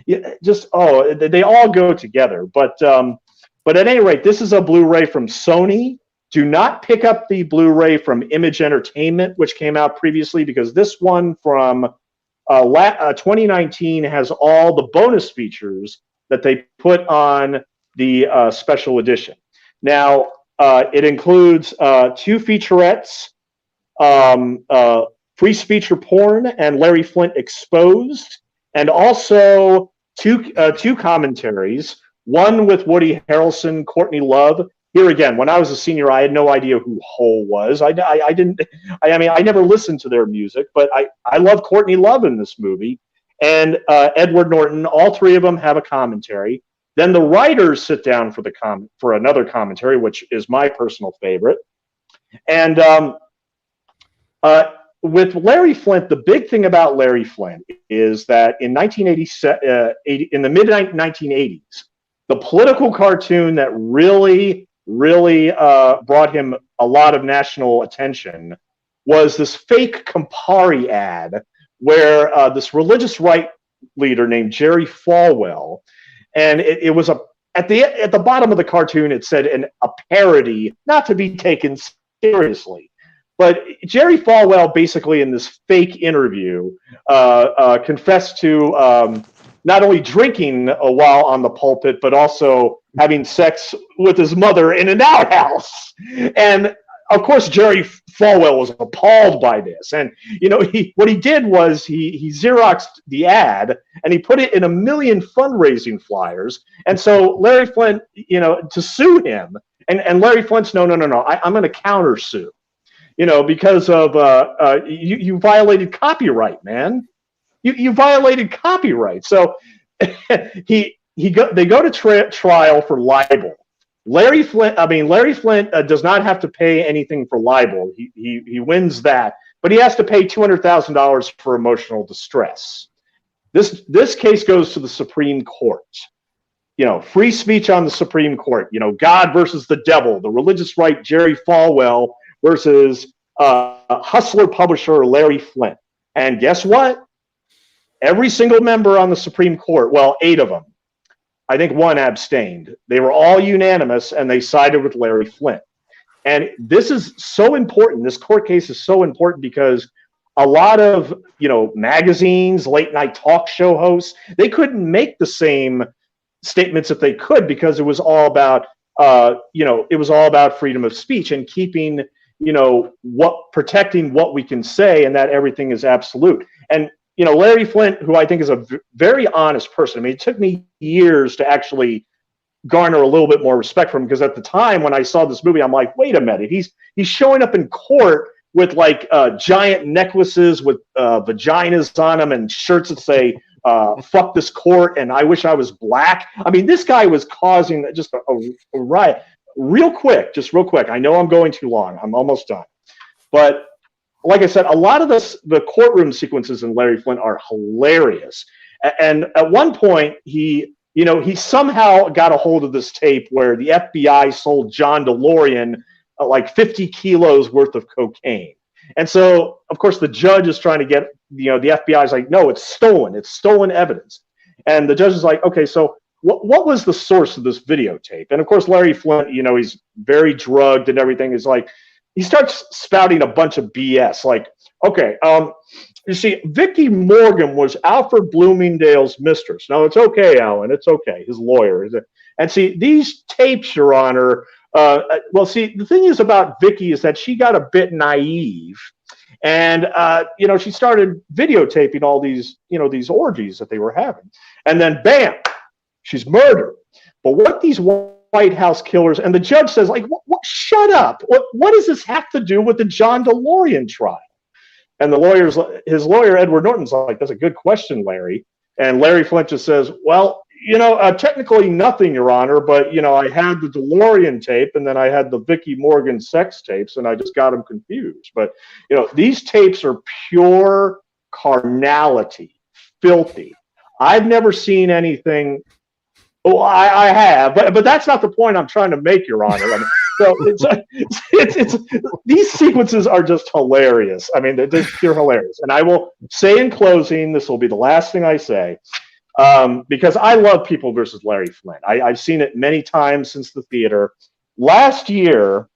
they all go together. But at any rate, this is a Blu-ray from Sony. Do not pick up the Blu-ray from Image Entertainment, which came out previously, because this one from 2019 has all the bonus features that they put on the special edition. Now, it includes 2 featurettes, Free Speech or Porn and Larry Flynt Exposed, and also two commentaries, one with Woody Harrelson, Courtney Love. Here again, when I was a senior, I had no idea who Hole was. I never listened to their music, but I love Courtney Love in this movie. And Edward Norton, all 3 of them have a commentary. Then the writers sit down for another commentary, which is my personal favorite. And with Larry Flynt, the big thing about Larry Flynt is that in in the mid-1980s, the political cartoon that really brought him a lot of national attention was this fake Campari ad where this religious right leader named Jerry Falwell, and it was at the bottom of the cartoon, it said a parody, not to be taken seriously. But Jerry Falwell basically in this fake interview confessed to not only drinking a while on the pulpit, but also having sex with his mother in an outhouse. And of course, Jerry Falwell was appalled by this. And, what he did was he Xeroxed the ad and he put it in 1 million fundraising flyers. And so Larry Flynt, to sue him, and Larry Flynt's, no, I'm going to countersue. Because of you violated copyright, man. You violated copyright. So they go to trial for libel, Larry Flynt. Larry Flynt does not have to pay anything for libel. He wins that, but he has to pay $200,000 for emotional distress. This case goes to the Supreme Court. Free speech on the Supreme Court. God versus the devil, the religious right Jerry Falwell versus hustler publisher Larry Flynt. And guess what? Every single member on the Supreme Court, well, 8 of them, I think 1 abstained. They were all unanimous, and they sided with Larry Flynt. And this is so important. This court case is so important because a lot of, magazines, late night talk show hosts, they couldn't make the same statements if they could, because it was all about, freedom of speech and keeping, protecting what we can say, and that everything is absolute. And, Larry Flynt, who I think is a very honest person. It took me years to actually garner a little bit more respect from him, because at the time when I saw this movie, I'm like, wait a minute, he's showing up in court with giant necklaces with vaginas on them and shirts that say fuck this court and I wish I was black. This guy was causing just a riot. Real quick. I know I'm going too long. I'm almost done. But like I said, a lot of the courtroom sequences in Larry Flynt are hilarious. And at one point, he somehow got a hold of this tape where the FBI sold John DeLorean 50 kilos worth of cocaine. And so, of course, the judge is trying to get, the FBI is like, no, it's stolen. It's stolen evidence. And the judge is like, okay, so what was the source of this videotape? And of course, Larry Flynt, he's very drugged and everything. Is like, he starts spouting a bunch of BS. Like, okay, you see, Vicki Morgan was Alfred Bloomingdale's mistress. No, it's okay, Alan. It's okay. His lawyer is it? And see, these tapes, Your Honor. The thing is about Vicki is that she got a bit naive, and she started videotaping all these these orgies that they were having, and then bam, she's murdered. But what these White House killers, and the judge says, what shut up. What does this have to do with the John DeLorean trial? And his lawyer, Edward Norton's like, that's a good question, Larry. And Larry Flynt just says, well, technically nothing, Your Honor, but, I had the DeLorean tape and then I had the Vicki Morgan sex tapes and I just got them confused. But, these tapes are pure carnality, filthy. I've never seen anything. Oh, I have, but that's not the point I'm trying to make, Your Honor. It's these sequences are just hilarious. They're hilarious. And I will say in closing, this will be the last thing I say, because I love People versus Larry Flynt. I've seen it many times since the theater. Last year,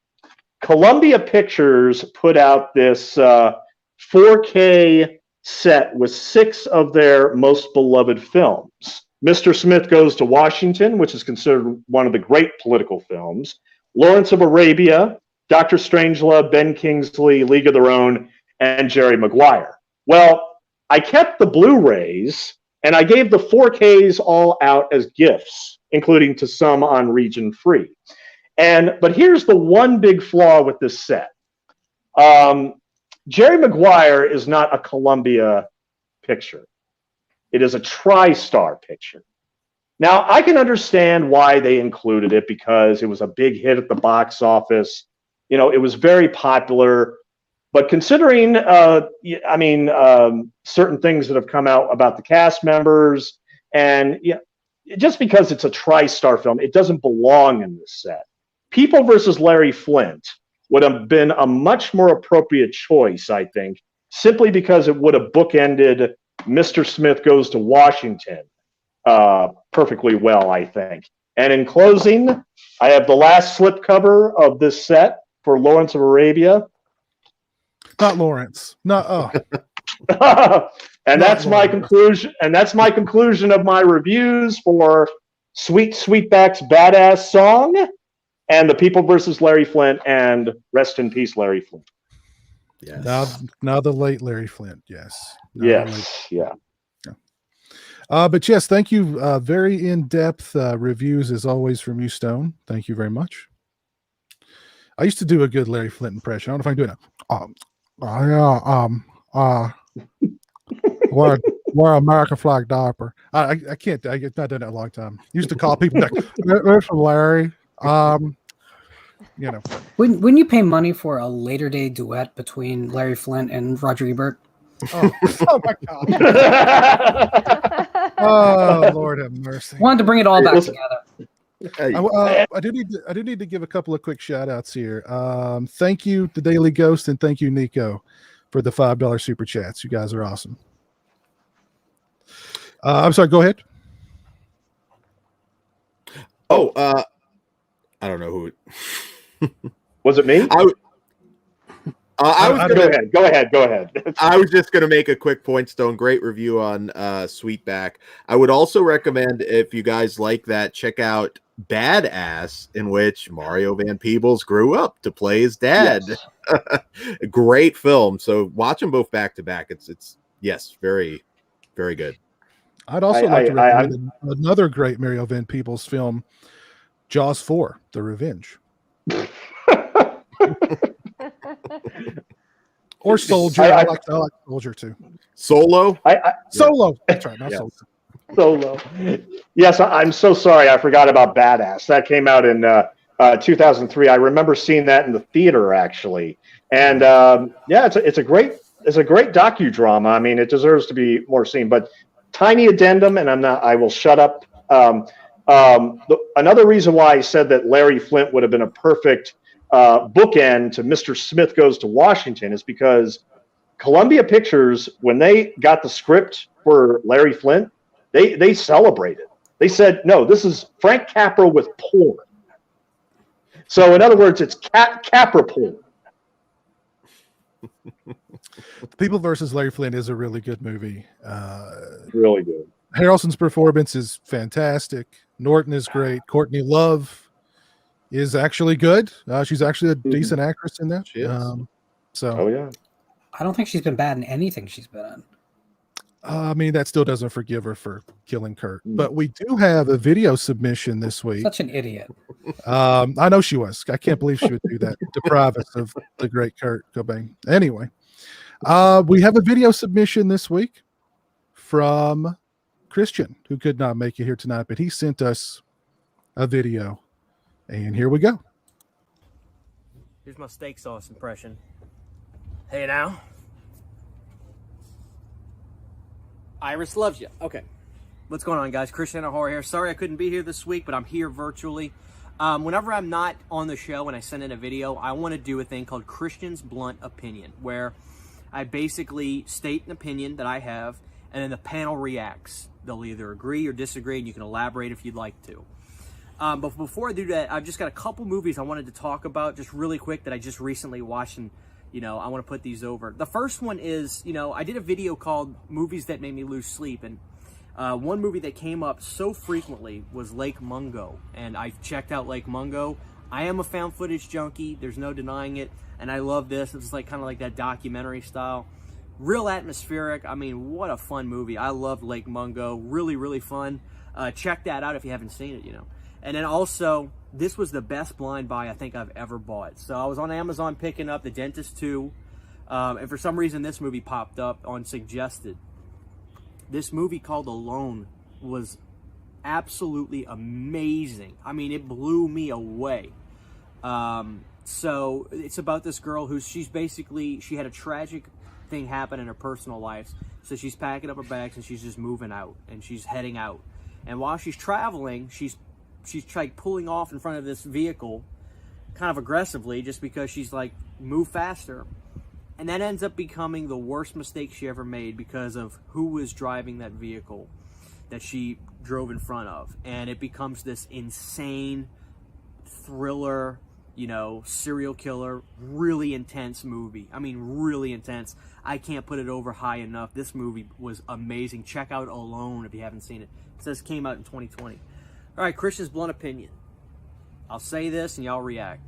Columbia Pictures put out this 4K set with 6 of their most beloved films. Mr. Smith Goes to Washington, which is considered one of the great political films. Lawrence of Arabia, Dr. Strangelove, Ben Kingsley, League of Their Own, and Jerry Maguire. Well, I kept the Blu-rays, and I gave the 4Ks all out as gifts, including to some on Region Free. But here's the one big flaw with this set. Jerry Maguire is not a Columbia picture. It is a TriStar picture. Now, I can understand why they included it, because it was a big hit at the box office. It was very popular. But considering, certain things that have come out about the cast members, and just because it's a TriStar film, it doesn't belong in this set. People versus Larry Flynt would have been a much more appropriate choice, I think, simply because it would have bookended Mr. Smith Goes to Washington perfectly well, I think. And in closing, I have the last slipcover of this set for Lawrence of Arabia. Not Lawrence. No. And that's my conclusion. And that's my conclusion of my reviews for Sweetback's Badass Song and the People versus Larry Flynt, and rest in peace, Larry Flynt. Yes. Now the late Larry Flynt. Yes. Yeah. But yes, thank you. Very in-depth reviews as always from you, Stone. Thank you very much. I used to do a good Larry Flynt impression. I don't know if I can do it. Wear American flag diaper. I can't. I've not done that in a long time. Used to call people like, "There's from Larry. You know, Wouldn't you pay money for a later day duet between Larry Flynt and Roger Ebert? oh my God. Oh, Lord have mercy. Wanted to bring it all back together. I do need to give a couple of quick shout outs here. Thank you to Daily Ghost and thank you, Nico, for the $5 super chats. You guys are awesome. I'm sorry, go ahead. Oh, I don't know who. Was it me? I was gonna, go ahead. I was just going to make a quick point, Stone. Great review on Sweetback. I would also recommend, if you guys like that, check out Badass, in which Mario Van Peebles grew up to play his dad. Yes. Great film. So watch them both back to back. It's yes, very, very good. I'd also like to recommend another great Mario Van Peebles film, Jaws 4: The Revenge. Or Soldier. I like Soldier too. Solo? Solo. That's right. Not Soldier. Solo. Yes, I'm so sorry. I forgot about Badass. That came out in 2003. I remember seeing that in the theater, actually. And yeah, it's a great docudrama. I mean, it deserves to be more seen. But tiny addendum, and I will shut up. Another reason why I said that Larry Flynt would have been a perfect bookend to Mr. Smith Goes to Washington is because Columbia Pictures, when they got the script for Larry Flynt, they celebrated. They said, no, this is Frank Capra with porn. So in other words, it's Capra porn. The People versus Larry Flynt is a really good movie. Really good. Harrelson's performance is fantastic. Norton is great. Courtney Love is actually good. She's actually a decent actress in that. She is. Oh yeah. I don't think she's been bad in anything she's been in. I mean, that still doesn't forgive her for killing Kurt. But we do have a video submission this week. Such an idiot. I know she was. I can't believe she would do that. Deprive us of the great Kurt Cobain. Anyway, we have a video submission this week from Christian, who could not make it here tonight, but he sent us a video. And here we go. Here's my steak sauce impression. Hey now. Iris loves you. Okay. What's going on, guys? Christian Hanna here. Sorry I couldn't be here this week, but I'm here virtually. Whenever I'm not on the show and I send in a video, I want to do a thing called Christian's Blunt Opinion, where I basically state an opinion that I have, and then the panel reacts. They'll either agree or disagree, and you can elaborate if you'd like to. But before I do that, I've just got a couple movies I wanted to talk about just really quick that I just recently watched, and I want to put these over. The first one is, I did a video called Movies That Made Me Lose Sleep, and one movie that came up so frequently was Lake Mungo, and I've checked out Lake Mungo. I am a found footage junkie, there's no denying it, and I love this. It's like kind of like that documentary style. Real atmospheric. I mean, what a fun movie. I loved Lake Mungo. Really, really fun. Check that out if you haven't seen it, And then also, this was the best blind buy I think I've ever bought. So I was on Amazon picking up The Dentist 2, and for some reason this movie popped up on Suggested. This movie called Alone was absolutely amazing. I mean, it blew me away. So it's about this girl she had a tragic thing happen in her personal life. So she's packing up her bags and she's just moving out and she's heading out. And while she's traveling, she's like pulling off in front of this vehicle kind of aggressively just because she's like, move faster. And that ends up becoming the worst mistake she ever made because of who was driving that vehicle that she drove in front of. And it becomes this insane thriller, serial killer, really intense movie. I mean, really intense. I can't put it over high enough. This movie was amazing. Check out Alone if you haven't seen it. It says it came out in 2020. All right, Christian's Blunt Opinion. I'll say this and y'all react.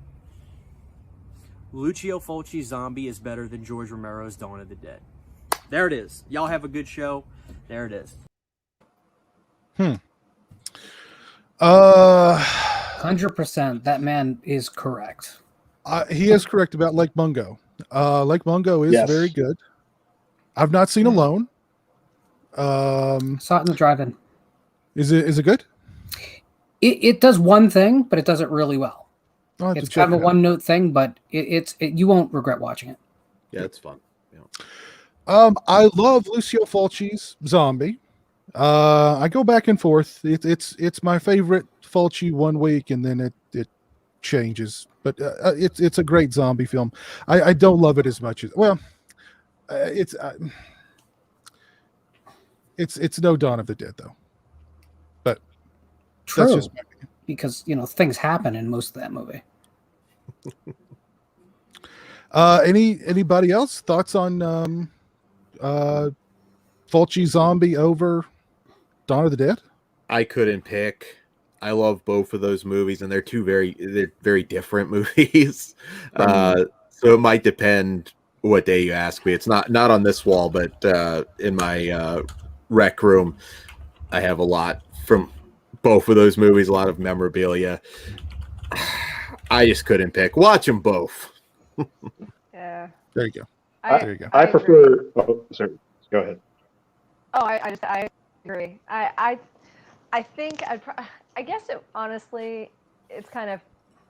Lucio Fulci's Zombie is better than George Romero's Dawn of the Dead. There it is. Y'all have a good show. There it is. 100%. That man is correct. He is correct about Lake Mungo. Lake Mungo is very good. I've not seen Alone. Saw it in the drive-in. Is it good? It does one thing, but it does it really well. It's kind of a it out. one-note thing, but you won't regret watching it. Yeah, it's fun. Yeah. I love Lucio Fulci's Zombie. I go back and forth. It's my favorite Fulci one week, and then it changes. But it's a great zombie film. I don't love it as much as it's no Dawn of the Dead though. But True, that's just my opinion. Because things happen in most of that movie. Anybody else thoughts on Fulci Zombie over Dawn of the Dead? I couldn't pick. I love both of those movies, and they're very different movies. So it might depend what day you ask me. It's not on this wall, but in my rec room, I have a lot from both of those movies, a lot of memorabilia. I just couldn't pick. Watch them both. Yeah. There you go. There you go. I prefer. Oh, sorry. Go ahead. Oh, I agree. I think I guess honestly, it's kind of,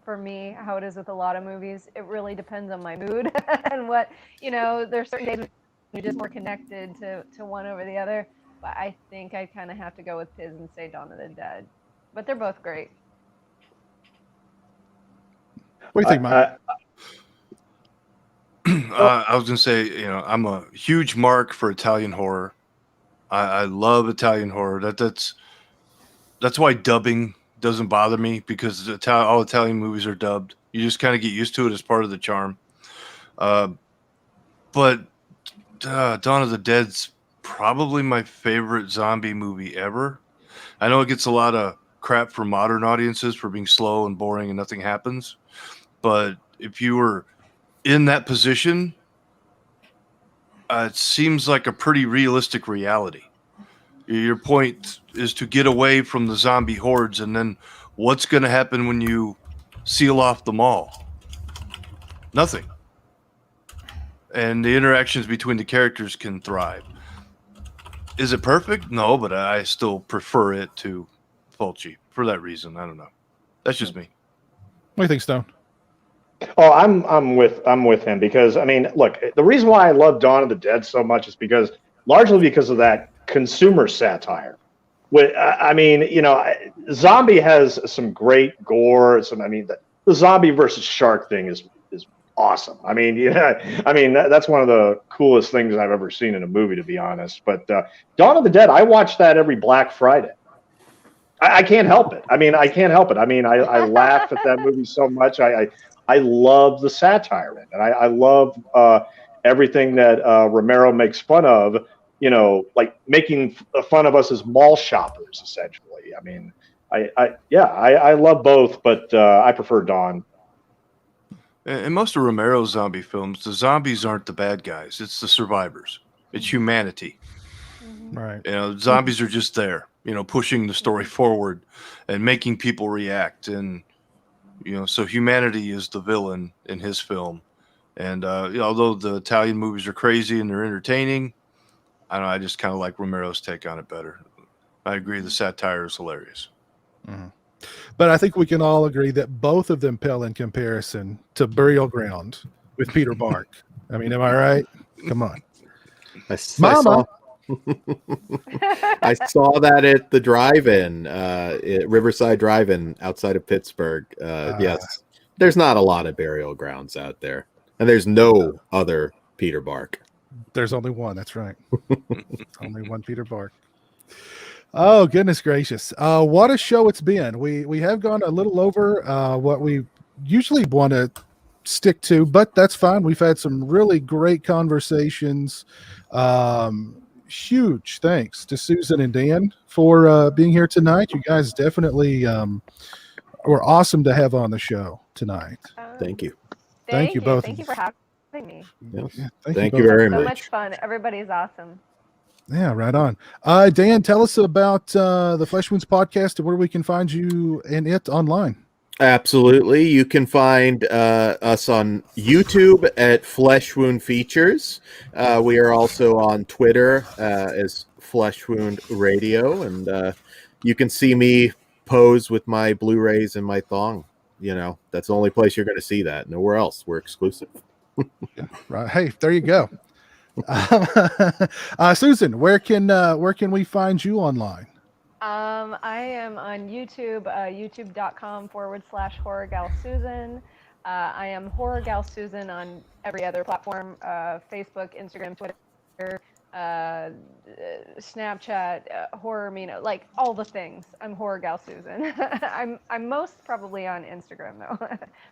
for me, how it is with a lot of movies. It really depends on my mood and what, there's certain days when you're just more connected to one over the other. But I think I kind of have to go with Piz and say Dawn of the Dead. But they're both great. What do you think, Mike? I was going to say, I'm a huge mark for Italian horror. I love Italian horror. That's why dubbing doesn't bother me, because all Italian movies are dubbed. You just kind of get used to it as part of the charm. But Dawn of the Dead's probably my favorite zombie movie ever. I know it gets a lot of crap from modern audiences for being slow and boring and nothing happens. But if you were in that position, it seems like a pretty realistic reality. Your point is to get away from the zombie hordes, and then what's going to happen when you seal off the mall? Nothing. And the interactions between the characters can thrive. Is it perfect? No, but I still prefer it to Fulci for that reason. I don't know. That's just me. What do you think, Stone? Oh, I'm with him, because look, the reason why I love Dawn of the Dead so much is largely because of that consumer satire. Zombie has some great gore. The zombie versus shark thing is awesome. That's one of the coolest things I've ever seen in a movie, to be honest. But Dawn of the Dead, I watch that every Black Friday. I can't help it. I can't help it. I laugh at that movie so much. I love the satire in it. I love everything that Romero makes fun of, like making fun of us as mall shoppers, essentially. I love both, but I prefer Dawn. In most of Romero's zombie films, the zombies aren't the bad guys. It's the survivors. It's humanity. Right. Zombies are just there, pushing the story forward and making people react. And, so humanity is the villain in his film. And although the Italian movies are crazy and they're entertaining, I just kind of like Romero's take on it better. I agree. The satire is hilarious. Mm-hmm. But I think we can all agree that both of them pale in comparison to Burial Ground with Peter Bark. Am I right? Come on. Mama. I saw that at the drive-in, at Riverside Drive-in outside of Pittsburgh. Yes, there's not a lot of burial grounds out there, and there's no other Peter Bark. There's only one. That's right. Only one Peter Bark. Oh, goodness gracious. What a show it's been. We have gone a little over what we usually want to stick to, but that's fine. We've had some really great conversations. Huge thanks to Susan and Dan for being here tonight. You guys definitely were awesome to have on the show tonight. Thank you. Thank you both. Thank you for having me. Yes. Yeah, thank you very So much. much fun. Everybody's awesome. Yeah, right on. Dan, tell us about the Flesh Wounds podcast and where we can find you and it online. Absolutely. You can find us on YouTube at Flesh Wound Features. We are also on Twitter as Flesh Wound Radio, and you can see me pose with my Blu-rays and my thong. You know, that's the only place you're going to see that. Nowhere else. We're exclusive. Right. Hey, there you go. Susan, where can we find you online? I am on YouTube, youtube.com/horror gal Susan. I am horror gal Susan on every other platform, Facebook, Instagram, Twitter, Snapchat, horror Mino, like all the things. I'm horror gal Susan. I'm most probably on Instagram though,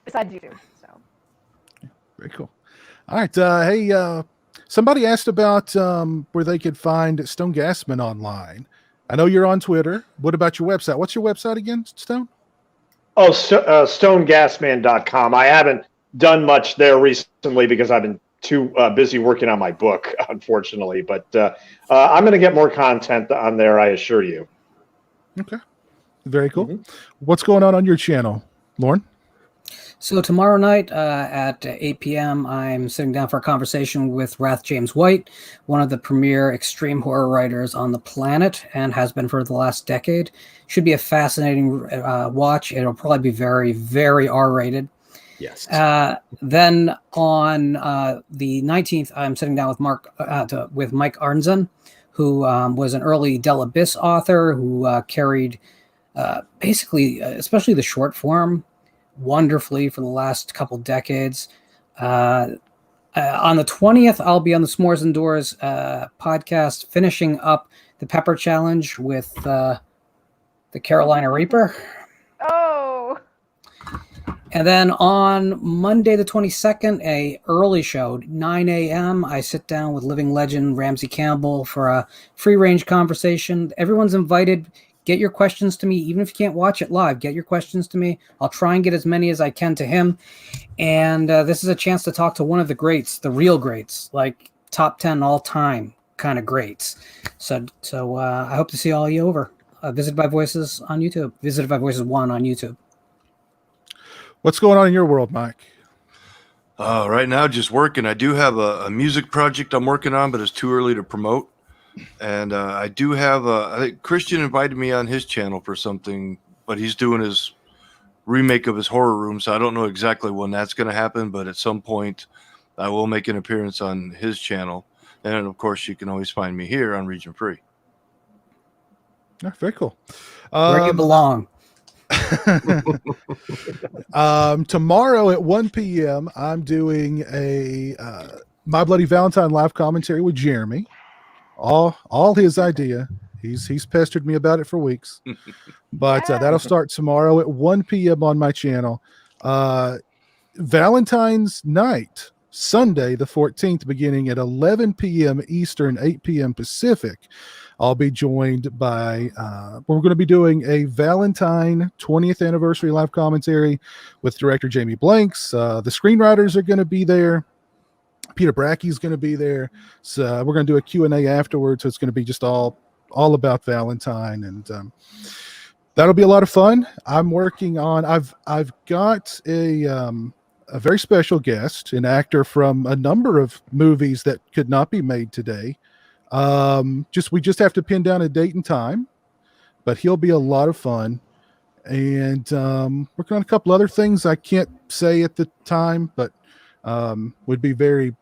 besides YouTube. So very cool. All right. Hey, somebody asked about where they could find Stone Gassman online. I know you're on Twitter. What about your website? What's your website again, Stone? Oh, stonegassman.com. I haven't done much there recently because I've been too busy working on my book, unfortunately. But I'm going to get more content on there, I assure you. Okay. Very cool. What's going on your channel, Lauren? So tomorrow night at 8 p.m., I'm sitting down for a conversation with Rath James White, one of the premier extreme horror writers on the planet, and has been for the last decade. Should be a fascinating watch. It'll probably be very, very R-rated. Yes. Then on the 19th, I'm sitting down with Mike Arnzen, who was an early Del Abyss author who carried basically, especially the short form, wonderfully for the last couple decades. On the 20th, I'll be on the S'mores Indoors podcast, finishing up the Pepper Challenge with the Carolina Reaper. Oh. And then on Monday the 22nd, a early show, 9 a.m., I sit down with living legend Ramsey Campbell for a free-range conversation. Everyone's invited. Get your questions to me, even if you can't watch it live. Get your questions to me. I'll try and get as many as I can to him. And this is a chance to talk to one of the greats, the real greats, like top 10 all-time kind of greats. So I hope to see all of you over. Visited by Voices on YouTube. Visited by Voices 1 on YouTube. What's going on in your world, Mike? Right now, just working. I do have a music project I'm working on, but it's too early to promote. And I do have I think Christian invited me on his channel for something, but he's doing his remake of his horror room, so I don't know exactly when that's going to happen, but at some point I will make an appearance on his channel. And of course, you can always find me here on Region Free. Yeah, very cool. Where you belong. Tomorrow at 1 p.m., I'm doing a My Bloody Valentine live commentary with Jeremy. All his idea. He's pestered me about it for weeks. But that'll start tomorrow at 1 p.m. on my channel. Valentine's night, Sunday the 14th, beginning at 11 p.m. Eastern, 8 p.m. Pacific. I'll be joined by, we're going to be doing a Valentine 20th anniversary live commentary with director Jamie Blanks. The screenwriters are going to be there. Peter Brackey's going to be there. So we're going to do a Q&A afterwards. So it's going to be just all about Valentine. And that'll be a lot of fun. I'm working on, I've got a very special guest, an actor from a number of movies that could not be made today. We just have to pin down a date and time, but he'll be a lot of fun. And working on a couple other things I can't say at the time, but would be very,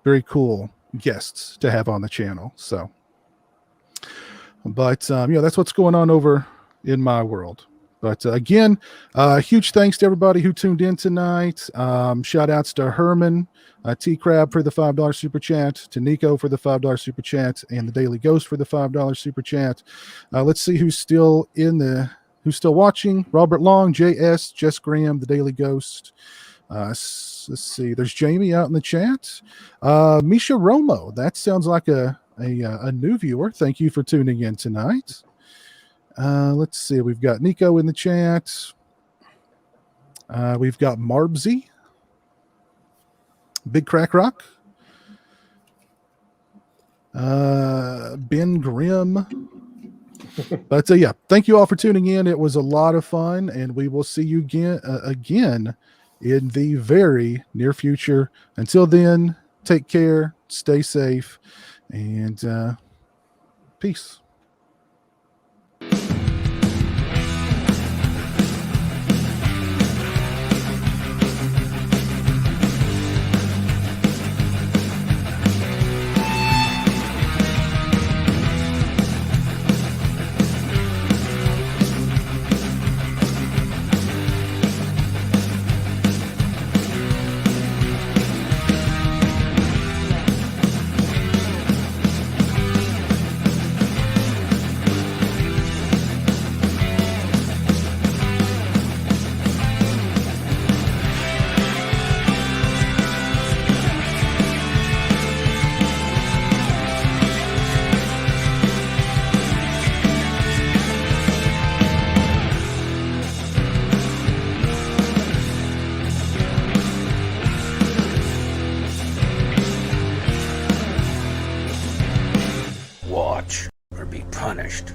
very cool guests to have on the channel. So, but that's what's going on over in my world. But again, huge thanks to everybody who tuned in tonight. Shout outs to Herman, T Crab for the $5 super chat, to Nico for the $5 super chat, and the Daily Ghost for the $5 super chat. Let's see who's still watching. Robert Long, JS, Jess Graham, the Daily Ghost. Let's see. There's Jamie out in the chat. Misha Romo. That sounds like a new viewer. Thank you for tuning in tonight. Let's see. We've got Nico in the chat. We've got Marbsy. Big Crack Rock. Ben Grimm. But yeah, thank you all for tuning in. It was a lot of fun, and we will see you again in the very near future. Until then, take care, stay safe, and peace. watch or be punished.